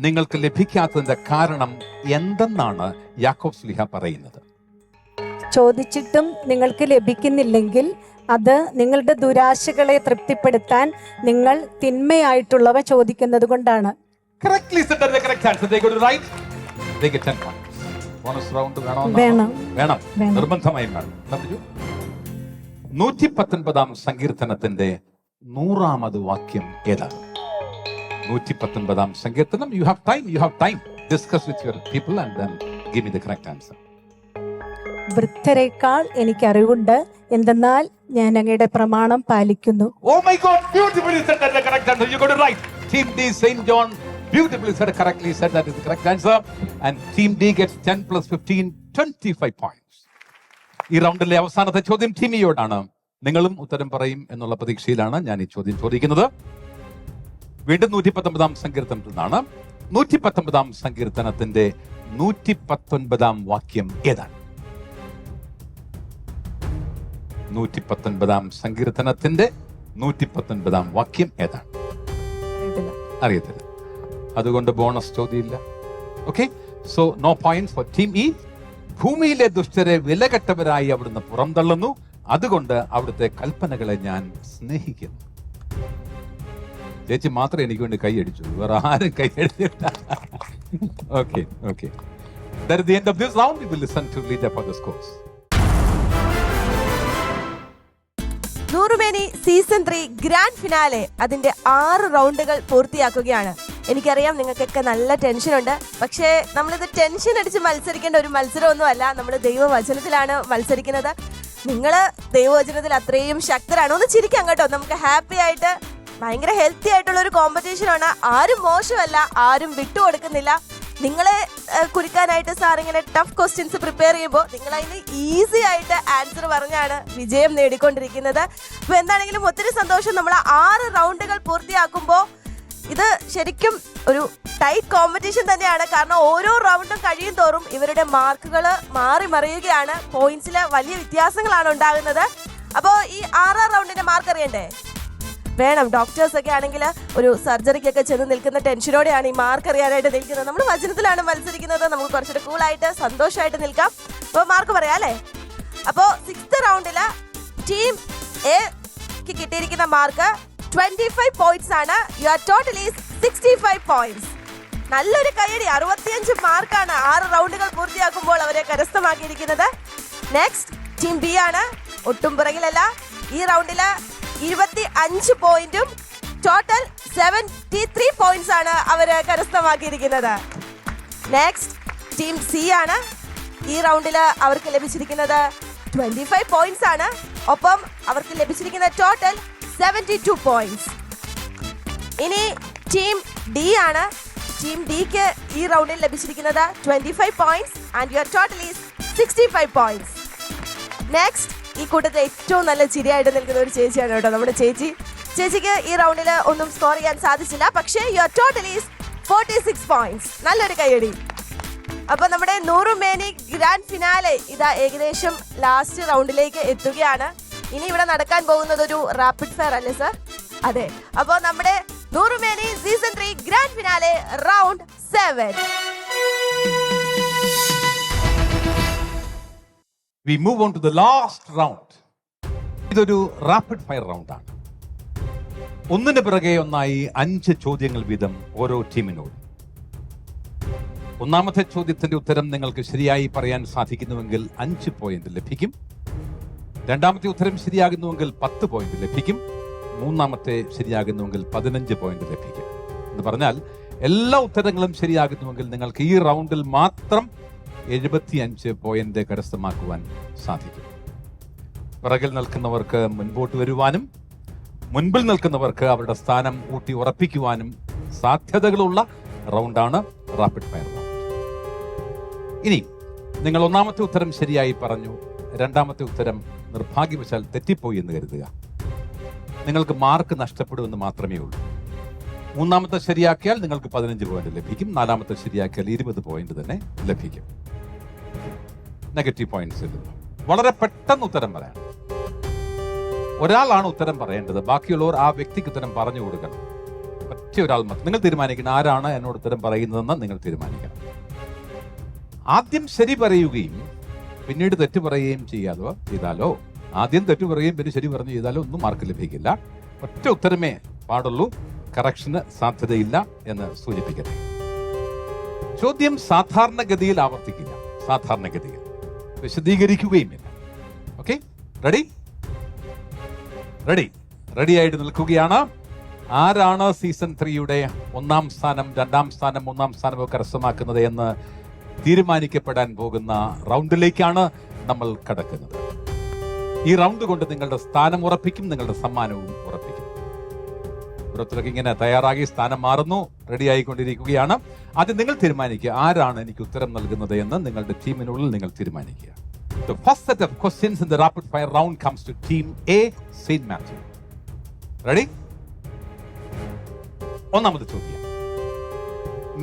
നിങ്ങൾക്ക് ലഭിക്കാത്തതിന്റെ കാരണം എന്തെന്നാണ് യാക്കോബ് ശ്ലീഹ പറയുന്നത്? ചോദിച്ചിട്ടും നിങ്ങൾക്ക് ലഭിക്കുന്നില്ലെങ്കിൽ അത് നിങ്ങളുടെ ദുരാശകളെ തൃപ്തിപ്പെടുത്താൻ നിങ്ങൾ തിന്മയായിട്ടുള്ളവ ചോദിക്കുന്നത് കൊണ്ടാണ്. Correctly said that the correct answer. They got it right. They get 10 points. Bonus round വേണം. നിർബന്ധമായും വേണം. 119 സങ്കീർത്തനത്തിന്റെ 100ാമത് വാക്യം ഏതാണ്? 119 സങ്കീർത്തനം. You have time. Discuss with your people and then give me the correct answer. വൃദ്ധരേക്കാൾ എനിക്ക് അറിവുണ്ട്, എന്തെന്നാൽ ഞാൻ അങ്ങയുടെ പ്രമാണം പാലിക്കുന്നു. Oh my God, beautifully said that the correct answer. You got it right. Team D, Saint John, beautifully said, correctly said that is the correct answer. And Team D gets 10 plus 15, 25 points. ഈ റൗണ്ടിലെ അവസാനത്തെ ചോദ്യം ടീമിയോടാണ്. നിങ്ങളും ഉത്തരം പറയും എന്നുള്ള പ്രതീക്ഷയിലാണ് ഞാൻ ഈ ചോദ്യം ചോദിക്കുന്നത്. വീണ്ടും 119 സങ്കീർത്തനത്തിൽ നിന്നാണ്. 119 സങ്കീർത്തനത്തിന്റെ 119 വാക്യം ഏതാണ്? 119 സങ്കീർത്തനത്തിന്റെ 119 വാക്യം ഏതാണ്? അറിയത്തില്ല. അതുകൊണ്ട് ബോണസ് ചോദ്യമില്ല. Okay, so no points for team E. ഭൂമിയിലെ ദുഷ്ടരെ വിലകെട്ടവരായി അവിടുന്ന് പുറന്തള്ളുന്നു, അതുകൊണ്ട് അവിടുത്തെ കൽപ്പനകളെ ഞാൻ സ്നേഹിക്കുന്നു. ചേച്ചി മാത്രമേ എനിക്ക് വേണ്ടി കൈയടിച്ചു, വേറെ ആരും കൈയടിച്ചില്ല. Okay. That is the end of this round. We will listen to Lida for the scores. Noorumeni season 3 grand finale അതിന്റെ 6 റൗണ്ടുകൾ പൂർത്തിയാക്കുകയാണ്. എനിക്കറിയാം നിങ്ങൾക്കൊക്കെ നല്ല ടെൻഷനുണ്ട്. പക്ഷേ നമ്മളിത് ടെൻഷൻ അടിച്ച് മത്സരിക്കേണ്ട ഒരു മത്സരമൊന്നുമല്ല. നമ്മൾ ദൈവവചനത്തിലാണ് മത്സരിക്കുന്നത്. നിങ്ങൾ ദൈവവചനത്തിൽ അത്രയും ശക്തരാണ്. ഒന്ന് ചിരിക്കാം കേട്ടോ. നമുക്ക് ഹാപ്പി ആയിട്ട് ഭയങ്കര ഹെൽത്തി ആയിട്ടുള്ള ഒരു കോമ്പറ്റീഷനാണ്. ആരും മോശമല്ല, ആരും വിട്ടുകൊടുക്കുന്നില്ല. നിങ്ങളെ കുറിക്കാനായിട്ട് സാർ ഇങ്ങനെ ടഫ് ക്വസ്റ്റ്യൻസ് പ്രിപ്പയർ ചെയ്യുമ്പോൾ നിങ്ങൾ അതിന് ഈസി ആയിട്ട് ആൻസർ പറഞ്ഞാണ് വിജയം നേടിക്കൊണ്ടിരിക്കുന്നത്. അപ്പോൾ എന്താണെങ്കിലും ഒത്തിരി സന്തോഷം. നമ്മൾ 6 റൗണ്ടുകൾ പൂർത്തിയാക്കുമ്പോൾ ഇത് ശരിക്കും ഒരു ടൈറ്റ് കോമ്പറ്റീഷൻ തന്നെയാണ്. കാരണം ഓരോ റൗണ്ടും കഴിയും തോറും ഇവരുടെ മാർക്കുകൾ മാറി മറിയുകയാണ്. പോയിന്റ്സിൽ വലിയ വ്യത്യാസങ്ങളാണ് ഉണ്ടാകുന്നത്. അപ്പോൾ ഈ 6ാം റൗണ്ടിന്റെ മാർക്ക് അറിയണ്ടേ? വേണം. ഡോക്ടേഴ്സ് ഒക്കെ ആണെങ്കിൽ ഒരു സർജറിക്കൊക്കെ ചെന്ന് നിൽക്കുന്ന ടെൻഷനോടെയാണ് ഈ മാർക്ക് അറിയാനായിട്ട് നിൽക്കുന്നത്. നമ്മൾ വചനത്തിലാണ് മത്സരിക്കുന്നത്. നമുക്ക് കുറച്ചുകൂടെ കൂളായിട്ട് സന്തോഷമായിട്ട് നിൽക്കാം. അപ്പോൾ മാർക്ക് പറയാം അല്ലേ? അപ്പോൾ 6th റൗണ്ടിൽ ടീം എക്ക് കിട്ടിയിരിക്കുന്ന മാർക്ക് 25 പോയിന്റ്സ് ആണ്. Your total is 65 points. നല്ലൊരു കൈയടി. 65 മാർക്കാണ് 6 റൗണ്ടുകൾ പൂർത്തിയാക്കുമ്പോൾ അവരെ കരസ്ഥമാക്കിയിരിക്കുന്നത്. നെക്സ്റ്റ് ടീം ബി ആണ്. ഒട്ടും പുറകിലല്ല. ഈ റൗണ്ടിൽ 25 പോയിന്റും ടോട്ടൽ 73 പോയിന്റ്സ് ആണ് അവര് കരസ്ഥമാക്കിയിരിക്കുന്നത്. നെക്സ്റ്റ് ടീം സി ആണ്. ഈ റൗണ്ടിൽ അവർക്ക് ലഭിച്ചിരിക്കുന്നത് 25 പോയിന്റ്സ് ആണ്. ഒപ്പം അവർക്ക് ലഭിച്ചിരിക്കുന്ന ടോട്ടൽ 72 പോയിന്റ്സ്. ഇനി ടീം ഡി ആണ്. ടീം ഡിക്ക് ഈ റൗണ്ടിൽ ലഭിച്ചിരിക്കുന്നത് 25 points and your total is 65 points. Next ഈ കൂട്ടത്തിൽ ഏറ്റവും നല്ല ചിരിയായിട്ട് നിൽക്കുന്ന ഒരു ചേച്ചിയാണ് കേട്ടോ നമ്മുടെ ചേച്ചിക്ക് ഈ റൗണ്ടിൽ ഒന്നും സ്കോർ ചെയ്യാൻ സാധിച്ചില്ല. പക്ഷേ യുവർ ടോട്ടൽ ഈസ് 46 പോയിന്റ്സ്. നല്ലൊരു കൈയടി. അപ്പൊ നമ്മുടെ നൂറുമേനി ഗ്രാൻഡ് ഫിനാലെ ഇതാ ഏകദേശം ലാസ്റ്റ് റൗണ്ടിലേക്ക് എത്തുകയാണ്. ഇനി ഇവിടെ നടക്കാൻ പോകുന്നത് ഒരു റാപ്പിഡ് ഫയർ അല്ലേ സർ? അതെ. അപ്പോൾ നമ്മുടെ Noorumeni season 3 grand finale round 7. We move on to the last round. ഇതൊരു റാപ്പിഡ് ഫയർ റൗണ്ടാണ്. ഒന്നിന് പിറകെ ഒന്നായി 5 ചോദ്യങ്ങൾ വീതം ഓരോ ടീമിനോട്. ഒന്നാമത്തെ ചോദ്യത്തിന്റെ ഉത്തരം നിങ്ങൾക്ക് ശരിയായി പറയാൻ സാധിക്കുന്നുവെങ്കിൽ 5 പോയിന്റ് ലഭിക്കും. രണ്ടാമത്തെ ഉത്തരം ശരിയാകുന്നുവെങ്കിൽ 10 പോയിന്റ് ലഭിക്കും. മൂന്നാമത്തെ ശരിയാകുന്നുവെങ്കിൽ 15 പോയിന്റ് ലഭിക്കും. എന്ന് പറഞ്ഞാൽ എല്ലാ ഉത്തരങ്ങളും ശരിയാകുന്നുവെങ്കിൽ നിങ്ങൾക്ക് ഈ റൗണ്ടിൽ മാത്രം 75 പോയിന്റ് കരസ്ഥമാക്കുവാൻ സാധിക്കും. പിറകിൽ നിൽക്കുന്നവർക്ക് മുൻപോട്ട് വരുവാനും മുൻപിൽ നിൽക്കുന്നവർക്ക് അവരുടെ സ്ഥാനം ഊട്ടി ഉറപ്പിക്കുവാനും സാധ്യതകളുള്ള റൗണ്ടാണ് റാപ്പിഡ് ഫയർ റൗണ്ട്. ഇനി നിങ്ങൾ ഒന്നാമത്തെ ഉത്തരം ശരിയായി പറഞ്ഞു, രണ്ടാമത്തെ ഉത്തരം നിർഭാഗ്യവശാൽ തെറ്റിപ്പോയി എന്ന് കരുതുക. നിങ്ങൾക്ക് മാർക്ക് നഷ്ടപ്പെടുമെന്ന് മാത്രമേ ഉള്ളൂ. മൂന്നാമത്തെ ശരിയാക്കിയാൽ നിങ്ങൾക്ക് 15 പോയിന്റ് ലഭിക്കും. നാലാമത്തെ ശരിയാക്കിയാൽ 20 പോയിന്റ് തന്നെ ലഭിക്കും. നെഗറ്റീവ് പോയിന്റ്സ് ഇല്ലല്ലോ. വളരെ പെട്ടെന്ന് ഉത്തരം പറയാം. ഒരാളാണ് ഉത്തരം പറയേണ്ടത്, ബാക്കിയുള്ളവർ ആ വ്യക്തിക്ക് ഉത്തരം പറഞ്ഞു കൊടുക്കണം. ഒറ്റ ഒരാൾ മാത്രം. നിങ്ങൾ തീരുമാനിക്കണം ആരാണ് എന്നോട് ഉത്തരം പറയുന്നതെന്ന് നിങ്ങൾ തീരുമാനിക്കണം. ആദ്യം ശരി പറയുകയും പിന്നീട് തെറ്റ് പറയുകയും ചെയ്താലോ ആദ്യം തെറ്റ് പറയുകയും പിന്നെ ശരി പറഞ്ഞു ചെയ്താലോ ഒന്നും മാർക്ക് ലഭിക്കില്ല. ഒറ്റ ഉത്തരമേ പാടുള്ളൂ, കറക്ഷന് സാധ്യതയില്ല എന്ന് സൂചിപ്പിക്കട്ടെ. ചോദ്യം സാധാരണഗതിയിൽ ആവർത്തിക്കില്ല, സാധാരണഗതിയിൽ വിശദീകരിക്കുകയുമില്ല. ഓക്കെ, റെഡി ആയിട്ട് നിൽക്കുകയാണ്. ആരാണ് സീസൺ 3യുടെ 1-ാം സ്ഥാനം, 2-ാം സ്ഥാനം, 3-ാം സ്ഥാനം കരസ്ഥമാക്കുന്നത് എന്ന് തീരുമാനിക്കപ്പെടാൻ പോകുന്ന റൗണ്ടിലേക്കാണ് നമ്മൾ കടക്കുന്നത്. ഈ റൗണ്ട് കൊണ്ട് നിങ്ങളുടെ സ്ഥാനം ഉറപ്പിക്കും, നിങ്ങളുടെ സമ്മാനവും ഉറപ്പിക്കും. ഓരോരുത്തർക്ക് ഇങ്ങനെ തയ്യാറാക്കി സ്ഥാനം മാറുന്നു, റെഡി ആയിക്കൊണ്ടിരിക്കുകയാണ്. ആദ്യം നിങ്ങൾ തീരുമാനിക്കുക ആരാണ് എനിക്ക് ഉത്തരം നൽകുന്നത് എന്ന് നിങ്ങളുടെ ടീമിനുള്ളിൽ നിങ്ങൾ തീരുമാനിക്കുക. The first set of questions in the rapid fire round comes to team A, St. Matthew. Ready? ഒന്നാമത്തെ ചോദ്യം,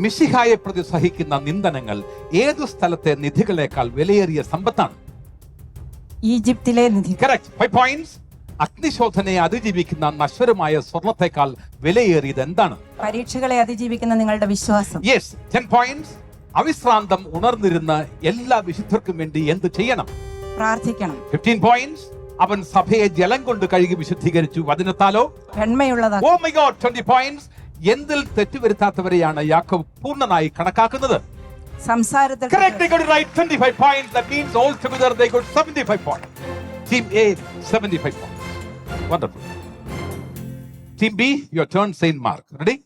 മിശിഹായെ പ്രതി സഹിക്കുന്ന നിന്ദനങ്ങൾ ഏതു സ്ഥലത്തെ നിധികളെക്കാൾ വിലയേറിയ സമ്പത്താണ്? ഈജിപ്തിലെ നിധി. Correct. 5 points. അഗ്നിശോധനയെ അതിജീവിക്കുന്ന നശ്വരമായ സ്വർണത്തെക്കാൾ വിലയേറിയത് എന്താണ്? പരീക്ഷകളെ അതിജീവിക്കുന്ന നിങ്ങളുടെ വിശ്വാസം. Yes. 10 points. അവിശ്രാന്തം ഉണർന്നിരുന്ന എല്ലാ വിശുദ്ധർക്കും വേണ്ടി എന്ത് ചെയ്യണം? പ്രാർത്ഥിക്കണം. 15 points. അവൻ സഭയെ ജലം കൊണ്ട് കഴുകി വിശുദ്ധീകരിച്ചു, വചനത്താലോ വെണ്മയുള്ളതാ. Oh my God, 20 points. എന്തിൽ തെറ്റുവരുത്താത്തവരെയാണ് യാക്കോബ് പൂർണ്ണനായി കണക്കാക്കുന്നത്? സംസാരത്തിൽ. Correct, they got it right. 25 points. That means all together they got 75 points. Team A 75 points. Wonderful. Team B, your turn. Saint Mark. Ready?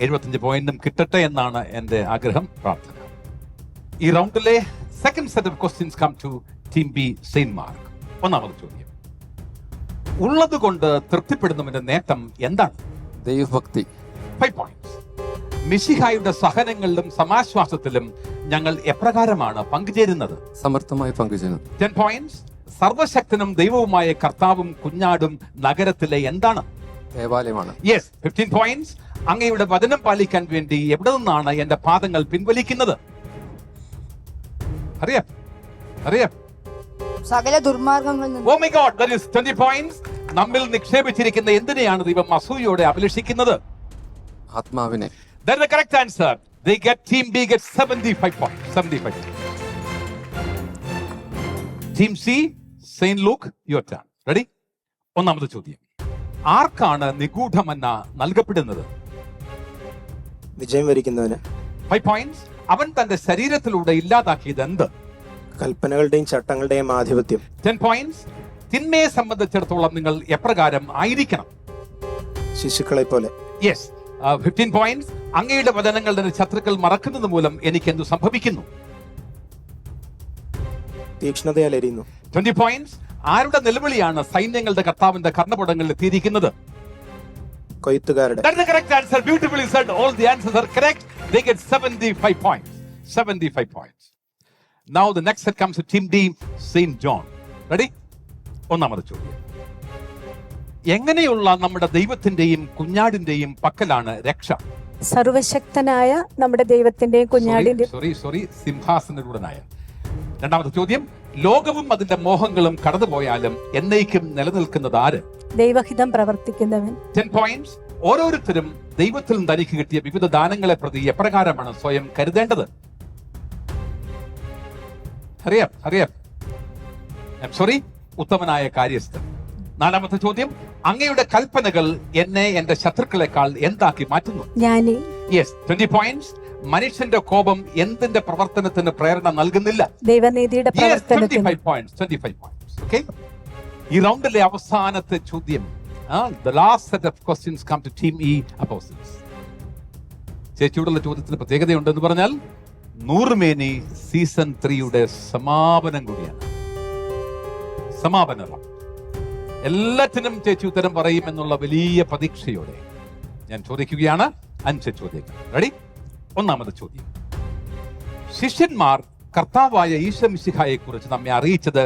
75 പോയിന്റും കിട്ടട്ടെ എന്നാണ് എന്റെ ആഗ്രഹം, പ്രാർത്ഥന. ഈ റൗണ്ടിലെ second set of questions come to team B, saint Mark. ഒന്നാമത് ചോദ്യം, ഉള്ളത് കൊണ്ട് തൃപ്തിപ്പെടുന്നവന്റെ നേട്ടം എന്താണ്? ദൈവഭക്തി. 5 points. മിശിഹായുടെ സഹനങ്ങളിലും സമാശ്വാസത്തിലും ഞങ്ങൾ എപ്രകാരമാണ് പങ്കുചേരുന്നത്? സമർത്ഥമായി പങ്കുചേരുന്നു. 10 points. സർവശക്തനും ദൈവവുമായ കർത്താവും കുഞ്ഞാടും നഗരത്തിലെ എന്താണ്? ദേവാലയമാണ്. യെസ്. 15 points. അങ്ങയുടെ വചനം പാലിക്കാൻ വേണ്ടി എവിടെ നിന്നാണ് എന്റെ പാദങ്ങൾ പിൻവലിക്കുന്നത്? അറിയാം. സകല ദുർമാർഗങ്ങളിൽ നിന്ന്. Oh my God, that is 20 points. നമ്മിൽ നിക്ഷേപിച്ചിരിക്കുന്ന എന്തിനെയാണ് ദൈവം അസൂയോടെ അഭിലഷിക്കുന്നത്? ആത്മാവിനെ. That's the correct answer. They get team B gets 75 points. 75. Team C, Saint Luke, your turn. Ready? ഒന്നാമത്തെ ചോദ്യം, ആർക്കാണ് നിഗൂഢമന്ന നൽകപ്പെടുന്നത്? വിജയം വരിക്കുന്നവന്. 5 points. അവൻ തന്റെ ശരീരത്തിലൂടെ ഇല്ലാതാക്കിയത് എന്ത്? കൽപ്പനകളുടെയും ചട്ടങ്ങളുടെയും ആധിപത്യം. 10 points. തിന്മയെ സംബന്ധിച്ചിടത്തോളം നിങ്ങൾ എപ്രകാരം ആയിരിക്കണം? ശിശുക്കളെ പോലെ. യെസ്. 15 points. അങ്ങയുടെ വചനങ്ങളുടെ ശത്രുക്കൾ മറക്കുന്നത് മൂലം എനിക്ക് എന്തു സംഭവിക്കുന്നു? തീക്ഷ്ണതയാൽ എരിയുന്നു. 20 points. ആരുടെ നിലവിളിയാണ് സൈന്യങ്ങളുടെ കർത്താവിന്റെ കർണപടങ്ങളിൽ എത്തിയിരിക്കുന്നത്? കൊയ്ത്തുകാരുടെ. That's the correct answer. Beautifully said. All the answers are correct. They get 75 points. 75 points. Now the next set comes to Team D, St. John. Ready? ഒന്നാമത്തെ ചോദ്യം, എങ്ങനെയുള്ള നമ്മുടെ ദൈവത്തിന്റെയും കുഞ്ഞാടിന്റെയും പക്കലാണ് രക്ഷ? സർവശക്തനായ നമ്മുടെ ദൈവത്തിന്റെയും കുഞ്ഞാടിന്റെ. സോറി, സിംഹാസനരൂഢനായ. രണ്ടാമത്തെ ചോദ്യം, ലോകവും അതിന്റെ മോഹങ്ങളും കടന്നുപോയാലും എന്നേക്കും നിലനിൽക്കുന്നത് ആര്? ദൈവഹിതം പ്രവർത്തിക്കുന്നവൻ. 10 points. ഓരോരുത്തരും ദൈവത്തിൽ നിന്ന് തനിക്ക് കിട്ടിയ വിവിധ ദാനങ്ങളെ പ്രതി എപ്രകാരമാണ് സ്വയം കരുതേണ്ടത്? അറിയാം. സോറി, ഉത്തമനായ കാര്യസ്ഥൻ. നാലാമത്തെ ചോദ്യം, അങ്ങയുടെ കൽപ്പനകൾ എന്നെ എന്റെ ശത്രുക്കളെക്കാൾ എന്താക്കി മാറ്റുന്നു? ജ്ഞാനി. യെസ്. 20 points. മനുഷ്യന്റെ കോപം എന്തിന്റെ പ്രവർത്തനത്തിന് പ്രേരണ നൽകുന്നില്ല? ദൈവനീതിയുടെ പ്രവർത്തനത്തിന്. 25 points. Okay? ഈ റൗണ്ടിലെ അവസാനത്തെ ചോദ്യം. The last set of questions come to team E Apostles. ചേച്ചിയോടുള്ള ചോദ്യത്തിന് പ്രത്യേകതയുണ്ടെന്ന് പറഞ്ഞാൽ നൂറുമേനി സീസൺ 3യുടെ സമാപനം കൂടിയാണ്. സമാപനം. എല്ലാത്തിനും ചേച്ചി ഉത്തരം പറയും എന്നുള്ള വലിയ പ്രതീക്ഷയോടെ ഞാൻ ചോദിക്കുകയാണ് 5 ചോദ്യങ്ങൾ. റെഡി? ഒന്നാമത്തെ ചോദ്യം. ശിഷ്യന്മാർ കർത്താവായ ഈശോ മിശിഹായെ കുറിച്ച് നമ്മെ അറിയിച്ചത്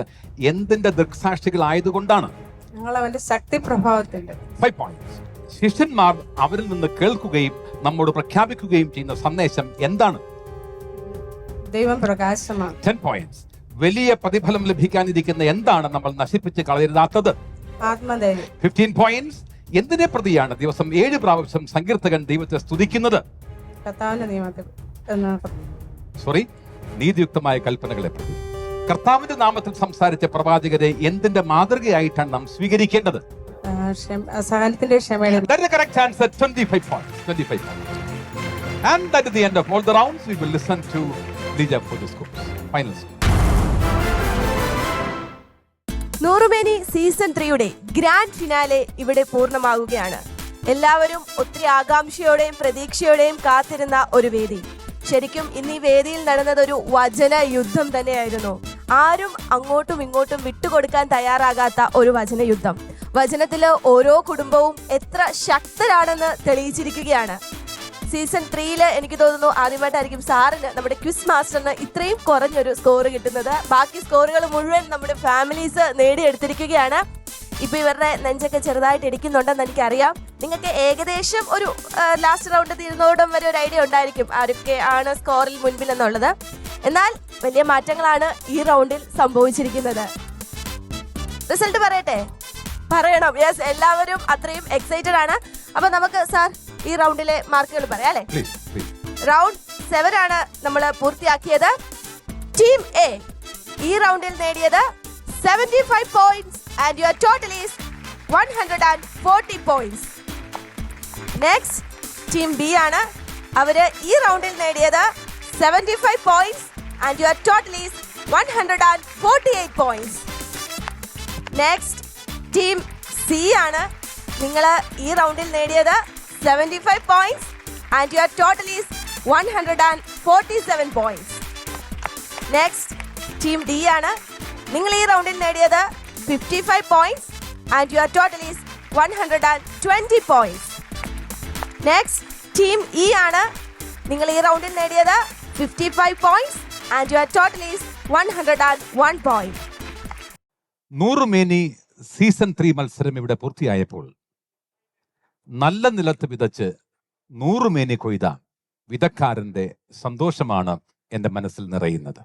എന്തിന്റെ ദൃക്സാക്ഷികളായതുകൊണ്ടാണ്? ഞങ്ങൾ അവന്റെ ശക്തി പ്രഭാവത്തിന്റെ. 5 points. ശിഷ്യന്മാർ അവരിൽ നിന്ന് കേൾക്കുകയും നമ്മോട് പ്രഖ്യാപിക്കുകയും ചെയ്യുന്ന സന്ദേശം എന്താണ്? ദൈവം പ്രകാശമാണ്. 10 points. വലിയ പ്രതിഫലം ലഭിക്കാനിരിക്കുന്ന എന്താണ് നമ്മൾ നശിപ്പിച്ച് കളയരുതാത്തത്? ആത്മധൈര്യം. 15 points. എന്തിനെ പ്രതിയാണ് ദിവസം 7 പ്രാവശ്യം സങ്കീർത്തകൻ ദൈവത്തെ സ്തുതിക്കുന്നത്? കർത്താവിന്റെ നിയമത്തിൽ. നീതിയുക്തമായ കൽപ്പനകളെ പ്രതി. കർത്താവിന്റെ നാമത്തിൽ സംസാരിച്ച പ്രവാചകരെ എന്തിന്റെ മാതൃകയായിട്ടാണ് നാം സ്വീകരിക്കേണ്ടത്? സഹനത്തിന്റെ ക്ഷമയുടെ. That is the correct answer. 25 points. 25 points. And that is the end of all the rounds. We will listen to Lija for the scores. Final score. Noorumeni season 3യുടെ ഗ്രാൻഡ് ഫിനാലെ ഇവിടെ പൂർണ്ണമാകുകയാണ്. എല്ലാവരും ഒത്തിരി ആകാംക്ഷയോടെയും പ്രതീക്ഷയോടെയും കാത്തിരുന്ന ഒരു വേദി. ശരിക്കും ഇന്ന് ഈ വേദിയിൽ നടന്നത് ഒരു വചന യുദ്ധം തന്നെയായിരുന്നു. ആരും അങ്ങോട്ടും ഇങ്ങോട്ടും വിട്ടുകൊടുക്കാൻ തയ്യാറാകാത്ത ഒരു വചന യുദ്ധം. വചനത്തില് ഓരോ കുടുംബവും എത്ര ശക്തരാണെന്ന് തെളിയിച്ചിരിക്കുകയാണ്. സീസൺ 3 എനിക്ക് തോന്നുന്നു ആദ്യമായിട്ടായിരിക്കും സാറിന്, നമ്മുടെ ക്വിസ് മാസ്റ്ററിന് ഇത്രയും കുറഞ്ഞൊരു സ്കോർ കിട്ടുന്നത്. ബാക്കി സ്കോറുകൾ മുഴുവൻ നമ്മുടെ ഫാമിലീസ് നേടിയെടുത്തിരിക്കുകയാണ്. ഇപ്പൊ ഇവരുടെ നെഞ്ചൊക്കെ ചെറുതായിട്ട് ഇടിക്കുന്നുണ്ടെന്ന് എനിക്കറിയാം. നിങ്ങൾക്ക് ഏകദേശം ഒരു ലാസ്റ്റ് റൗണ്ട് തീരുന്നതോടും വരെ ഒരു ഐഡിയ ഉണ്ടായിരിക്കും ആരൊക്കെ ആണ് സ്കോറിൽ മുൻപിൽ എന്നുള്ളത്. എന്നാൽ വലിയ മാറ്റങ്ങളാണ് ഈ റൗണ്ടിൽ സംഭവിച്ചിരിക്കുന്നത്. റിസൾട്ട് പറയണം. യെസ്, എല്ലാവരും അത്രയും എക്സൈറ്റഡ് ആണ്. അപ്പൊ നമുക്ക് സാർ ഈ റൗണ്ടിലെ മാർക്കുകൾ പറയാം അല്ലേ? റൗണ്ട് 7 ആണ് നമ്മൾ പൂർത്തിയാക്കിയത്. ടീം എ ഈ റൗണ്ടിൽ നേടിയത് 75 points and your total is 140 points. Next team B ആണ്. അവര് ഈ റൗണ്ടിൽ നേടിയത് 75 points and your total is 148 points. Next team C ആണ്. നിങ്ങൾ ഈ റൗണ്ടിൽ നേടിയത് 75 points and your total is 147 points. Next team D ആണ്. നിങ്ങൾ ഈ റൗണ്ടിൽ നേടിയത് 55 points and your total is 120 points. Next team E ആണ്. നിങ്ങൾ ഈ റൗണ്ടിൽ നേടിയത് 55 points and your total is 101 points. നൂറുമേനി സീസൺ 3 മത്സരം ഇവിടെ പൂർത്തിയായപ്പോൾ നല്ല നിലത്ത് വിതച്ച് നൂറുമേനി കൊയ്ത വിതക്കാരന്റെ സന്തോഷമാണ് എൻ്റെ മനസ്സിൽ നിറയുന്നത്.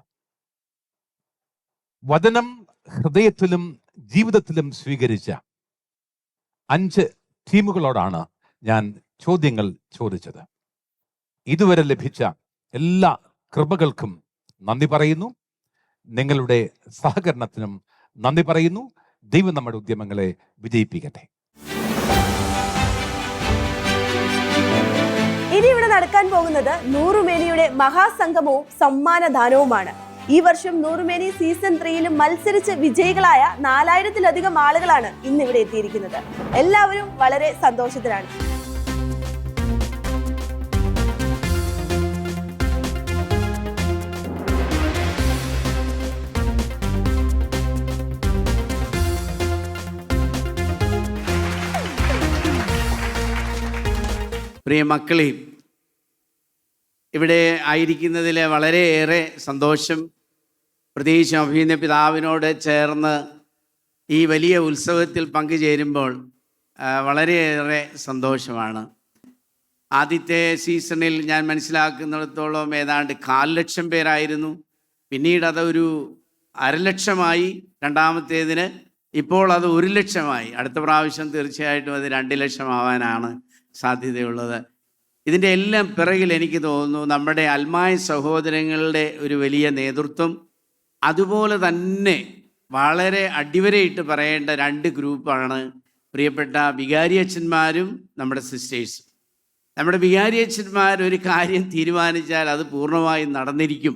വചനം ഹൃദയത്തിലും ജീവിതത്തിലും സ്വീകരിച്ച 5 ടീമുകളോടാണ് ഞാൻ ചോദ്യങ്ങൾ ചോദിച്ചത്. ഇതുവരെ ലഭിച്ച എല്ലാ കൃപകൾക്കും നന്ദി പറയുന്നു. നിങ്ങളുടെ സഹകരണത്തിനും നന്ദി പറയുന്നു. ദൈവം നമ്മുടെ ഉദ്യമങ്ങളെ വിജയിപ്പിക്കട്ടെ. ഇനി ഇവിടെ നടക്കാൻ പോകുന്നത് നൂറുമേനിയുടെ മഹാസംഗമവും സമ്മാനദാനവുമാണ്. ഈ വർഷം നൂറുമേനി സീസൺ 3 മത്സരിച്ച് വിജയികളായ 4000-ലധികം ആളുകളാണ് ഇന്നിവിടെ എത്തിയിരിക്കുന്നത്. എല്ലാവരും വളരെ സന്തോഷത്തിലാണ്. പ്രിയ മക്കളെ, ഇവിടെ ആയിരിക്കുന്നതിൽ വളരെയേറെ സന്തോഷം. പ്രത്യേകിച്ച് അഭിനന്ദ പിതാവിനോട് ചേർന്ന് ഈ വലിയ ഉത്സവത്തിൽ പങ്കുചേരുമ്പോൾ വളരെയേറെ സന്തോഷമാണ്. ആദ്യത്തെ സീസണിൽ ഞാൻ മനസ്സിലാക്കുന്നിടത്തോളം ഏതാണ്ട് 1,00,000 പേരായിരുന്നു. പിന്നീട് അതൊരു 1,00,000 രണ്ടാമത്തേതിന്. ഇപ്പോൾ അത് 1,00,000. അടുത്ത പ്രാവശ്യം തീർച്ചയായിട്ടും അത് 2,00,000 ആവാനാണ് സാധ്യതയുള്ളത്. ഇതിൻ്റെ എല്ലാം പിറകിൽ എനിക്ക് തോന്നുന്നു നമ്മുടെ അൽമായ സഹോദരങ്ങളുടെ ഒരു വലിയ നേതൃത്വം, അതുപോലെ തന്നെ വളരെ അടിവരയിട്ട് പറയേണ്ട 2 ഗ്രൂപ്പാണ് പ്രിയപ്പെട്ട വികാരി അച്ഛന്മാരും നമ്മുടെ സിസ്റ്റേഴ്സും. നമ്മുടെ വികാരിയച്ഛന്മാർ ഒരു കാര്യം തീരുമാനിച്ചാൽ അത് പൂർണ്ണമായും നടന്നിരിക്കും.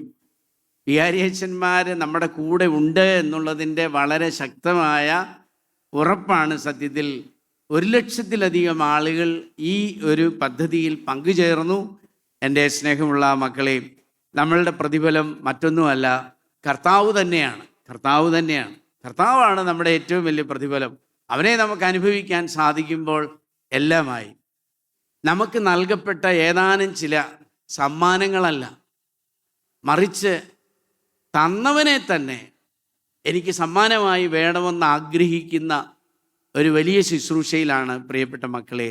വികാരിയച്ഛന്മാർ നമ്മുടെ കൂടെ ഉണ്ട് എന്നുള്ളതിൻ്റെ വളരെ ശക്തമായ ഉറപ്പാണ് സത്യത്തിൽ 1,00,000-ലധികം ആളുകൾ ഈ ഒരു പദ്ധതിയിൽ പങ്കുചേർന്നു. എൻ്റെ സ്നേഹമുള്ള മക്കളെ, നമ്മളുടെ പ്രതിഫലം മറ്റൊന്നുമല്ല, കർത്താവ് തന്നെയാണ്. കർത്താവാണ് നമ്മുടെ ഏറ്റവും വലിയ പ്രതിഫലം. അവനെ നമുക്ക് അനുഭവിക്കാൻ സാധിക്കുമ്പോൾ എല്ലാമായി. നമുക്ക് നൽകപ്പെട്ട ഏതാനും ചില സമ്മാനങ്ങളല്ല, മറിച്ച് തന്നവനെ തന്നെ എനിക്ക് സമ്മാനമായി വേണമെന്ന് ആഗ്രഹിക്കുന്ന ഒരു വലിയ ശുശ്രൂഷയിലാണ് പ്രിയപ്പെട്ട മക്കളെ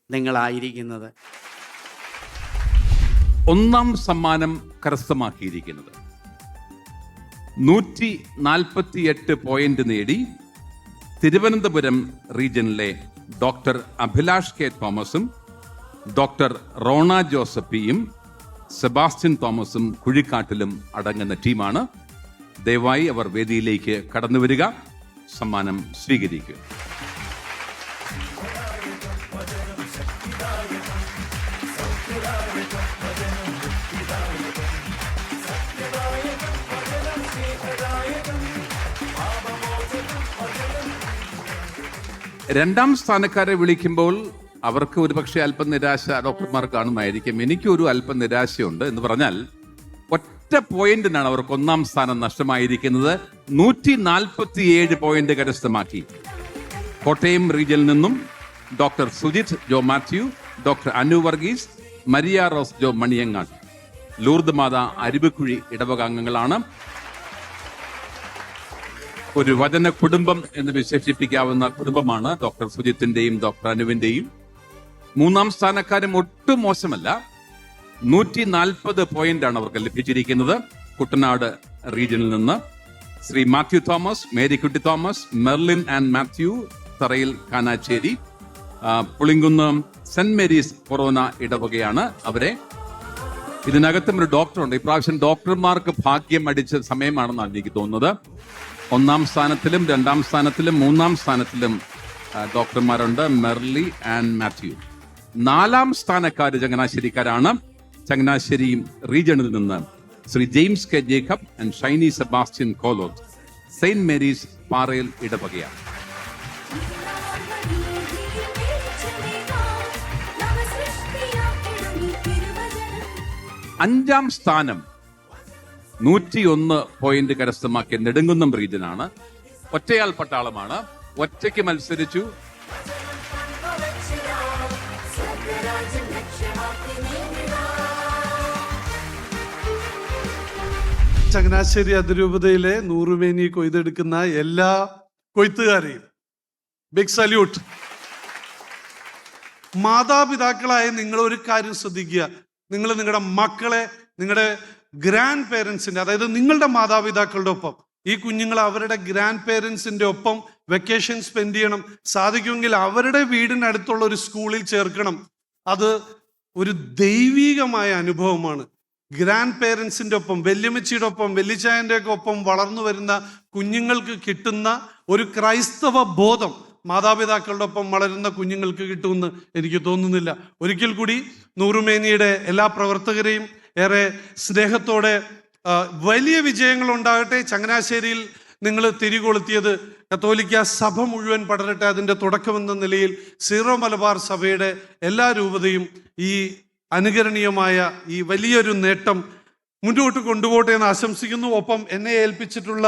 നിങ്ങളായിരിക്കുന്നത്. ഒന്നാം സമ്മാനം കരസ്ഥമാക്കിയിരിക്കുന്നത് 148 പോയിന്റ് നേടി തിരുവനന്തപുരം റീജിയനിലെ ഡോക്ടർ അഭിലാഷ് കെ തോമസും ഡോക്ടർ റോണ ജോസഫിയും സെബാസ്റ്റ്യൻ തോമസും കുഴിക്കാട്ടിലും അടങ്ങുന്ന ടീമാണ്. ദയവായി അവർ വേദിയിലേക്ക് കടന്നു വരിക, സമ്മാനം സ്വീകരിക്കുക. രണ്ടാം സ്ഥാനക്കാരെ വിളിക്കുമ്പോൾ അവർക്ക് ഒരുപക്ഷെ അല്പം നിരാശ ഡോക്ടർമാർ കാണുമായിരിക്കും. എനിക്കൊരു അല്പം നിരാശയുണ്ട്. എന്ന് പറഞ്ഞാൽ ഒറ്റ പോയിന്റിനാണ് അവർക്ക് ഒന്നാം സ്ഥാനം നഷ്ടമായിരിക്കുന്നത്. 147 പോയിന്റ് കരസ്ഥമാക്കി. കോട്ടയം റീജിയനിൽ നിന്നും doctor Sujith Jo Mathew, doctor Anu Varghese, Maria Rose Jo Maniyangad, Lourdes Matha Aruvikkuzhi ഇടവക അംഗങ്ങളാണ്. ഒരു വചന കുടുംബം എന്ന് വിശേഷിപ്പിക്കാവുന്ന കുടുംബമാണ് ഡോക്ടർ സുജിത്തിന്റെയും ഡോക്ടർ അനുവിന്റെയും. മൂന്നാം സ്ഥാനക്കാരും ഒട്ടും മോശമല്ല. 140 പോയിന്റാണ് അവർക്ക് ലഭിച്ചിരിക്കുന്നത്. കുട്ടനാട് റീജിയനിൽ നിന്ന് Shri Mathew Thomas, Marykutty Thomas, Merlin and Mathew, തറയിൽ കാനാച്ചേരി, പുളിങ്കുന്ന് സെന്റ് മേരീസ് കൊറോന ഇടവകയാണ് അവരെ. ഇതിനകത്തും ഒരു ഡോക്ടറുണ്ട്. ഇപ്രാവശ്യം ഡോക്ടർമാർക്ക് ഭാഗ്യം അടിച്ച സമയമാണെന്നാണ് എനിക്ക് തോന്നുന്നത്. ഒന്നാം സ്ഥാനത്തിലും രണ്ടാം സ്ഥാനത്തിലും മൂന്നാം സ്ഥാനത്തിലും ഡോക്ടർമാരുണ്ട്, മെർലി ആൻഡ് മാത്യു. നാലാം സ്ഥാനക്കാര് ചങ്ങനാശ്ശേരിക്കാരാണ്. ചങ്ങനാശ്ശേരി റീജിയണിൽ നിന്ന് Shri James K Jacob and Shiny Sebastian Kolothu, saint Mary's പാറയിൽ ഇടവകയാണ്. അഞ്ചാം സ്ഥാനം 101 പോയിന്റ് കരസ്ഥമാക്കിയ നെടുങ്കുന്നം റീജിയനാണ്. ഒറ്റയാൾ പട്ടാളമാണ്. ഒറ്റയ്ക്ക് മത്സരിച്ചു. ചങ്ങനാശ്ശേരി അതിരൂപതയിലെ നൂറുമേനി കൊയ്തെടുക്കുന്ന എല്ലാ കൊയ്ത്തുകാരെയും ബിഗ് സല്യൂട്ട്. മാതാപിതാക്കളായ നിങ്ങൾ ഒരു കാര്യം ശ്രദ്ധിക്കുക. നിങ്ങൾ നിങ്ങളുടെ മക്കളെ, നിങ്ങളുടെ ഗ്രാൻഡ് പേരൻസിന്റെ, അതായത് നിങ്ങളുടെ മാതാപിതാക്കളുടെ ഒപ്പം ഈ കുഞ്ഞുങ്ങൾ അവരുടെ ഗ്രാൻഡ് പേരൻസിന്റെ ഒപ്പം വെക്കേഷൻ സ്പെൻഡ് ചെയ്യണം. സാധിക്കുമെങ്കിൽ അവരുടെ വീടിനടുത്തുള്ള ഒരു സ്കൂളിൽ ചേർക്കണം. അത് ഒരു ദൈവീകമായ അനുഭവമാണ്. ഗ്രാൻഡ് പേരൻസിന്റെ ഒപ്പം, വല്യമ്മച്ചിയുടെ ഒപ്പം, വല്യച്ചായന്റെ ഒക്കെ ഒപ്പം വളർന്നു വരുന്ന കുഞ്ഞുങ്ങൾക്ക് കിട്ടുന്ന ഒരു ക്രൈസ്തവ ബോധം മാതാപിതാക്കളുടെ ഒപ്പം വളരുന്ന കുഞ്ഞുങ്ങൾക്ക് കിട്ടുമെന്ന് എനിക്ക് തോന്നുന്നില്ല. ഒരിക്കൽ കൂടി നൂറുമേനിയുടെ എല്ലാ പ്രവർത്തകരെയും ഏറെ സ്നേഹത്തോടെ വലിയ വിജയങ്ങൾ ഉണ്ടാകട്ടെ. ചങ്ങനാശ്ശേരിയിൽ നിങ്ങൾ തിരികൊളുത്തിയത് കത്തോലിക്ക സഭ മുഴുവൻ പടരട്ടെ. അതിൻ്റെ തുടക്കമെന്ന നിലയിൽ സീറോ മലബാർ സഭയുടെ എല്ലാ രൂപതയും ഈ അനുകരണീയമായ ഈ വലിയൊരു നേട്ടം മുന്നോട്ട് കൊണ്ടുപോട്ടെ എന്ന് ആശംസിക്കുന്നു. ഒപ്പം എന്നെ ഏൽപ്പിച്ചിട്ടുള്ള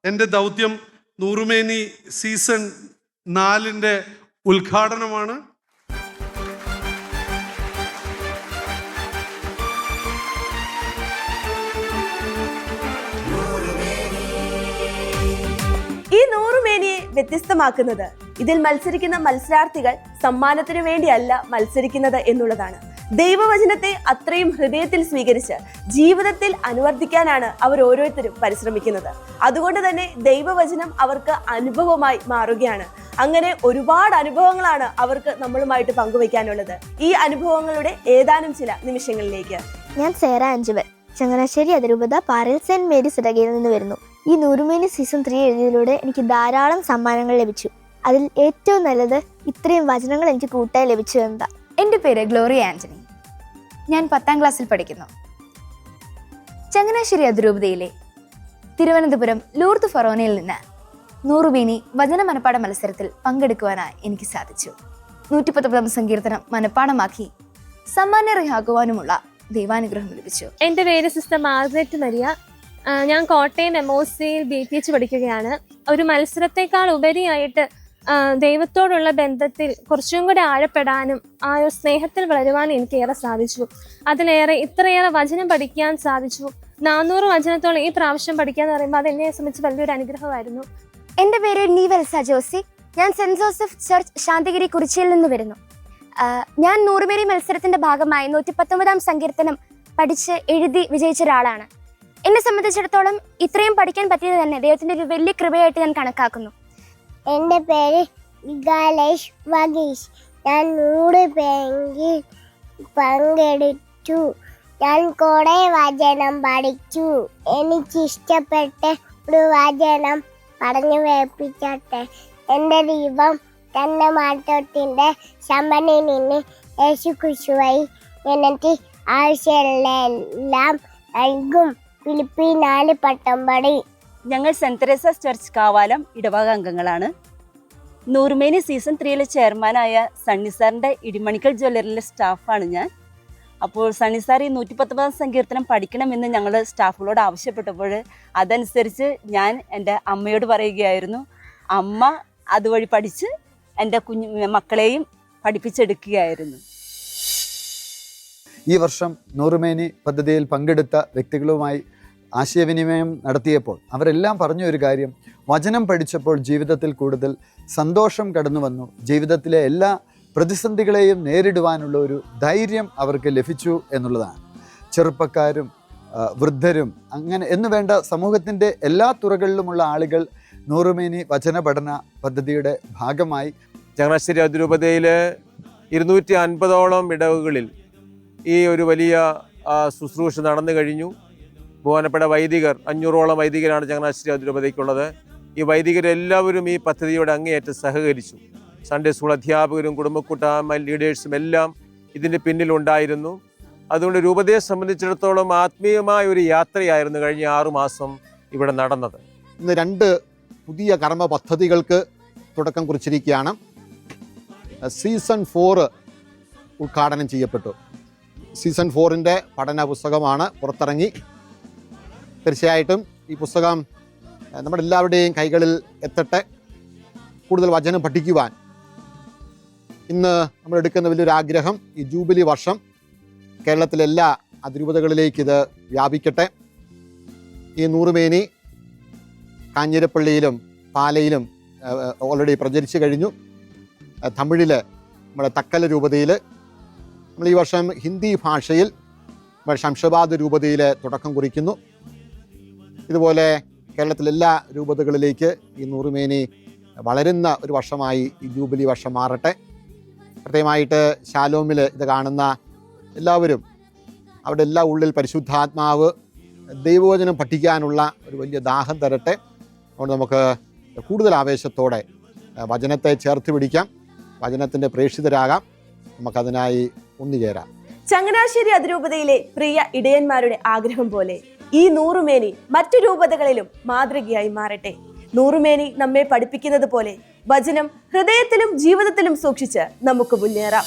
എൻ്റെ ദൗത്യം നൂറുമേനി സീസൺ 4 ഉദ്ഘാടനമാണ്. ഈ നൂറുമേനിയെ വ്യത്യസ്തമാക്കുന്നത് ഇതിൽ മത്സരിക്കുന്ന മത്സരാർത്ഥികൾ സമ്മാനത്തിനു വേണ്ടിയല്ല മത്സരിക്കുന്നത് എന്നുള്ളതാണ്. ദൈവവചനത്തെ അത്രയും ഹൃദയത്തിൽ സ്വീകരിച്ച് ജീവിതത്തിൽ അനുവർത്തിക്കാനാണ് അവർ ഓരോരുത്തരും പരിശ്രമിക്കുന്നത്. അതുകൊണ്ട് തന്നെ ദൈവവചനം അവർക്ക് അനുഭവമായി മാറുകയാണ്. അങ്ങനെ ഒരുപാട് അനുഭവങ്ങളാണ് അവർക്ക് നമ്മളുമായിട്ട് പങ്കുവയ്ക്കാനുള്ളത്. ഈ അനുഭവങ്ങളുടെ ഏതാനും ചില നിമിഷങ്ങളിലേക്ക്. ഞാൻ സേറ അഞ്ചുവൽ, ചങ്ങനാശ്ശേരി അതിരൂപത പാറയിൽ സെന്റ് മേരീസ് ഇടവകയിൽ നിന്ന് വരുന്നു. ഈ നൂറുമേനി സീസൺ 3 എഴുതിയതിലൂടെ എനിക്ക് ധാരാളം സമ്മാനങ്ങൾ ലഭിച്ചു. അതിൽ ഏറ്റവും നല്ലത് ഇത്രയും വചനങ്ങൾ എനിക്ക് കൂട്ടായി ലഭിച്ചു എന്നതാണ്. എൻ്റെ പേര് ഗ്ലോറി ആന്റണി. ഞാൻ 10ാം ക്ലാസ്സിൽ പഠിക്കുന്നു. ചങ്ങനാശ്ശേരി അതിരൂപതയിലെ തിരുവനന്തപുരം ലൂർദ് ഫൊറോനയിൽ നിന്ന് 100 മേനി വചന മനപ്പാട മത്സരത്തിൽ പങ്കെടുക്കുവാനായി എനിക്ക് സാധിച്ചു. 119 സങ്കീർത്തനം മനപ്പാടമാക്കി സമ്മാനർഹയാകുവാനുമുള്ള ദൈവാനുഗ്രഹം ലഭിച്ചു. എൻ്റെ പേര് സിസ്റ്റർ മാർഗ്രറ്റ് മരിയ. ഞാൻ കോട്ടയം MOCയിൽ BPH പഠിക്കുകയാണ്. ഒരു മത്സരത്തെക്കാൾ ഉപരിയായിട്ട് ദൈവത്തോടുള്ള ബന്ധത്തിൽ കുറച്ചും കൂടെ ആഴപ്പെടാനും ആ ഒരു സ്നേഹത്തിൽ വളരുവാനും എനിക്ക് ഏറെ സാധിച്ചു. അതിലേറെ ഇത്രയേറെ വചനം പഠിക്കാൻ സാധിച്ചു. 400 വചനത്തോളം ഈ പ്രാവശ്യം പഠിക്കാന്ന് പറയുമ്പോൾ അത് എന്നെ സംബന്ധിച്ച് വലിയൊരു അനുഗ്രഹമായിരുന്നു. എൻ്റെ പേര് നീവൽസ ജോസി. ഞാൻ സെന്റ് ജോസഫ് ചർച്ച് ശാന്തിഗിരി കുറിച്ചിയിൽ നിന്ന് വരുന്നു. ഞാൻ 100 മേനി മത്സരത്തിന്റെ ഭാഗമായി 119 സങ്കീർത്തനം പഠിച്ച് എഴുതി വിജയിച്ച ഒരാളാണ്. എന്നെ സംബന്ധിച്ചിടത്തോളം ഇത്രയും പഠിക്കാൻ പറ്റിയത് തന്നെ ദൈവത്തിന്റെ ഒരു വലിയ കൃപയായിട്ട് ഞാൻ കണക്കാക്കുന്നു. എൻ്റെ പേര് ഗാലേഷ് വഗീഷ്. ഞാൻ 100 പേരിൽ പങ്കെടുത്തു. ഞാൻ കുറെ വചനം പഠിച്ചു. എനിക്കിഷ്ടപ്പെട്ട ഒരു വചനം പറഞ്ഞു വേപ്പിച്ചോട്ടെ. എൻ്റെ ദൈവം തന്റെ മാറ്റത്തിന്റെ ശമ്പനിൽ നിന്ന് യേശു ക്രിസ്തുവായി എനിക്ക് ആവശ്യമുള്ളതെല്ലാം നൽകും. ഫിലിപ്പി 4:19. ഞങ്ങൾ സെന്റ് തെരേസാസ് ചർച്ച് കാവാലം ഇടവക അംഗങ്ങളാണ്. 100 മേനി സീസൺ 3 ചെയർമാനായ സണ്ണി സാറിൻ്റെ ഇടിമണിക്കൽ ജ്വല്ലറിയിലെ സ്റ്റാഫാണ് ഞാൻ. അപ്പോൾ സണ്ണി സാർ ഈ 119 സങ്കീർത്തനം പഠിക്കണമെന്ന് ഞങ്ങൾ സ്റ്റാഫുകളോട് ആവശ്യപ്പെട്ടപ്പോൾ അതനുസരിച്ച് ഞാൻ എൻ്റെ അമ്മയോട് പറയുകയായിരുന്നു. അമ്മ അതുവഴി പഠിച്ച് എൻ്റെ മക്കളെയും പഠിപ്പിച്ചെടുക്കുകയായിരുന്നു. ഈ വർഷം 100 മേനി പദ്ധതിയിൽ പങ്കെടുത്ത വ്യക്തികളുമായി ആശയവിനിമയം നടത്തിയപ്പോൾ അവരെല്ലാം പറഞ്ഞ ഒരു കാര്യം, വചനം പഠിച്ചപ്പോൾ ജീവിതത്തിൽ കൂടുതൽ സന്തോഷം കടന്നു വന്നു. ജീവിതത്തിലെ എല്ലാ പ്രതിസന്ധികളെയും നേരിടുവാനുള്ള ഒരു ധൈര്യം അവർക്ക് ലഭിച്ചു എന്നുള്ളതാണ്. ചെറുപ്പക്കാരും വൃദ്ധരും അങ്ങനെ എന്നു വേണ്ട സമൂഹത്തിൻ്റെ എല്ലാ തുറകളിലുമുള്ള ആളുകൾ 100 മേനി വചന പഠന പദ്ധതിയുടെ ഭാഗമായി ചങ്ങനാശ്ശേരി അതിരൂപതയിൽ 250ഓളം ഇടവുകളിൽ ഈ ഒരു വലിയ ശുശ്രൂഷ നടന്നു കഴിഞ്ഞു. ബഹുമാനപ്പെട്ട വൈദികർ 500ഓളം വൈദികരാണ് ചങ്ങനാശ്ശേരി അതിരൂപതയ്ക്കുള്ളത്. ഈ വൈദികരെല്ലാവരും ഈ പദ്ധതിയോട് അങ്ങേയറ്റം സഹകരിച്ചു. സൺഡേ സ്കൂൾ അധ്യാപകരും കുടുംബക്കൂട്ടായ്മ ലീഡേഴ്സും എല്ലാം ഇതിൻ്റെ പിന്നിലുണ്ടായിരുന്നു. അതുകൊണ്ട് രൂപതയെ സംബന്ധിച്ചിടത്തോളം ആത്മീയമായ ഒരു യാത്രയായിരുന്നു കഴിഞ്ഞ 6 മാസം ഇവിടെ നടന്നത്. ഇന്ന് 2 പുതിയ കർമ്മ പദ്ധതികൾക്ക് തുടക്കം കുറിച്ചിരിക്കുകയാണ്. സീസൺ 4 ഉദ്ഘാടനം ചെയ്യപ്പെട്ടു. സീസൺ 4ൻ്റെ പഠന പുസ്തകമാണ് പുറത്തിറങ്ങി. തീർച്ചയായിട്ടും ഈ പുസ്തകം നമ്മുടെ എല്ലാവരുടെയും കൈകളിൽ എത്തട്ടെ. കൂടുതൽ വചനം പഠിക്കുവാൻ ഇന്ന് നമ്മൾ എടുക്കുന്ന വലിയൊരു ആഗ്രഹം, ഈ ജൂബിലി വർഷം കേരളത്തിലെ എല്ലാ അതിരൂപതകളിലേക്ക് ഇത് വ്യാപിക്കട്ടെ. ഈ 100 മേനി കാഞ്ഞിരപ്പള്ളിയിലും പാലയിലും ഓൾറെഡി പ്രചരിച്ചു കഴിഞ്ഞു. തമിഴിൽ നമ്മുടെ തക്കല രൂപതയിൽ, നമ്മൾ ഈ വർഷം ഹിന്ദി ഭാഷയിൽ ശംഷാബാദ് രൂപതയിൽ തുടക്കം കുറിക്കുന്നു. ഇതുപോലെ കേരളത്തിലെ എല്ലാ രൂപതകളിലേക്ക് ഈ 100 മേനി വളരുന്ന ഒരു വർഷമായി ഈ ജൂബിലി വർഷം മാറട്ടെ. പ്രത്യേകമായിട്ട് ശാലോമിൽ ഇത് കാണുന്ന എല്ലാവരും അവിടെ എല്ലാ ഉള്ളിൽ പരിശുദ്ധാത്മാവ് ദൈവവചനം പഠിക്കാനുള്ള ഒരു വലിയ ദാഹം തരട്ടെ. അതുകൊണ്ട് നമുക്ക് കൂടുതൽ ആവേശത്തോടെ വചനത്തെ ചേർത്ത് പിടിക്കാം, വചനത്തിൻ്റെ പ്രേക്ഷിതരാകാം. നമുക്കതിനായി ഒന്നുചേരാം. ചങ്ങനാശ്ശേരി അതിരൂപതയിലെ പ്രിയ ഇടയന്മാരുടെ ആഗ്രഹം പോലെ ഈ 100 മേനി മറ്റു രൂപതകളിലും മാതൃകയായി മാറട്ടെ. 100 മേനി നമ്മെ പഠിപ്പിക്കുന്നത് പോലെ വചനം ഹൃദയത്തിലും ജീവിതത്തിലും സൂക്ഷിച്ച് നമുക്ക് മുന്നേറാം.